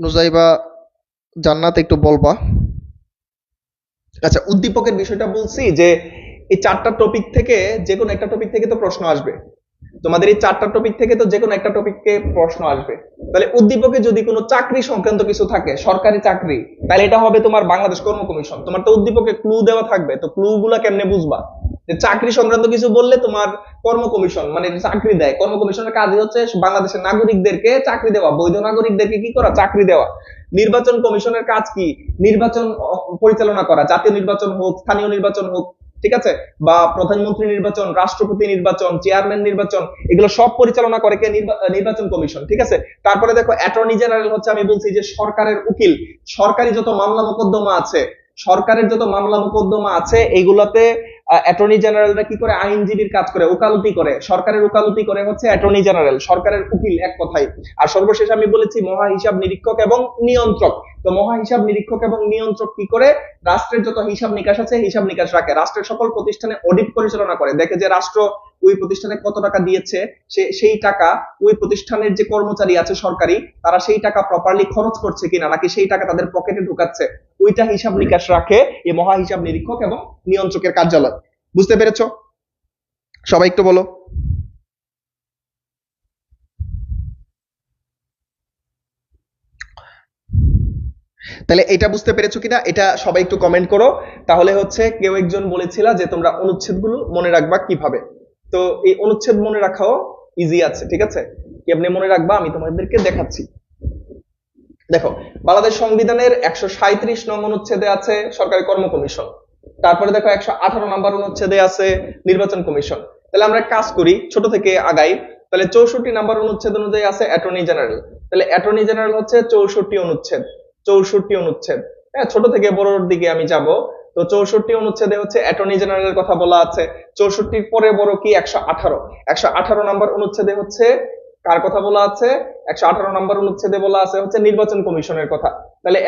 নুজাইবা জান্নাত একটু বলবা। আচ্ছা, উদ্দীপকের বিষয়টা বলছি যে এই 4টা টপিক থেকে যে কোনো একটা টপিক থেকে তো প্রশ্ন আসবে। তোমাদের এই 4টা টপিক থেকে তো যে কোনো একটা টপিককে প্রশ্ন আসবে। তাহলে উদ্দীপকে যদি কোনো চাকরি সংক্রান্ত কিছু থাকে, সরকারি চাকরি, তাহলে এটা হবে তোমার বাংলাদেশ কর্ম কমিশন। তোমার তো উদ্দীপকে ক্লু দেওয়া থাকবে, তো ক্লু গুলা কেমনে বুঝবা? যে চাকরি সংক্রান্ত কিছু বললে তোমার কর্ম কমিশন মানে চাকরি দেয়, কর্ম কমিশনের কাজই হচ্ছে বাংলাদেশের নাগরিকদেরকে চাকরি দেওয়া, বৈধ নাগরিকদেরকে কি করা, চাকরি দেওয়া। নির্বাচন কমিশনের কাজ কি? নির্বাচন পরিচালনা করা, জাতীয় নির্বাচন হোক, স্থানীয় নির্বাচন হোক, ঠিক আছে, বা প্রধানমন্ত্রী নির্বাচন, রাষ্ট্রপতি নির্বাচন, চেয়ারম্যান নির্বাচন, এগুলো সব পরিচালনা করে কে? নির্বাচন কমিশন। ঠিক আছে। তারপরে দেখো অ্যাটর্নি জেনারেল হচ্ছে, আমি বলছি যে সরকারের উকিল। সরকারি যত মামলা মোকদ্দমা আছে, সরকারের যত মামলা মোকদ্দমা আছে এইগুলাতে অ্যাটর্নি জেনারেলরা কি করে? আইনজীবীর কাজ করে, ওকালতি করে। সরকারের ওকালতি করে হচ্ছে অ্যাটর্নি জেনারেল, সরকারের উকিল এক কথায়। আর সর্বশেষ আমি বলেছি মহা হিসাব নিরীক্ষক এবং নিয়ন্ত্রক। তো মহা হিসাব নিরীক্ষক এবং নিয়ন্ত্রক কি করে? রাষ্ট্রের যত হিসাব নিকাশ আছে হিসাব নিকাশ রাখে, রাষ্ট্রের সকল প্রতিষ্ঠানে অডিট পরিচালনা করে, দেখে যে রাষ্ট্র ওই প্রতিষ্ঠানে কত টাকা দিয়েছে, সেই টাকা ওই প্রতিষ্ঠানের যে কর্মচারী আছে সরকারি, তারা সেই টাকা প্রপারলি খরচ করছে কিনা, নাকি সেই টাকা তাদের পকেটে ঢুকাচ্ছে, ওইটা হিসাব নিকাশ রাখে এই মহা হিসাব নিরীক্ষক এবং নিয়ন্ত্রকের কার্যালয়। বুঝতে পেরেছো? সবাই একটু বলো। তাহলে এটা বুঝতে পেরেছো কিনা এটা সবাই একটু কমেন্ট করো। তাহলে হচ্ছে কেউ একজন বলেছিল যে তোমরা অনুচ্ছেদগুলো মনে রাখবা কিভাবে। তো এই অনুচ্ছেদ মনে রাখাও ইজি আছে, ঠিক আছে? কেমনে মনে রাখবা আমি তোমাদেরকে দেখাচ্ছি। দেখো, বাংলাদেশ সংবিধানের 137 নং অনুচ্ছেদে আছে সরকারি কর্ম কমিশন। তারপরে দেখো 118 নম্বর অনুচ্ছেদে আছে নির্বাচন কমিশন। তাহলে আমরা কাজ করি, ছোট থেকে আগাই। তাহলে 64 নম্বর অনুচ্ছেদ অনুযায়ী আছে অ্যাটর্নি জেনারেল। তাহলে অ্যাটর্নি জেনারেল হচ্ছে 64 অনুচ্ছেদ, 64 অনুচ্ছেদ। হ্যাঁ, ছোট থেকে বড়র দিকে আমি যাব। তো 64 অনুচ্ছেদে হচ্ছে অ্যাটর্নি জেনারেলের কথা বলা আছে। 64 পরে বড় কি? 118। 118 নম্বর অনুচ্ছেদে হচ্ছে কার কথা বলা আছে? 118 নম্বর অনুচ্ছেদে বলা আছে হচ্ছে নির্বাচন কমিশনের কথা। তাহলে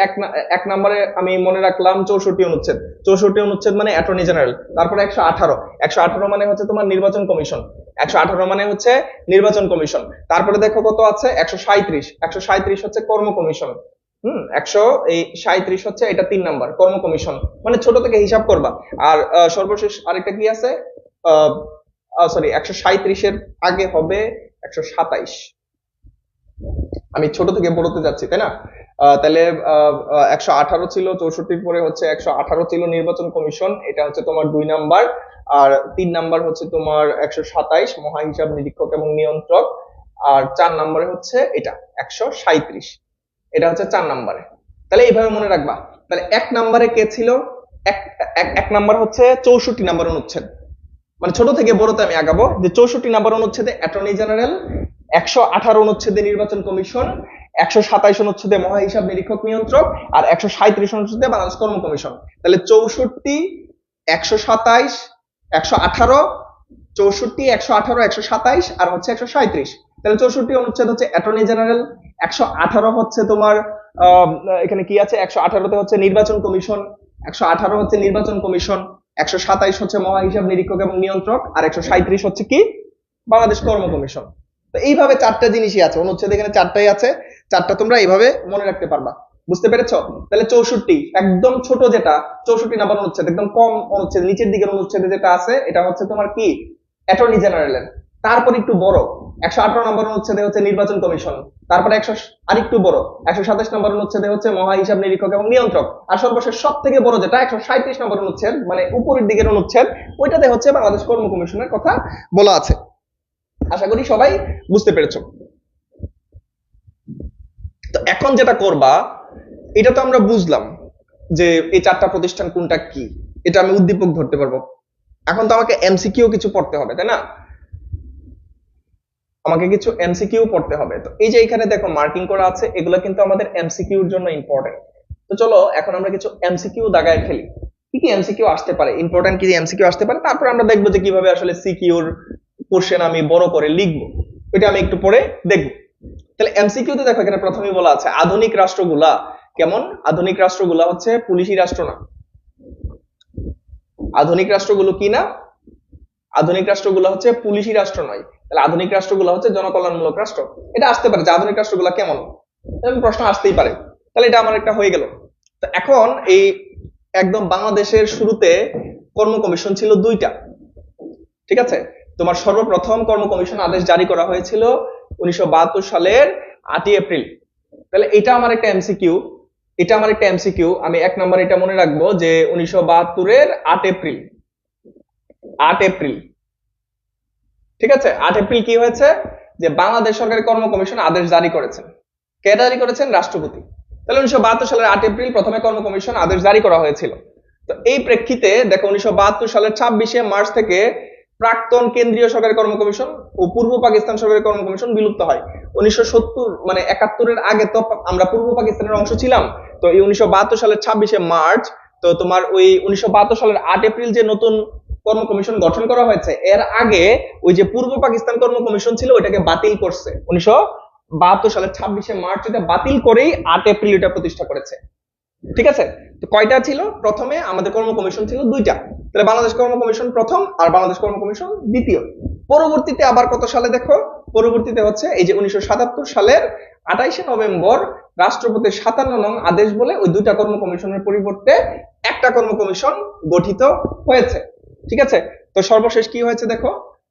এক নম্বরে আমি মনে রাখলাম 64 অনুচ্ছেদ। 64 অনুচ্ছেদ মানে অ্যাটর্নি জেনারেল। তারপরে 118, 118 মানে হচ্ছে তোমার নির্বাচন কমিশন। 118 মানে হচ্ছে নির্বাচন কমিশন। তারপরে দেখো কত আছে? 137। 137 হচ্ছে কর্ম কমিশন। 137 হচ্ছে এটা 3 নাম্বার, কর্ম কমিশন। মানে ছোট থেকে হিসাব করবা। আর সর্বশেষ আরেকটা কি আছে? সরি, 137 এর আগে হবে 127। আমি ছোট থেকে বড়তে যাচ্ছি, তাই না? তাহলে 118 ছিল, 64 পরে হচ্ছে 118 ছিল নির্বাচন কমিশন, এটা হচ্ছে তোমার 2 নাম্বার। আর 3 নাম্বার হচ্ছে তোমার 127 মহা হিসাব নিরীক্ষক এবং নিয়ন্ত্রক। আর 4 নম্বরে হচ্ছে এটা 137, এটা হচ্ছে 4 নম্বরে। তাহলে এইভাবে মনে রাখবা। তাহলে 1 নম্বরে কে ছিল? এক নাম্বার হচ্ছে 64 নম্বর অনুচ্ছেদ। মানে ছোট থেকে বড়তে আমি আগাবো। যে 64 নম্বর অনুচ্ছেদে অ্যাটর্নি জেনারেল, 118 অনুচ্ছেদে নির্বাচন কমিশন, 127 অনুচ্ছেদে মহা হিসাব নিরীক্ষক নিয়ন্ত্রক, আর 137 অনুচ্ছেদে বাংলাদেশ কর্ম কমিশন। তাহলে 64, 127, 118, 64, 118, 127 আর হচ্ছে 137। তাহলে 64 অনুচ্ছেদ হচ্ছে অ্যাটর্নি জেনারেল, 118 হচ্ছে তোমার এখানে কি আছে? 118তে হচ্ছে নির্বাচন কমিশন, 118 হচ্ছে নির্বাচন কমিশন, 127 হচ্ছে মহা হিসাব নিরীক্ষক এবং নিয়ন্ত্রক, আর 137 হচ্ছে কি? বাংলাদেশ কর্ম কমিশন। তো এইভাবে 4টা জিনিসই আছে অনুচ্ছেদ, এখানে 4টাই আছে। 4টা তোমরা এইভাবে মনে রাখতে পারবা। বুঝতে পেরেছো? তাহলে 64 একদম ছোট, যেটা 64 নাম্বার অনুচ্ছেদ, একদম কম অনুচ্ছেদ, নিচের দিকের অনুচ্ছেদে যেটা আছে এটা হচ্ছে তোমার কি? অ্যাটর্নি জেনারেলের। তারপর একটু বড় 118 নম্বর অনুচ্ছেদে হচ্ছে নির্বাচন কমিশন, তারপরে আরেকটু বড় 127 নম্বর অনুচ্ছেদে হচ্ছে মহা হিসাব নিরীক্ষক এবং নিয়ন্ত্রক, আর সর্বশেষ সব থেকে বড় যেটা 137 নম্বর অনুচ্ছেদ, মানে উপরের দিকের অনুচ্ছেদ, ওইটাতে হচ্ছে বাংলাদেশ কর্ম কমিশনের কথা বলা আছে। আশা করি সবাই বুঝতে পেরেছো। তো এখন যেটা করবা, এটা তো আমরা বুঝলাম যে এই চারটা প্রতিষ্ঠান কোনটা কি, এটা আমি উদ্দীপক ধরতে পারবো। এখন তো আমাকে এমসিকিউ কিছু পড়তে হবে, তাই না? আমাকে কিছু এমসিকিউ পড়তে হবে। তো এই যে এখানে দেখো মার্কিং করা আছে, এগুলো কিন্তু আমাদের এমসিকিউর জন্য ইম্পর্টেন্ট। তো চলো এখন আমরা কিছু এমসিকিউ দাগায় ফেলি, কি কি এমসিকিউ আসতে পারে, ইম্পর্টেন্ট কি এমসিকিউ আসতে পারে, তারপর আমরা দেখবো যে কিভাবে আসলে সিকিউর কোশ্চেন আমি বড় করে লিখবো, এটা আমি একটু পরে দেখবো। তাহলে এমসিকিউ তে দেখো এখানে প্রথমেই বলা আছে আধুনিক রাষ্ট্রগুলা কেমন। আধুনিক রাষ্ট্রগুলা হচ্ছে পুলিশি রাষ্ট্র না। আধুনিক রাষ্ট্রগুলো কি না? আধুনিক রাষ্ট্রগুলো হচ্ছে পুলিশি রাষ্ট্র নয়। তাহলে আধুনিক রাষ্ট্রগুলো হচ্ছে জনকল্যাণমূলক রাষ্ট্র। এটা আসতে পারে যে আধুনিক রাষ্ট্রগুলো কেমন, এরকম প্রশ্ন আসতেই পারে। তাহলে এটা আমার একটা হয়ে গেল। তো এখন এই একদম বাংলাদেশের শুরুতে কর্ম কমিশন ছিল দুইটা, ঠিক আছে? তোমার সর্বপ্রথম কর্ম কমিশন আদেশ জারি করা হয়েছিল 1972 সালের 8ই এপ্রিল। তাহলে এটা আমার একটা এমসিকিউ, এটা আমার একটা এমসিকিউ। আমি এক নম্বর এটা মনে রাখবো যে 1972-এর 8 এপ্রিল, 8 এপ্রিল, ঠিক আছে? 8 এপ্রিল কি হয়েছে, যে বাংলাদেশ সরকারি কর্ম কমিশন আদেশ জারি করেছেন। কে জারি করেছেন? রাষ্ট্রপতি। তাহলে 1972 সালের 8 এপ্রিল প্রথমে কর্ম কমিশন আদেশ জারি করা হয়েছিল। তো এই প্রেক্ষিতে দেখো 1972 সালের 26শে মার্চ থেকে প্রাক্তন কেন্দ্রীয় সরকারি কর্ম কমিশন ও পূর্ব পাকিস্তান সরকারি কর্ম কমিশন বিলুপ্ত হয়। 1970 মানে 71-এর আগে তো আমরা পূর্ব পাকিস্তানের অংশ ছিলাম। তো এই 1972 সালের 26শে মার্চ, তো তোমার ওই 1972 সালের 8 এপ্রিল যে নতুন কর্ম কমিশন গঠন করা হয়েছে, এর আগে ওই যে পূর্ব পাকিস্তান কর্ম কমিশন ছিল ওইটাকে বাতিল করছে 1972 সালের 26শে মার্চ, এটা বাতিল করেই 8 এপ্রিল এটা প্রতিষ্ঠা করেছে, ঠিক আছে? তো কয়টা ছিল? প্রথমে আমাদের কর্ম কমিশন ছিল দুইটা, তাহলে বাংলাদেশ কর্ম কমিশন প্রথম আর বাংলাদেশ কর্ম কমিশন দ্বিতীয়। পরবর্তীতে আবার কত সালে দেখো, পরবর্তীতে হচ্ছে এই যে 1977 সালের 28শে নভেম্বর রাষ্ট্রপতির 57 নং আদেশ বলে ওই দুইটা কর্ম কমিশনের পরিবর্তে একটা কর্ম কমিশন গঠিত হয়েছে, ঠিক আছে? তো সর্বশেষ কি হয়েছে দেখো,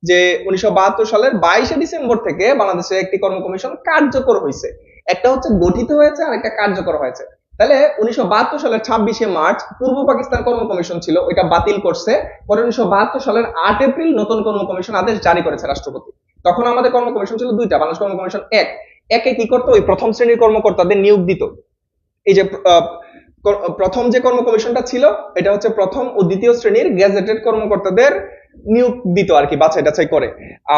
যে 1972 সালের 22শে ডিসেম্বর থেকে বাংলাদেশে একটি কর্ম কমিশন কার্যকর হয়েছে, একটা হচ্ছে গঠিত হয়েছে আর একটা কার্যকর হয়েছে। তাহলে 1972 সালের 26শে মার্চ পূর্ব পাকিস্তান কর্ম কমিশন ছিল, ওইটা বাতিল করছে। পরে 1972 সালের 8 এপ্রিল নতুন কর্ম কমিশন আদেশ জারি করেছে রাষ্ট্রপতি। তখন আমাদের কর্ম কমিশন ছিল দুইটা, বাংলাদেশ কর্ম কমিশন একে কি করতো, ওই প্রথম শ্রেণীর কর্মকর্তাদের নিয়োগ দিত। এই যে প্রথম যে কর্ম কমিশনটা ছিল এটা হচ্ছে প্রথম ও দ্বিতীয় শ্রেণীর গেজেটেড কর্মকর্তাদের নিয়োগ দিত আর কি, বাছাই টাছাই করে।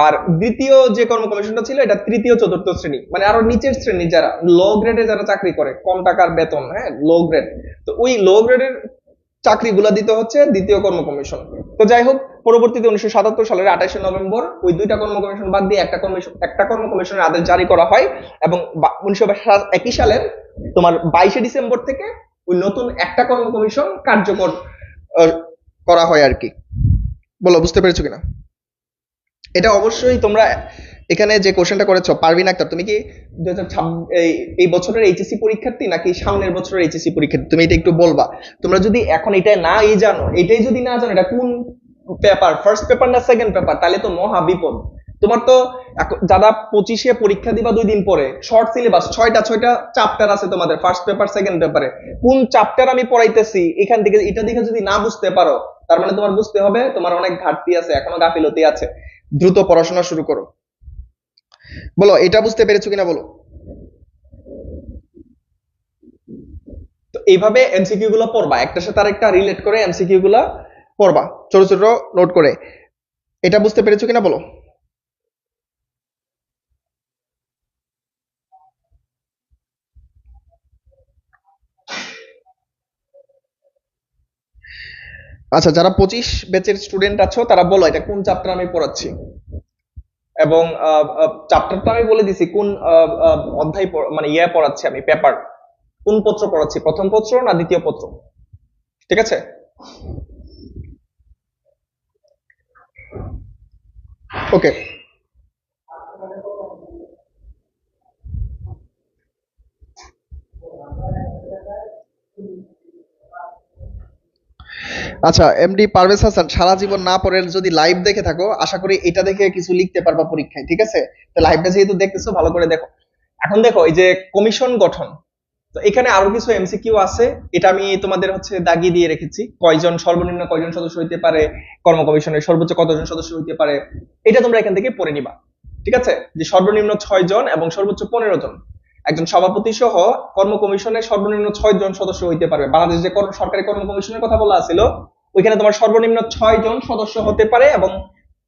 আর দ্বিতীয় যে কর্ম কমিশনটা ছিল এটা তৃতীয় চতুর্থ শ্রেণী, মানে আরো নিচের শ্রেণী যারা লো গ্রেডে যারা চাকরি করে, কম টাকার বেতন, হ্যাঁ লো গ্রেড, তো ওই লো গ্রেডের চাকরিগুলা দিতে হচ্ছে দ্বিতীয় কর্ম কমিশন। তো যাই হোক, পরবর্তীতে 1977 সালের 28শে নভেম্বর ওই দুইটা কর্ম কমিশন বাদ দিয়ে একটা কর্ম কমিশনের আদেশ জারি করা হয়, এবং 1981 সালের তোমার 22শে ডিসেম্বর থেকে ওই নতুন একটা কর্ম কমিশন কার্যকর করা হয় আর কি। বলো বুঝতে পেরেছো কিনা? এটা অবশ্যই তোমরা এখানে যে কোশ্চেনটা করেছো, পারভিন আক্তার, তুমি কি 2026 এই বছরের এইচএসসি পরীক্ষার্থী নাকি সামনের বছরের এইচএসসি পরীক্ষার্থী, তুমি এটা একটু বলবা। তোমরা যদি এখন এটা না জানো, এটাই যদি না জানো এটা কোন পেপার, ফার্স্ট পেপার না সেকেন্ড পেপার, তাহলে তো মহা বিপদ। তোমার তো যারা 25-এ পরীক্ষা দিবা 2 দিন পরে, শর্ট সিলেবাস 6টা চ্যাপ্টার আছে তোমাদের ফার্স্ট পেপার সেকেন্ড পেপারে, কোন চ্যাপ্টার আমি পড়াইতেছি এখান থেকে এটা দেখে যদি না বুঝতে পারো, তার মানে তোমার বুঝতে হবে তোমার অনেক ঘাটতি আছে, এখনো গাফিলতি আছে। দ্রুত পড়াশোনা শুরু করো। বলো এটা বুঝতে পেরেছো কিনা বলো। তো এইভাবে এমসিকিউ গুলো পড়বা, একটার সাথে আরেকটা রিলেট করে এমসিকিউ গুলো পড়বা ছোট ছোট নোট করে। এটা বুঝতে পেরেছো কিনা বলো। আচ্ছা, যারা 25 ব্যাচের স্টুডেন্ট আছো তারা বলো এটা কোন চ্যাপ্টার আমি পড়াচ্ছি, এবং চ্যাপ্টারটা আমি বলে দিছি কোন অধ্যায় মানে পড়াচ্ছি, আমি পেপার কোন পত্র পড়াচ্ছি, প্রথম পত্র না দ্বিতীয় পত্র, ঠিক আছে? ওকে, আচ্ছা, এমডি পারভেজ হাসান, সারা জীবন না পড়ে যদি লাইভ দেখে থাকো, আশা করি এটা দেখে কিছু লিখতে পারবা পরীক্ষায়, ঠিক আছে? তো লাইভটা যেহেতু দেখতেছো, ভালো করে দেখো। এখন দেখো এই যে কমিশন গঠন, তো এখানে আরো কিছু এমসিকিউ আছে। এটা আমি তোমাদের হচ্ছে দাগিয়ে দিয়ে রেখেছি, কয়জন সর্বনিম্ন কয়জন সদস্য হইতে পারে, কর্ম কমিশনের সর্বোচ্চ কতজন সদস্য হইতে পারে, এটা তোমরা এখান থেকে পড়ে নিবা, ঠিক আছে? যে সর্বনিম্ন 6 জন এবং সর্বোচ্চ 15 জন, একজন সভাপতি সহ কর্ম কমিশনের সর্বনিম্ন 6 জন সদস্য হইতে পারবে। বাংলাদেশ যে সরকারি কর্ম কমিশনের কথা বলা ছিল, ওইখানে তোমার সর্বনিম্ন 6 জন সদস্য হতে পারে এবং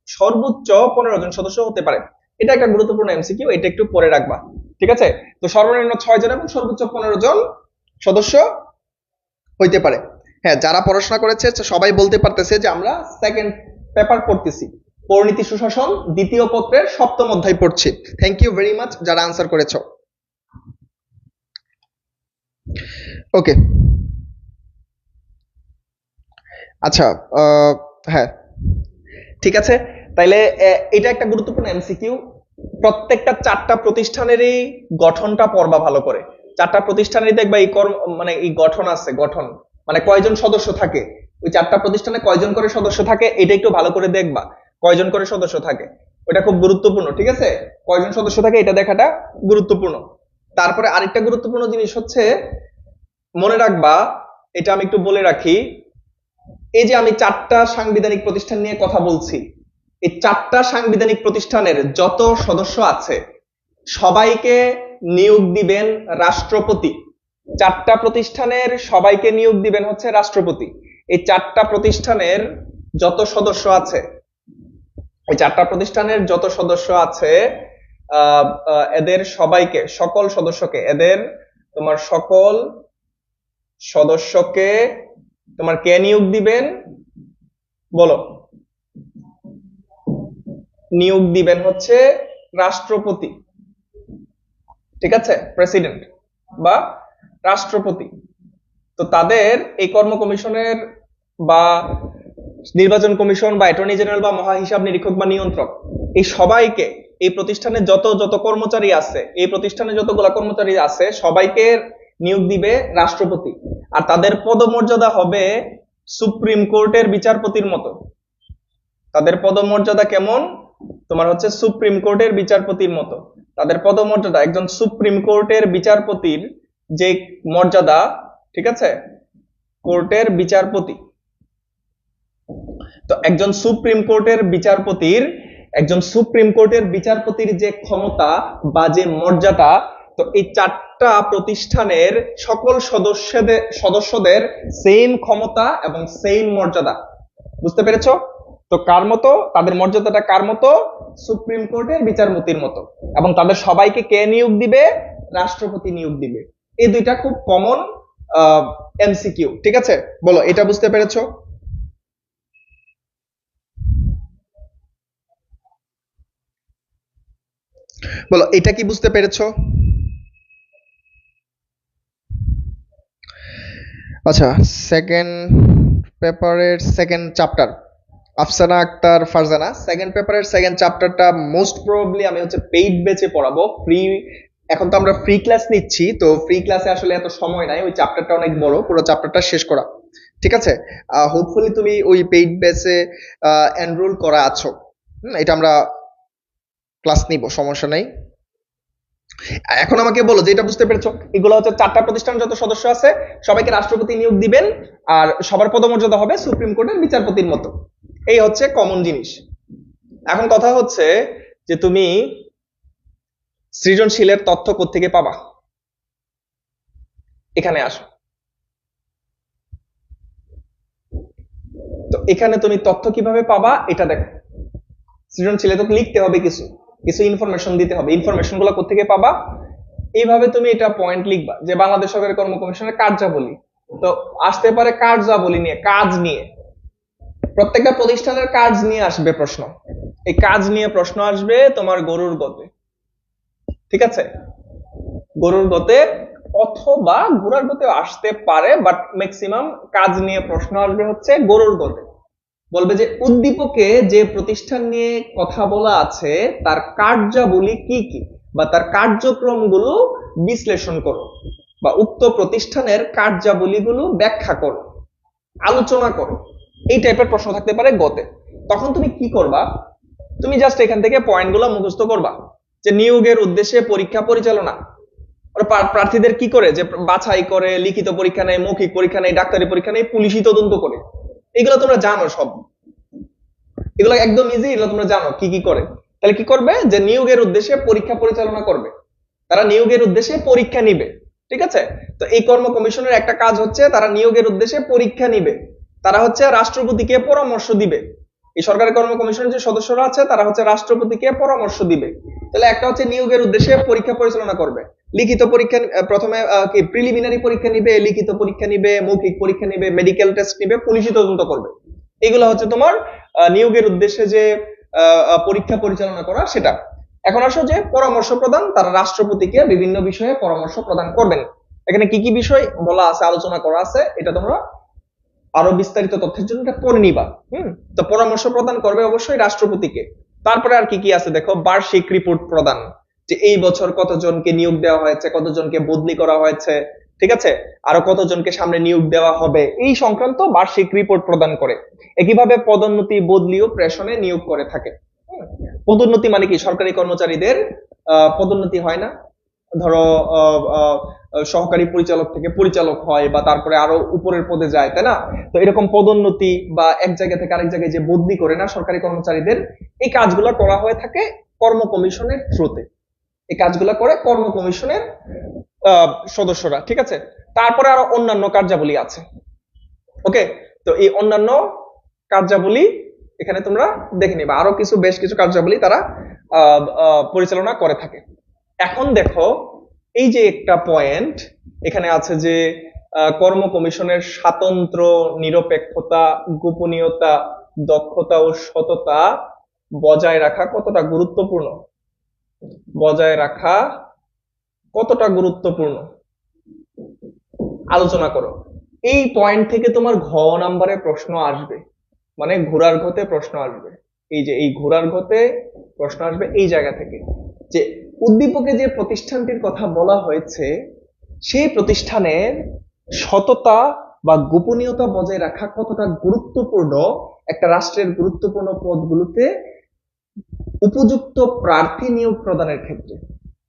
সর্বোচ্চ 15 জন সদস্য হতে পারে। এটা একটা গুরুত্বপূর্ণ এমসিকিউ, এটা একটু পরে রাখবা, ঠিক আছে? তো সর্বনিম্ন 6 জন এবং সর্বোচ্চ 15 জন সদস্য হইতে পারে। হ্যাঁ, যারা পড়াশোনা করেছে সবাই বলতে পারতেছে যে আমরা সেকেন্ড পেপার পড়তেছি, পৌরনীতি সুশাসন দ্বিতীয় পত্রের 7ম অধ্যায় পড়ছি। থ্যাংক ইউ ভেরি মাচ যারা আনসার করেছো। ওকে, আচ্ছা, হ্যাঁ, ঠিক আছে। তাইলে এটা একটা গুরুত্বপূর্ণ এমসিকিউ। প্রত্যেকটা 4টা প্রতিষ্ঠানেরই গঠনটা পড়বা ভালো করে। 4টা প্রতিষ্ঠানেরই দেখবা এই মানে এই গঠন আছে, গঠন মানে কয়জন সদস্য থাকে, ওই 4টা প্রতিষ্ঠানে কয়জন করে সদস্য থাকে, এটা একটু ভালো করে দেখবা। কয়জন করে সদস্য থাকে ওটা খুব গুরুত্বপূর্ণ, ঠিক আছে? কয়জন সদস্য থাকে এটা দেখাটা গুরুত্বপূর্ণ। তারপরে আরেকটা গুরুত্বপূর্ণ জিনিস হচ্ছে, মনে রাখবা, এটা আমি একটু বলে রাখি, এই যে আমি 4টা সাংবিধানিক প্রতিষ্ঠান নিয়ে কথা বলছি, এই 4টা সাংবিধানিক প্রতিষ্ঠানের যত সদস্য আছে সবাইকে নিয়োগ দিবেন রাষ্ট্রপতি। 4টা প্রতিষ্ঠানের সবাইকে নিয়োগ দিবেন হচ্ছে রাষ্ট্রপতি। এই 4টা প্রতিষ্ঠানের যত সদস্য আছে, এই 4টা প্রতিষ্ঠানের যত সদস্য আছে, এদের সবাইকে, সকল সদস্যকে, এদের তোমার সকল সদস্যকে তোমার কে নিয়োগ দিবেন বলো? নিয়োগ দিবেন হচ্ছে রাষ্ট্রপতি, ঠিক আছে? প্রেসিডেন্ট বা রাষ্ট্রপতি। তো তাদের এই কর্ম কমিশনের বা নির্বাচন কমিশন বা অ্যাটর্নি জেনারেল বা মহা হিসাব নিরীক্ষক বা নিয়ন্ত্রক, এই সবাইকে, এই প্রতিষ্ঠানে যত যত কর্মচারী আছে, এই প্রতিষ্ঠানে যতগুলা কর্মচারী আছে সবাইকে নিয়োগ দিবে রাষ্ট্রপতি। আর তাদের পদমর্যাদা হবে সুপ্রিম কোর্টের বিচারপতির মতো। তাদের পদমর্যাদা কেমন? তোমার হচ্ছে সুপ্রিম কোর্টের বিচারপতির মতো। তাদের পদমর্যাদা একজন সুপ্রিম কোর্টের বিচারপতির যে মর্যাদা, ঠিক আছে? কোর্টের বিচারপতি, তো একজন সুপ্রিম কোর্টের বিচারপতির যে ক্ষমতা বা যে মর্যাদা, তো এই 4টা প্রতিষ্ঠানের সকল সদস্যদের সেম ক্ষমতা এবং সেম মর্যাদা। বুঝতে পেরেছো? তো কার মতো? তাদের মর্যাদাটা কার মতো? সুপ্রিম কোর্টের বিচারপতির মতো। এবং তাদের সবাইকে কে নিয়োগ দিবে? রাষ্ট্রপতি নিয়োগ দিবে। এই দুইটা খুব কমন এমসিকিউ, ঠিক আছে? বলো, এটা বুঝতে পেরেছো? বলো, এটা কি বুঝতে পেরেছো? আচ্ছা, সেকেন্ড পেপারের second chapter, Afsana Akter Farzana, second পেপারের সেকেন্ড চ্যাপ্টারটা মোস্ট প্রবাবলি আমি হচ্ছে পেইড ব্যাচে পড়াবো। ফ্রি, এখন তো আমরা ফ্রি ক্লাস নিচ্ছি, তো ফ্রি ক্লাসে আসলে এত সময় নাই, ওই চ্যাপ্টারটা অনেক বড়, পুরো চ্যাপ্টারটা শেষ করা, ঠিক আছে? হোপফুলি তুমি ওই পেইড ব্যাচে এনরোল করা আছো। এটা আমরা ক্লাস নিব, সমস্যা নেই। এখন আমাকে বলো যে এটা বুঝতে পেরেছো। এগুলো হচ্ছে 4টা প্রতিষ্ঠান যত সদস্য আছে সবাইকে রাষ্ট্রপতি নিয়োগ দিবেন, আর সবার পদমর্যাদা হবে সুপ্রিম কোর্টের বিচারপতির মতো। এই হচ্ছে কমন জিনিস। এখন কথা হচ্ছে যে তুমি সৃজনশীলের তথ্য কোত্থেকে পাবা? এখানে আসো। তো এখানে তুমি তথ্য কিভাবে পাবা এটা দেখো। সৃজনশীলে তো লিখতে হবে, কিছু কিছু ইনফরমেশন দিতে হবে। ইনফরমেশন গুলো কোত্থেকে পাবা? এইভাবে তুমি এটা পয়েন্ট লিখবা যে বাংলাদেশ সরকারি কর্ম কমিশনের কার্যাবলী, তো আসতে পারে কার্যাবলী নিয়ে, কাজ নিয়ে, প্রত্যেকটা প্রতিষ্ঠানের কাজ নিয়ে আসবে প্রশ্ন। এই কাজ নিয়ে প্রশ্ন আসবে তোমার গরুর গতে, ঠিক আছে? গরুর গতে অথবা ঘোড়ার গতে আসতে পারে, বাট ম্যাক্সিমাম কাজ নিয়ে প্রশ্ন আসবে হচ্ছে গরুর গতে। বলবে যে উদ্দীপকে যে প্রতিষ্ঠান নিয়ে কথা বলা আছে তার কার্যাবলী কি কি, বা তার কার্যক্রমগুলো বিশ্লেষণ করো, বা উক্ত প্রতিষ্ঠানের কার্যাবলীগুলো ব্যাখ্যা করো, আলোচনা করো। এই টাইপের প্রশ্ন থাকতে পারে গতে। তখন তুমি কি করবা, তুমি জাস্ট এখান থেকে পয়েন্টগুলো মুখস্থ করবা যে নিয়োগের উদ্দেশ্যে পরীক্ষা পরিচালনা, ওরা প্রার্থীদের কি করে যে বাছাই করে, লিখিত পরীক্ষা নেয়, মৌখিক পরীক্ষা নেয়, ডাক্তারি পরীক্ষা নেয়, পুলিশি তদন্ত করে, এগুলো তোমরা জানো সব, এগুলো একদম ইজি, এগুলো তোমরা জানো কি কি করে। তাহলে কি করবে যে নিয়োগের উদ্দেশ্যে পরীক্ষা পরিচালনা করবে, তারা নিয়োগের উদ্দেশ্যে পরীক্ষা নিবে, ঠিক আছে। তো এই কর্ম কমিশনের একটা কাজ হচ্ছে তারা নিয়োগের উদ্দেশ্যে পরীক্ষা নিবে, তারা হচ্ছে রাষ্ট্রপতিকে পরামর্শ দিবে। এই সরকারি কর্ম কমিশনের যে সদস্যরা আছে তারা হচ্ছে রাষ্ট্রপতিকে পরামর্শ দিবে। তাহলে একটা হচ্ছে নিয়োগের উদ্দেশ্যে পরীক্ষা পরিচালনা করবে, লিখিত পরীক্ষা প্রথমে কি প্রিলিমিনারি পরীক্ষা নিবে, লিখিত পরীক্ষা নিবে, মৌখিক পরীক্ষা নিবে, মেডিকেল টেস্ট নিবে, পুলিশি তদন্ত করবে। এগুলো হচ্ছে তোমার নিয়োগের উদ্দেশ্যে যে পরীক্ষা পরিচালনা করা সেটা। এখন আসো যে পরামর্শ প্রদান, তারা রাষ্ট্রপতিকে বিভিন্ন বিষয়ে পরামর্শ প্রদান করবেন। এখানে কি কি বিষয় বলা আছে, আলোচনা করা আছে, এটা তোমরা আরো বিস্তারিত তথ্যের জন্য এটা পড়ে নিবা। তো পরামর্শ প্রদান করবে অবশ্যই রাষ্ট্রপতিকে। তারপরে আর কি কি আছে দেখো, বার্ষিক রিপোর্ট প্রদান, যে এই বছর কতজনকে নিয়োগ দেওয়া হয়েছে, কতজনকে বদলি করা হয়েছে, ঠিক আছে, আরো কতজনকে সামনে নিয়োগ দেওয়া হবে, এই সংক্রান্ত বার্ষিক রিপোর্ট প্রদান করে। একইভাবে পদোন্নতি, বদলি ও প্রেষণে নিয়োগ করে থাকে। পদোন্নতি মানে কি, সরকারি কর্মচারীদের পদোন্নতি হয় না, ধরো সহকারী পরিচালক থেকে পরিচালক হয় বা তারপরে আরো উপরের পদে যায়, তাই না? তো এরকম পদোন্নতি বা এক জায়গা থেকে আরেক জায়গায় যে বদলি করে না সরকারি কর্মচারীদের, এই কাজগুলো করা হয়ে থাকে কর্ম কমিশনের থ্রুতে। এই কাজগুলো করে কর্ম কমিশনের সদস্যরা, ঠিক আছে। তারপরে আরো অন্যান্য কার্যাবলী আছে। ওকে, তো এই অন্যান্য কার্যাবলী এখানে তোমরা দেখে নিবা, আরো কিছু বেশ কিছু কার্যাবলী তারা পরিচালনা করে থাকে। এখন দেখো এই যে একটা পয়েন্ট এখানে আছে যে কর্ম কমিশনের স্বাতন্ত্র্য, নিরপেক্ষতা, গোপনীয়তা, দক্ষতা ও সততা বজায় রাখা কতটা গুরুত্বপূর্ণ, বজায় রাখা কতটা গুরুত্বপূর্ণ আলোচনা করো। এই পয়েন্ট থেকে তোমার ঘ নাম্বারে প্রশ্ন আসবে, মানে ঘোড়ার ঘতে প্রশ্ন আসবে। এই যে এই ঘোড়ার ঘতে প্রশ্ন আসবে এই জায়গা থেকে, যে উদ্দীপকে যে প্রতিষ্ঠানটির কথা বলা হয়েছে সেই প্রতিষ্ঠানের সততা বা গোপনীয়তা বজায় রাখা কতটা গুরুত্বপূর্ণ একটা রাষ্ট্রের গুরুত্বপূর্ণ পদগুলোতে উপযুক্ত প্রার্থী নিয়োগ প্রদানের ক্ষেত্রে।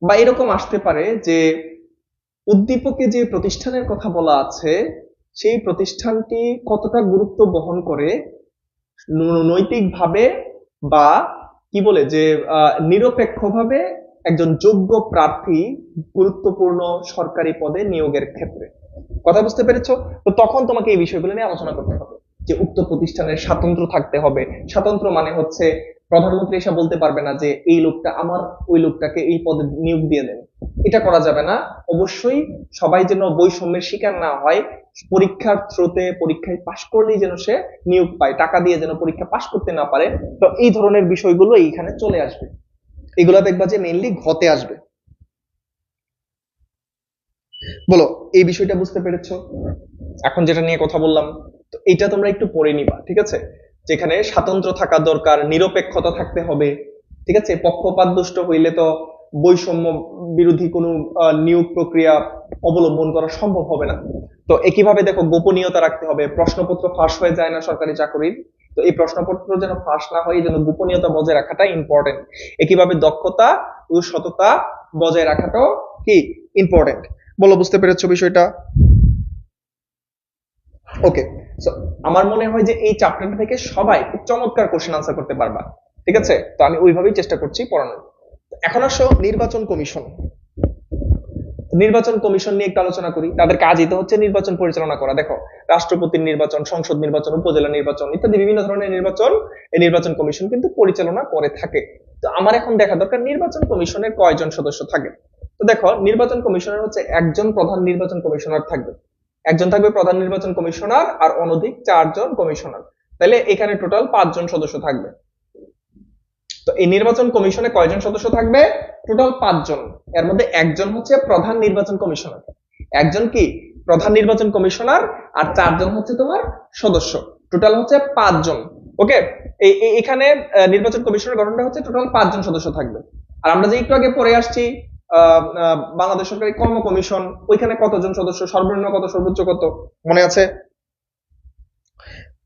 বা এরকম আসতে পারে যে উদ্দীপকে যে প্রতিষ্ঠানের কথা বলা আছে সেই প্রতিষ্ঠানটি কতটা গুরুত্ব বহন করে নৈতিকভাবে বা কি বলে যে নিরপেক্ষভাবে একজন যোগ্য প্রার্থী গুরুত্বপূর্ণ সরকারি পদে নিয়োগের ক্ষেত্রে। কথা বুঝতে পেরেছো? তো তখন তোমাকে এই বিষয়গুলো নিয়ে আলোচনা করতে হবে, যে উক্ত প্রতিষ্ঠানের স্বাতন্ত্র্য থাকতে হবে। স্বাতন্ত্র্য মানে হচ্ছে প্রধানমন্ত্রী এসে বলতে পারবে না যে এই লোকটা আমার, ওই লোকটাকে এই পদে নিয়োগ দিয়ে দেন, এটা করা যাবে না। অবশ্যই সবাই যেন বৈষম্যের শিকার না হয়, পরীক্ষার থ্রুতে পরীক্ষায় পাশ করলেই যেন সে নিয়োগ পায়, টাকা দিয়ে যেন পরীক্ষা পাশ করতে না পারে। তো এই ধরনের বিষয়গুলো এইখানে চলে আসবে, এগুলা দেখবা যে মেইনলি ঘতে আসবে। বলো এই বিষয়টা বুঝতে পেরেছো? এখন যেটা নিয়ে কথা বললাম, তো এটা তোমরা একটু পড়ে নিবা, ঠিক আছে। যেখানে স্বাতন্ত্র্য থাকা দরকার, নিরপেক্ষতা থাকতে হবে, ঠিক আছে। পক্ষপাত দুষ্ট হইলে তো বৈষম্য বিরোধী কোনো নিয়োগ প্রক্রিয়া অবলম্বন করা সম্ভব হবে না। তো একইভাবে দেখো গোপনীয়তা রাখতে হবে, প্রশ্নপত্র ফাঁস হয়ে যায় না সরকারি চাকরির, তো এই প্রশ্নপত্র যেন ফাঁস না হয় এই জন্য গোপনীয়তা বজায় রাখাটা ইম্পর্টেন্ট। একইভাবে দক্ষতা ও সততা বজায় রাখাটাও কি ইম্পর্টেন্ট। বলো বুঝতে পেরেছো বিষয়টা? ওকে, সো আমার মনে হয় যে এই চ্যাপ্টারটা থেকে সবাই খুব চমৎকার কোশ্চেন আনসার করতে পারবা, ঠিক আছে। তো আমি ওইভাবেই চেষ্টা করছি পড়ানোর। এখন আসো নির্বাচন কমিশন। নির্বাচন কমিশন নিয়ে একটু আলোচনা করি। তাদের কাজই তো হচ্ছে নির্বাচন পরিচালনা করা। দেখো রাষ্ট্রপতির নির্বাচন, সংসদ নির্বাচন, উপজেলা নির্বাচন ইত্যাদি বিভিন্ন ধরনের নির্বাচন এই নির্বাচন কমিশন কিন্তু পরিচালনা করে থাকে। তো আমার এখন দেখা দরকার নির্বাচন কমিশনের কয়জন সদস্য থাকে। তো দেখো নির্বাচন কমিশনের হচ্ছে একজন প্রধান নির্বাচন কমিশনার থাকবে, একজন থাকবে প্রধান নির্বাচন কমিশনার আর অনধিক 4 জন কমিশনার, তাহলে এখানে টোটাল 5 জন সদস্য থাকবে। তো এই নির্বাচন কমিশনে কয়জন সদস্য থাকবে? টোটাল 5 জন। এর মধ্যে একজন হচ্ছে প্রধান নির্বাচন কমিশনার, একজন কি প্রধান নির্বাচন কমিশনার, আর 4 জন হচ্ছে তোমার সদস্য, টোটাল হচ্ছে 5 জন। ওকে, এখানে নির্বাচন কমিশনের গঠনটা হচ্ছে টোটাল 5 জন সদস্য থাকবে। আর আমরা যে একটু আগে পড়ে আসছি বাংলাদেশ সরকারি কর্ম কমিশন, ওইখানে কতজন সদস্য, সর্বনিম্ন কত, সর্বোচ্চ কত, মনে আছে?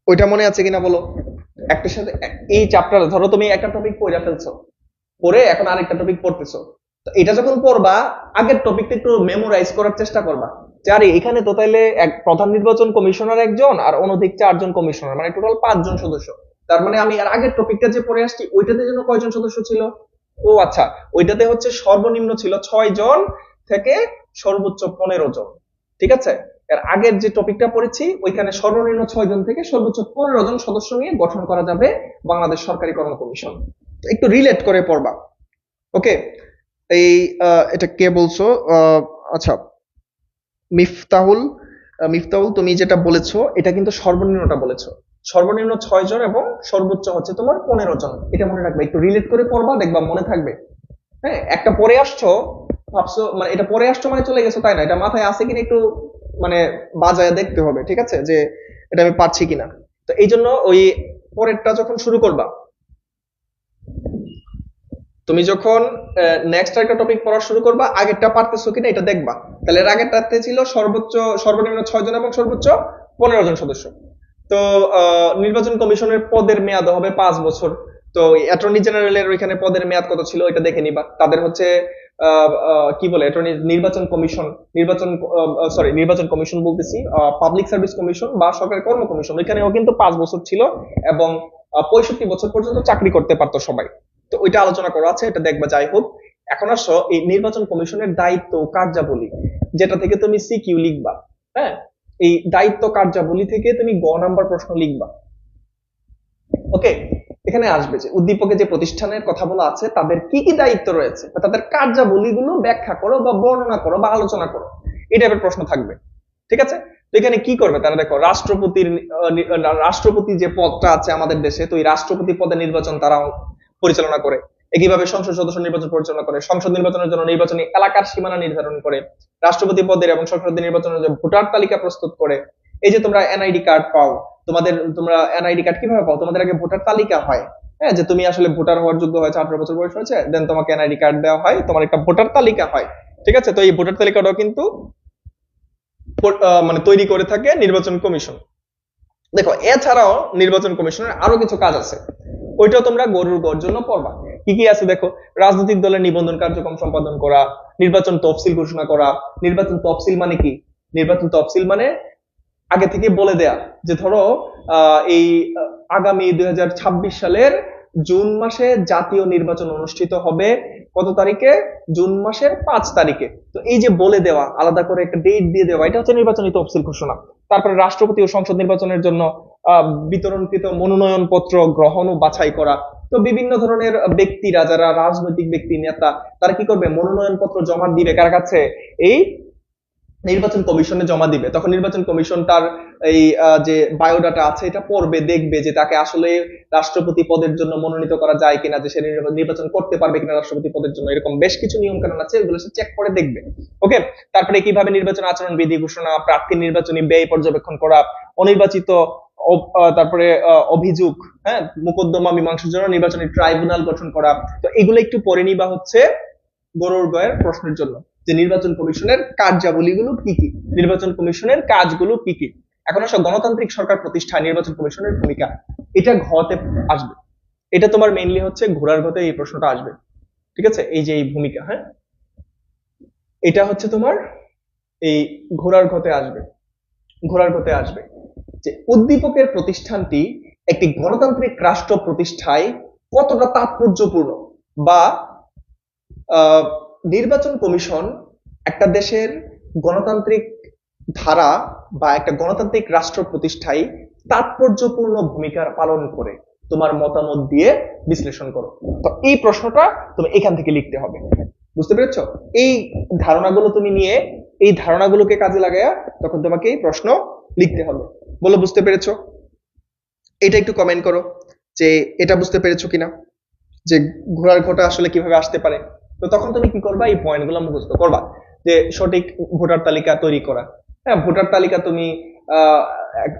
ওইটা মনে আছে কিনা বলো? একটার সাথে এই চ্যাপ্টার ধরো তুমি একটা টপিক পড়ে ফেলছো, পড়ে এখন আরেকটা টপিক পড়তেছো, তো এটা যখন পড়বা আগের টপিকটা একটু মেমোরাইজ করার চেষ্টা করবা, যে আরে এখানে তো তাইলে এক প্রধান নির্বাচন কমিশনার একজন আর অনধিক 4 জন কমিশনার, মানে টোটাল 5 জন সদস্য। তার মানে আমি আর আগের টপিকটা যে পড়ে আসছি ওইটাতে যেন কয়জন সদস্য ছিল? ও আচ্ছা, ওইটাতে হচ্ছে সর্বনিম্ন ছিল 6 জন থেকে সর্বোচ্চ 15 জন। ঠিক আছে, এর আগের যে টপিকটা পড়েছি ওইখানে সর্বনিম্ন 6 জন থেকে সর্বোচ্চ 15 জন সদস্য নিয়ে গঠন করা যাবে বাংলাদেশ সরকারি কর্ম কমিশন। তো একটু রিলেট করে পড়বা। ওকে, এই এটা কে বলছো? আচ্ছা, মিফতাহুল। মিফতাহুল, তুমি যেটা বলেছো এটা কিন্তু সর্বনিম্নটা বলেছো, সর্বনিম্ন 6 জন এবং সর্বোচ্চ হচ্ছে তোমার 15 জন। এটা মনে রাখবে, একটু রিলেট করে পড়বা, দেখবা মনে থাকবে। হ্যাঁ, একটা পড়ে আসছো, ভাবছো মানে এটা পড়ে আসছো মানে চলে গেছো তাই না, এটা মাথায় আছে কিনা একটু মানে বাজায় দেখতে হবে, ঠিক আছে, যে এটা আমি পারছি কিনা। তো এই জন্য ওই পরেরটা যখন শুরু করবা, তুমি যখন নেক্সট একটা টপিক পড়া শুরু করবা আগেরটা পারতেছো কিনা এটা দেখবা। তাহলে এর আগেরটাতে ছিল সর্বনিম্ন 6 জন এবং সর্বোচ্চ 15 জন সদস্য। তো নির্বাচন কমিশনের পদের মেয়াদ হবে 5 বছর। তো অ্যাটর্নি জেনারেলের ওইখানে পদের মেয়াদ কত ছিল এটা দেখে নিবা। তাদের হচ্ছে কি বলে, অ্যাটর্নি নির্বাচন কমিশন, নির্বাচন কমিশন বলতেছি, পাবলিক সার্ভিস কমিশন বা সরকারি কর্ম কমিশন, ওইখানেও কিন্তু 5 বছর ছিল এবং 65 বছর পর্যন্ত চাকরি করতে পারতো সবাই। তো ওইটা আলোচনা করা আছে, এটা দেখবা। যাই হোক, এখন আসো এই নির্বাচন কমিশনের দায়িত্ব ও কার্যাবলী, যেটা থেকে তুমি সিকিউ লিখবা। হ্যাঁ, এই দায়িত্ব কার্যাবলী থেকে তুমি গ নাম্বার প্রশ্ন লিখবা। ওকে, এখানে আসবে যে উদ্দীপকে যে প্রতিষ্ঠানের কথা বলা আছে তাদের কি কি দায়িত্ব রয়েছে বা তাদের কার্যাবলীগুলো ব্যাখ্যা করো বা বর্ণনা করো বা আলোচনা করো, এই টাইপের প্রশ্ন থাকবে। ঠিক আছে, তো এখানে কি করবে তারা, দেখো রাষ্ট্রপতি যে পদটা আছে আমাদের দেশে, তো এই রাষ্ট্রপতি পদের নির্বাচন তারা পরিচালনা করে। একইভাবে সংসদ সদস্য নির্বাচন পরিচালনা করে, সংসদ নির্বাচনের জন্য নির্বাচনী এলাকার সীমানা নির্ধারণ করে, রাষ্ট্রপতি পদের এবং সংসদ নির্বাচনের জন্য ভোটার তালিকা প্রস্তুত করে। এই যে তোমরা এনআইডি কার্ড পাও, তোমরা এনআইডি কার্ড কিভাবে পাও? তোমাদের আগে ভোটার তালিকা হয়। হ্যাঁ, যে তুমি আসলে ভোটার হওয়ার যোগ্য হয়েছে, 18 বছর বয়স হয়েছে, দেন তোমাকে এনআইডি কার্ড দেওয়া হয়, তোমার একটা ভোটার তালিকা হয়। ঠিক আছে, তো এই ভোটার তালিকাটাও কিন্তু মানে তৈরি করে থাকে নির্বাচন কমিশন। দেখো, এছাড়াও নির্বাচন কমিশনের আরো কিছু কাজ আছে, ওইটাও তোমরা গরুর গর জন্য পড়বা। কি কি আছে দেখো, রাজনৈতিক দলের নিবন্ধন কার্যক্রম সম্পাদন করা, নির্বাচন তফসিল ঘোষণা করা। নির্বাচন তফসিল মানে কি? নির্বাচন তফসিল মানে আগে থেকে বলে দেয়া যে ধরো এই আগামী 2026 সালের জুন মাসে জাতীয় নির্বাচন অনুষ্ঠিত হবে কত তারিখে? জুন মাসের 5 তারিখে। তো এই যে বলে দেওয়া, আলাদা করে একটা ডেট দিয়ে দেওয়া, এটা হচ্ছে নির্বাচনী তফসিল ঘোষণা। তারপরে রাষ্ট্রপতি ও সংসদ নির্বাচনের জন্য বিতরণকৃত মনোনয়ন পত্র গ্রহণ ও বাছাই করা। তো বিভিন্ন ধরনের ব্যক্তিরা, যারা রাজনৈতিক ব্যক্তি, নেতা, তারা কি করবে? মনোনয়ন পত্র জমা দিবে কার কাছে? এই নির্বাচন কমিশনে জমা দিবে। তখন নির্বাচন কমিশন তার এই যে বায়োডাটা আছে এটা পড়বে, দেখবে যে তাকে আসলে রাষ্ট্রপতি পদের জন্য মনোনীত করা যায় কিনা, যে সে নির্বাচন করতে পারবে কিনা রাষ্ট্রপতি পদের জন্য। এরকম বেশ কিছু নিয়ম কানুন আছে, এগুলো সে চেক করে দেখবে। ওকে, তারপরে কিভাবে নির্বাচন আচরণ বিধি ঘোষণা, প্রার্থীর নির্বাচনী ব্যয় পর্যবেক্ষণ করা, অনির্বাচিত তারপরে অভিযোগ, হ্যাঁ, মোকদ্দমা মীমাংসার জন্য নির্বাচনী ট্রাইব্যুনাল গঠন করা। তো এগুলো একটু পড়ে নিবা হচ্ছে গরুর গয়ের প্রশ্নের জন্য, যে নির্বাচন কমিশনের কার্যাবলীগুলো কি কি, নির্বাচন কমিশনের কাজগুলো কি কি। এখন আসো গণতান্ত্রিক সরকার প্রতিষ্ঠায় নির্বাচন কমিশনের ভূমিকা, এটা ঘতে আসবে। এটা তোমার মেইনলি হচ্ছে ঘোড়ার ঘতে এই প্রশ্নটা আসবে। ঠিক আছে, এই যে এই ভূমিকা, হ্যাঁ, এটা হচ্ছে তোমার এই ঘোড়ার ঘতে আসবে। ঘোড়ার ঘতে আসবে যে উদ্দীপকের প্রতিষ্ঠানটি একটি গণতান্ত্রিক রাষ্ট্র প্রতিষ্ঠায় কতটা তাৎপর্যপূর্ণ, বা নির্বাচন কমিশন একটা দেশের গণতান্ত্রিক ধারা বা একটা গণতান্ত্রিক রাষ্ট্র প্রতিষ্ঠায় তাৎপর্যপূর্ণ ভূমিকা পালন করে। তোমার মতামত দিয়ে বিশ্লেষণ করো। তো এই প্রশ্নটা তুমি এখান থেকে লিখতে হবে। বুঝতে পেরেছো? এই ধারণাগুলো তুমি নিয়ে, এই ধারণাগুলোকে কাজে লাগায়া তখন তোমাকে এই প্রশ্ন লিখতে হবে। বলো বুঝতে পেরেছো? এটা একটু কমেন্ট করো যে এটা বুঝতে পেরেছো কিনা, যে ঘোড়ার ঘোটা আসলে কিভাবে আসতে পারে। তো তখন তুমি কি করবা? এই পয়েন্টগুলো মুখস্থ করবা, যে সঠিক ভোটার তালিকা তৈরি করা। হ্যাঁ, ভোটার তালিকা তুমি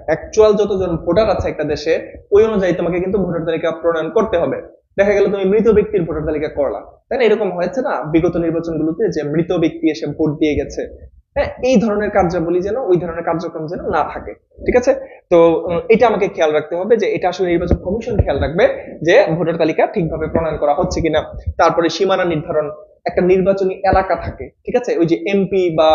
অ্যাকচুয়াল যতজন ভোটার আছে একটা দেশে, ওই অনুযায়ী তোমাকে কিন্তু ভোটার তালিকা প্রণয়ন করতে হবে। দেখা গেল তুমি মৃত ব্যক্তির ভোটার তালিকা করলা, তাই না? এরকম হয়েছে না বিগত নির্বাচনগুলোতে, যে মৃত ব্যক্তি এসে ভোট দিয়ে গেছে, হ্যাঁ, এই ধরনের কার্যাবলী যেন, ওই ধরনের কার্যক্রম যেন না থাকে। ঠিক আছে? তো এটা আমাকে খেয়াল রাখতে হবে যে এটা আসলে নির্বাচন কমিশন খেয়াল রাখবে যে ভোটার তালিকা ঠিকভাবে প্রণয়ন করা হচ্ছে কিনা। তারপরে সীমানা নির্ধারণ, একটা নির্বাচনী এলাকা থাকে, ঠিক আছে? ওই যে এমপি বা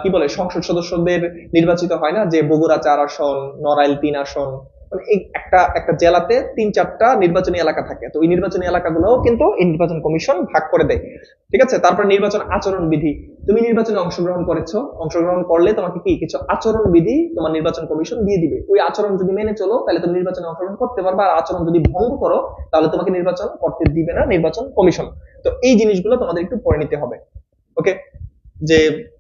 কি বলে সংসদ সদস্যদের নির্বাচিত হয় না, যে বগুড়া 4 আসন, নড়াইল 3 আসন, মানে এই একটা একটা জেলাতে 3-4টা নির্বাচনী এলাকা থাকে। তো ওই নির্বাচনী এলাকাগুলোও কিন্তু এই নির্বাচন কমিশন ভাগ করে দেয়। ঠিক আছে? তারপর নির্বাচন আচরণ বিধি, তুমি নির্বাচনে অংশগ্রহণ করেছো, অংশগ্রহণ করলে তোমাকে কি কিছু আচরণ বিধি তোমার নির্বাচন কমিশন দিয়ে দিবে। ওই আচরণ যদি মেনে চলো তাহলে তুমি নির্বাচনে অংশগ্রহণ করতে পারবে, আর আচরণ যদি ভঙ্গ করো তাহলে তোমাকে নির্বাচন করতে দিবে না নির্বাচন কমিশন। তো এই জিনিসগুলো তোমাদের একটু পড়ে নিতে হবে। ওকে, যে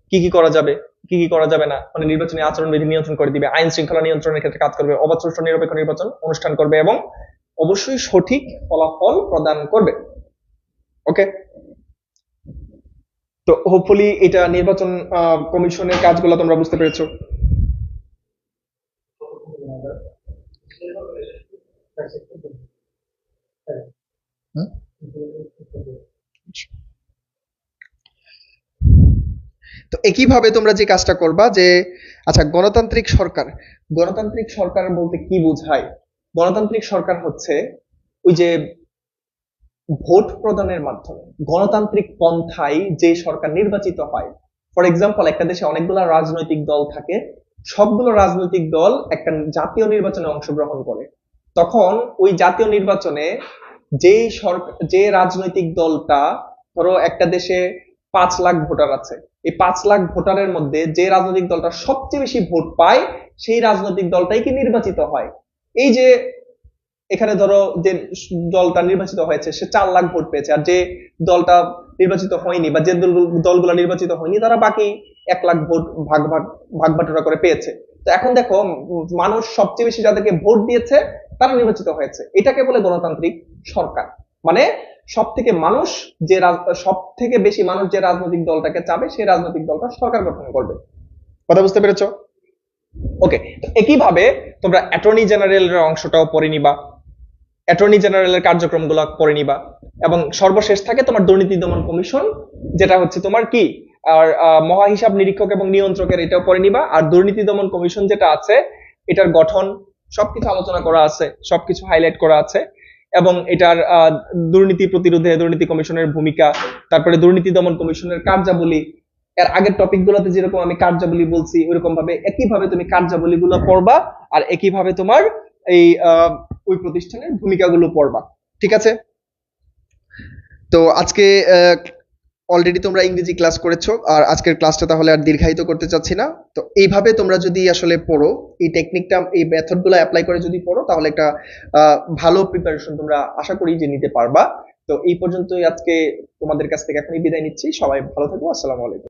কি কি করা যাবে, কি কি করা যাবে না, মানে নির্বাচনী আচরণ বিধি নিয়ন্ত্রণ করে দিবে, আইন শৃঙ্খলা নিয়ন্ত্রণের ক্ষেত্রে কাজ করবে, অবাধ সুষ্ঠু নিরপেক্ষ নির্বাচন অনুষ্ঠান করবে এবং অবশ্যই সঠিক ফলাফল প্রদান করবে। ওকে, তো হোপফুলি এটা নির্বাচন কমিশনের কাজগুলো তোমরা বুঝতে পেরেছো। হুম? তো একইভাবে তোমরা যে কাজটা করবা যে, আচ্ছা, গণতান্ত্রিক সরকার, গণতান্ত্রিক সরকার বলতে কি বোঝায়? গণতান্ত্রিক সরকার হচ্ছে ওই যে ভোট প্রদানের মাধ্যমে গণতান্ত্রিক পন্থায় যে সরকার নির্বাচিত হয়। ফর এক্সাম্পল, একটা দেশে অনেকগুলো রাজনৈতিক দল থাকে, সবগুলো রাজনৈতিক দল একটা জাতীয় নির্বাচনে অংশগ্রহণ করে। তখন ওই জাতীয় নির্বাচনে যে রাজনৈতিক দলটা, ধরো একটা দেশে 5 লাখ ভোটার আছে, এই 5 লাখ ভোটারের মধ্যে যে রাজনৈতিক দলটা সবচেয়ে বেশি ভোট পায় সেই রাজনৈতিক দলটাই কি নির্বাচিত হয়। এই যে এখানে ধরো যে দলটা নির্বাচিত হয়েছে সে 4 লাখ ভোট পেয়েছে, আর যে দলটা নির্বাচিত হয়নি বা যে দলগুলো নির্বাচিত হয়নি তারা বাকি 1 লাখ ভোট ভাগ ভাগ ভাগ বাটোয়ারা করে পেয়েছে। তো এখন দেখো, মানুষ সবচেয়ে বেশি যাদেরকে ভোট দিয়েছে তারা নির্বাচিত হয়েছে, এটাকে বলে গণতান্ত্রিক সরকার। মানে সব থেকে বেশি মানুষ যে রাজনৈতিক দলটাকে চাবে সেই রাজনৈতিক দলটা সরকার গঠন করবে। কথা বুঝতে পেরেছো? ওকে, একইভাবে তোমরা অ্যাটর্নি জেনারেলের অংশটাও পড়ে নিবা, অ্যাটর্নি জেনারেলের কার্যক্রমগুলো পড়ে নিবা, এবং সর্বশেষ থাকে তোমার দুর্নীতি দমন কমিশন, যেটা হচ্ছে তোমার কি আর মহা হিসাব নিরীক্ষক এবং নিয়ন্ত্রকের, এটাও পড়ে নিবা। আর দুর্নীতি দমন কমিশন যেটা আছে এটার গঠন সবকিছু আলোচনা করা আছে, সবকিছু হাইলাইট করা আছে, এবং এটার দুর্নীতি প্রতিরোধে দুর্নীতি কমিশনের ভূমিকা, তারপরে দুর্নীতি দমন কমিশনের কার্যাবলী, এর আগের টপিক গুলোতে যেরকম আমি কার্যাবলী বলছি ওইরকম ভাবে একইভাবে তুমি কার্যাবলী গুলো পড়বা, আর একইভাবে তোমার এই ওই প্রতিষ্ঠানের ভূমিকাগুলো পড়বা। ঠিক আছে? তো আজকে অলরেডি তোমরা ইংরেজি ক্লাস করেছো, আর আজকের ক্লাসটা তাহলে আর দীর্ঘায়িত করতে চাচ্ছি না। তো এইভাবে তোমরা যদি আসলে পড়ো, এই টেকনিকটা, এই মেথডগুলো অ্যাপ্লাই করে যদি পড়ো, তাহলে একটা ভালো প্রিপারেশন তোমরা আশা করি যে নিতে পারবা। তো এই পর্যন্তই আজকে তোমাদের কাছ থেকে এখনই বিদায় নিচ্ছি। সবাই ভালো থাকো। আসসালামু আলাইকুম।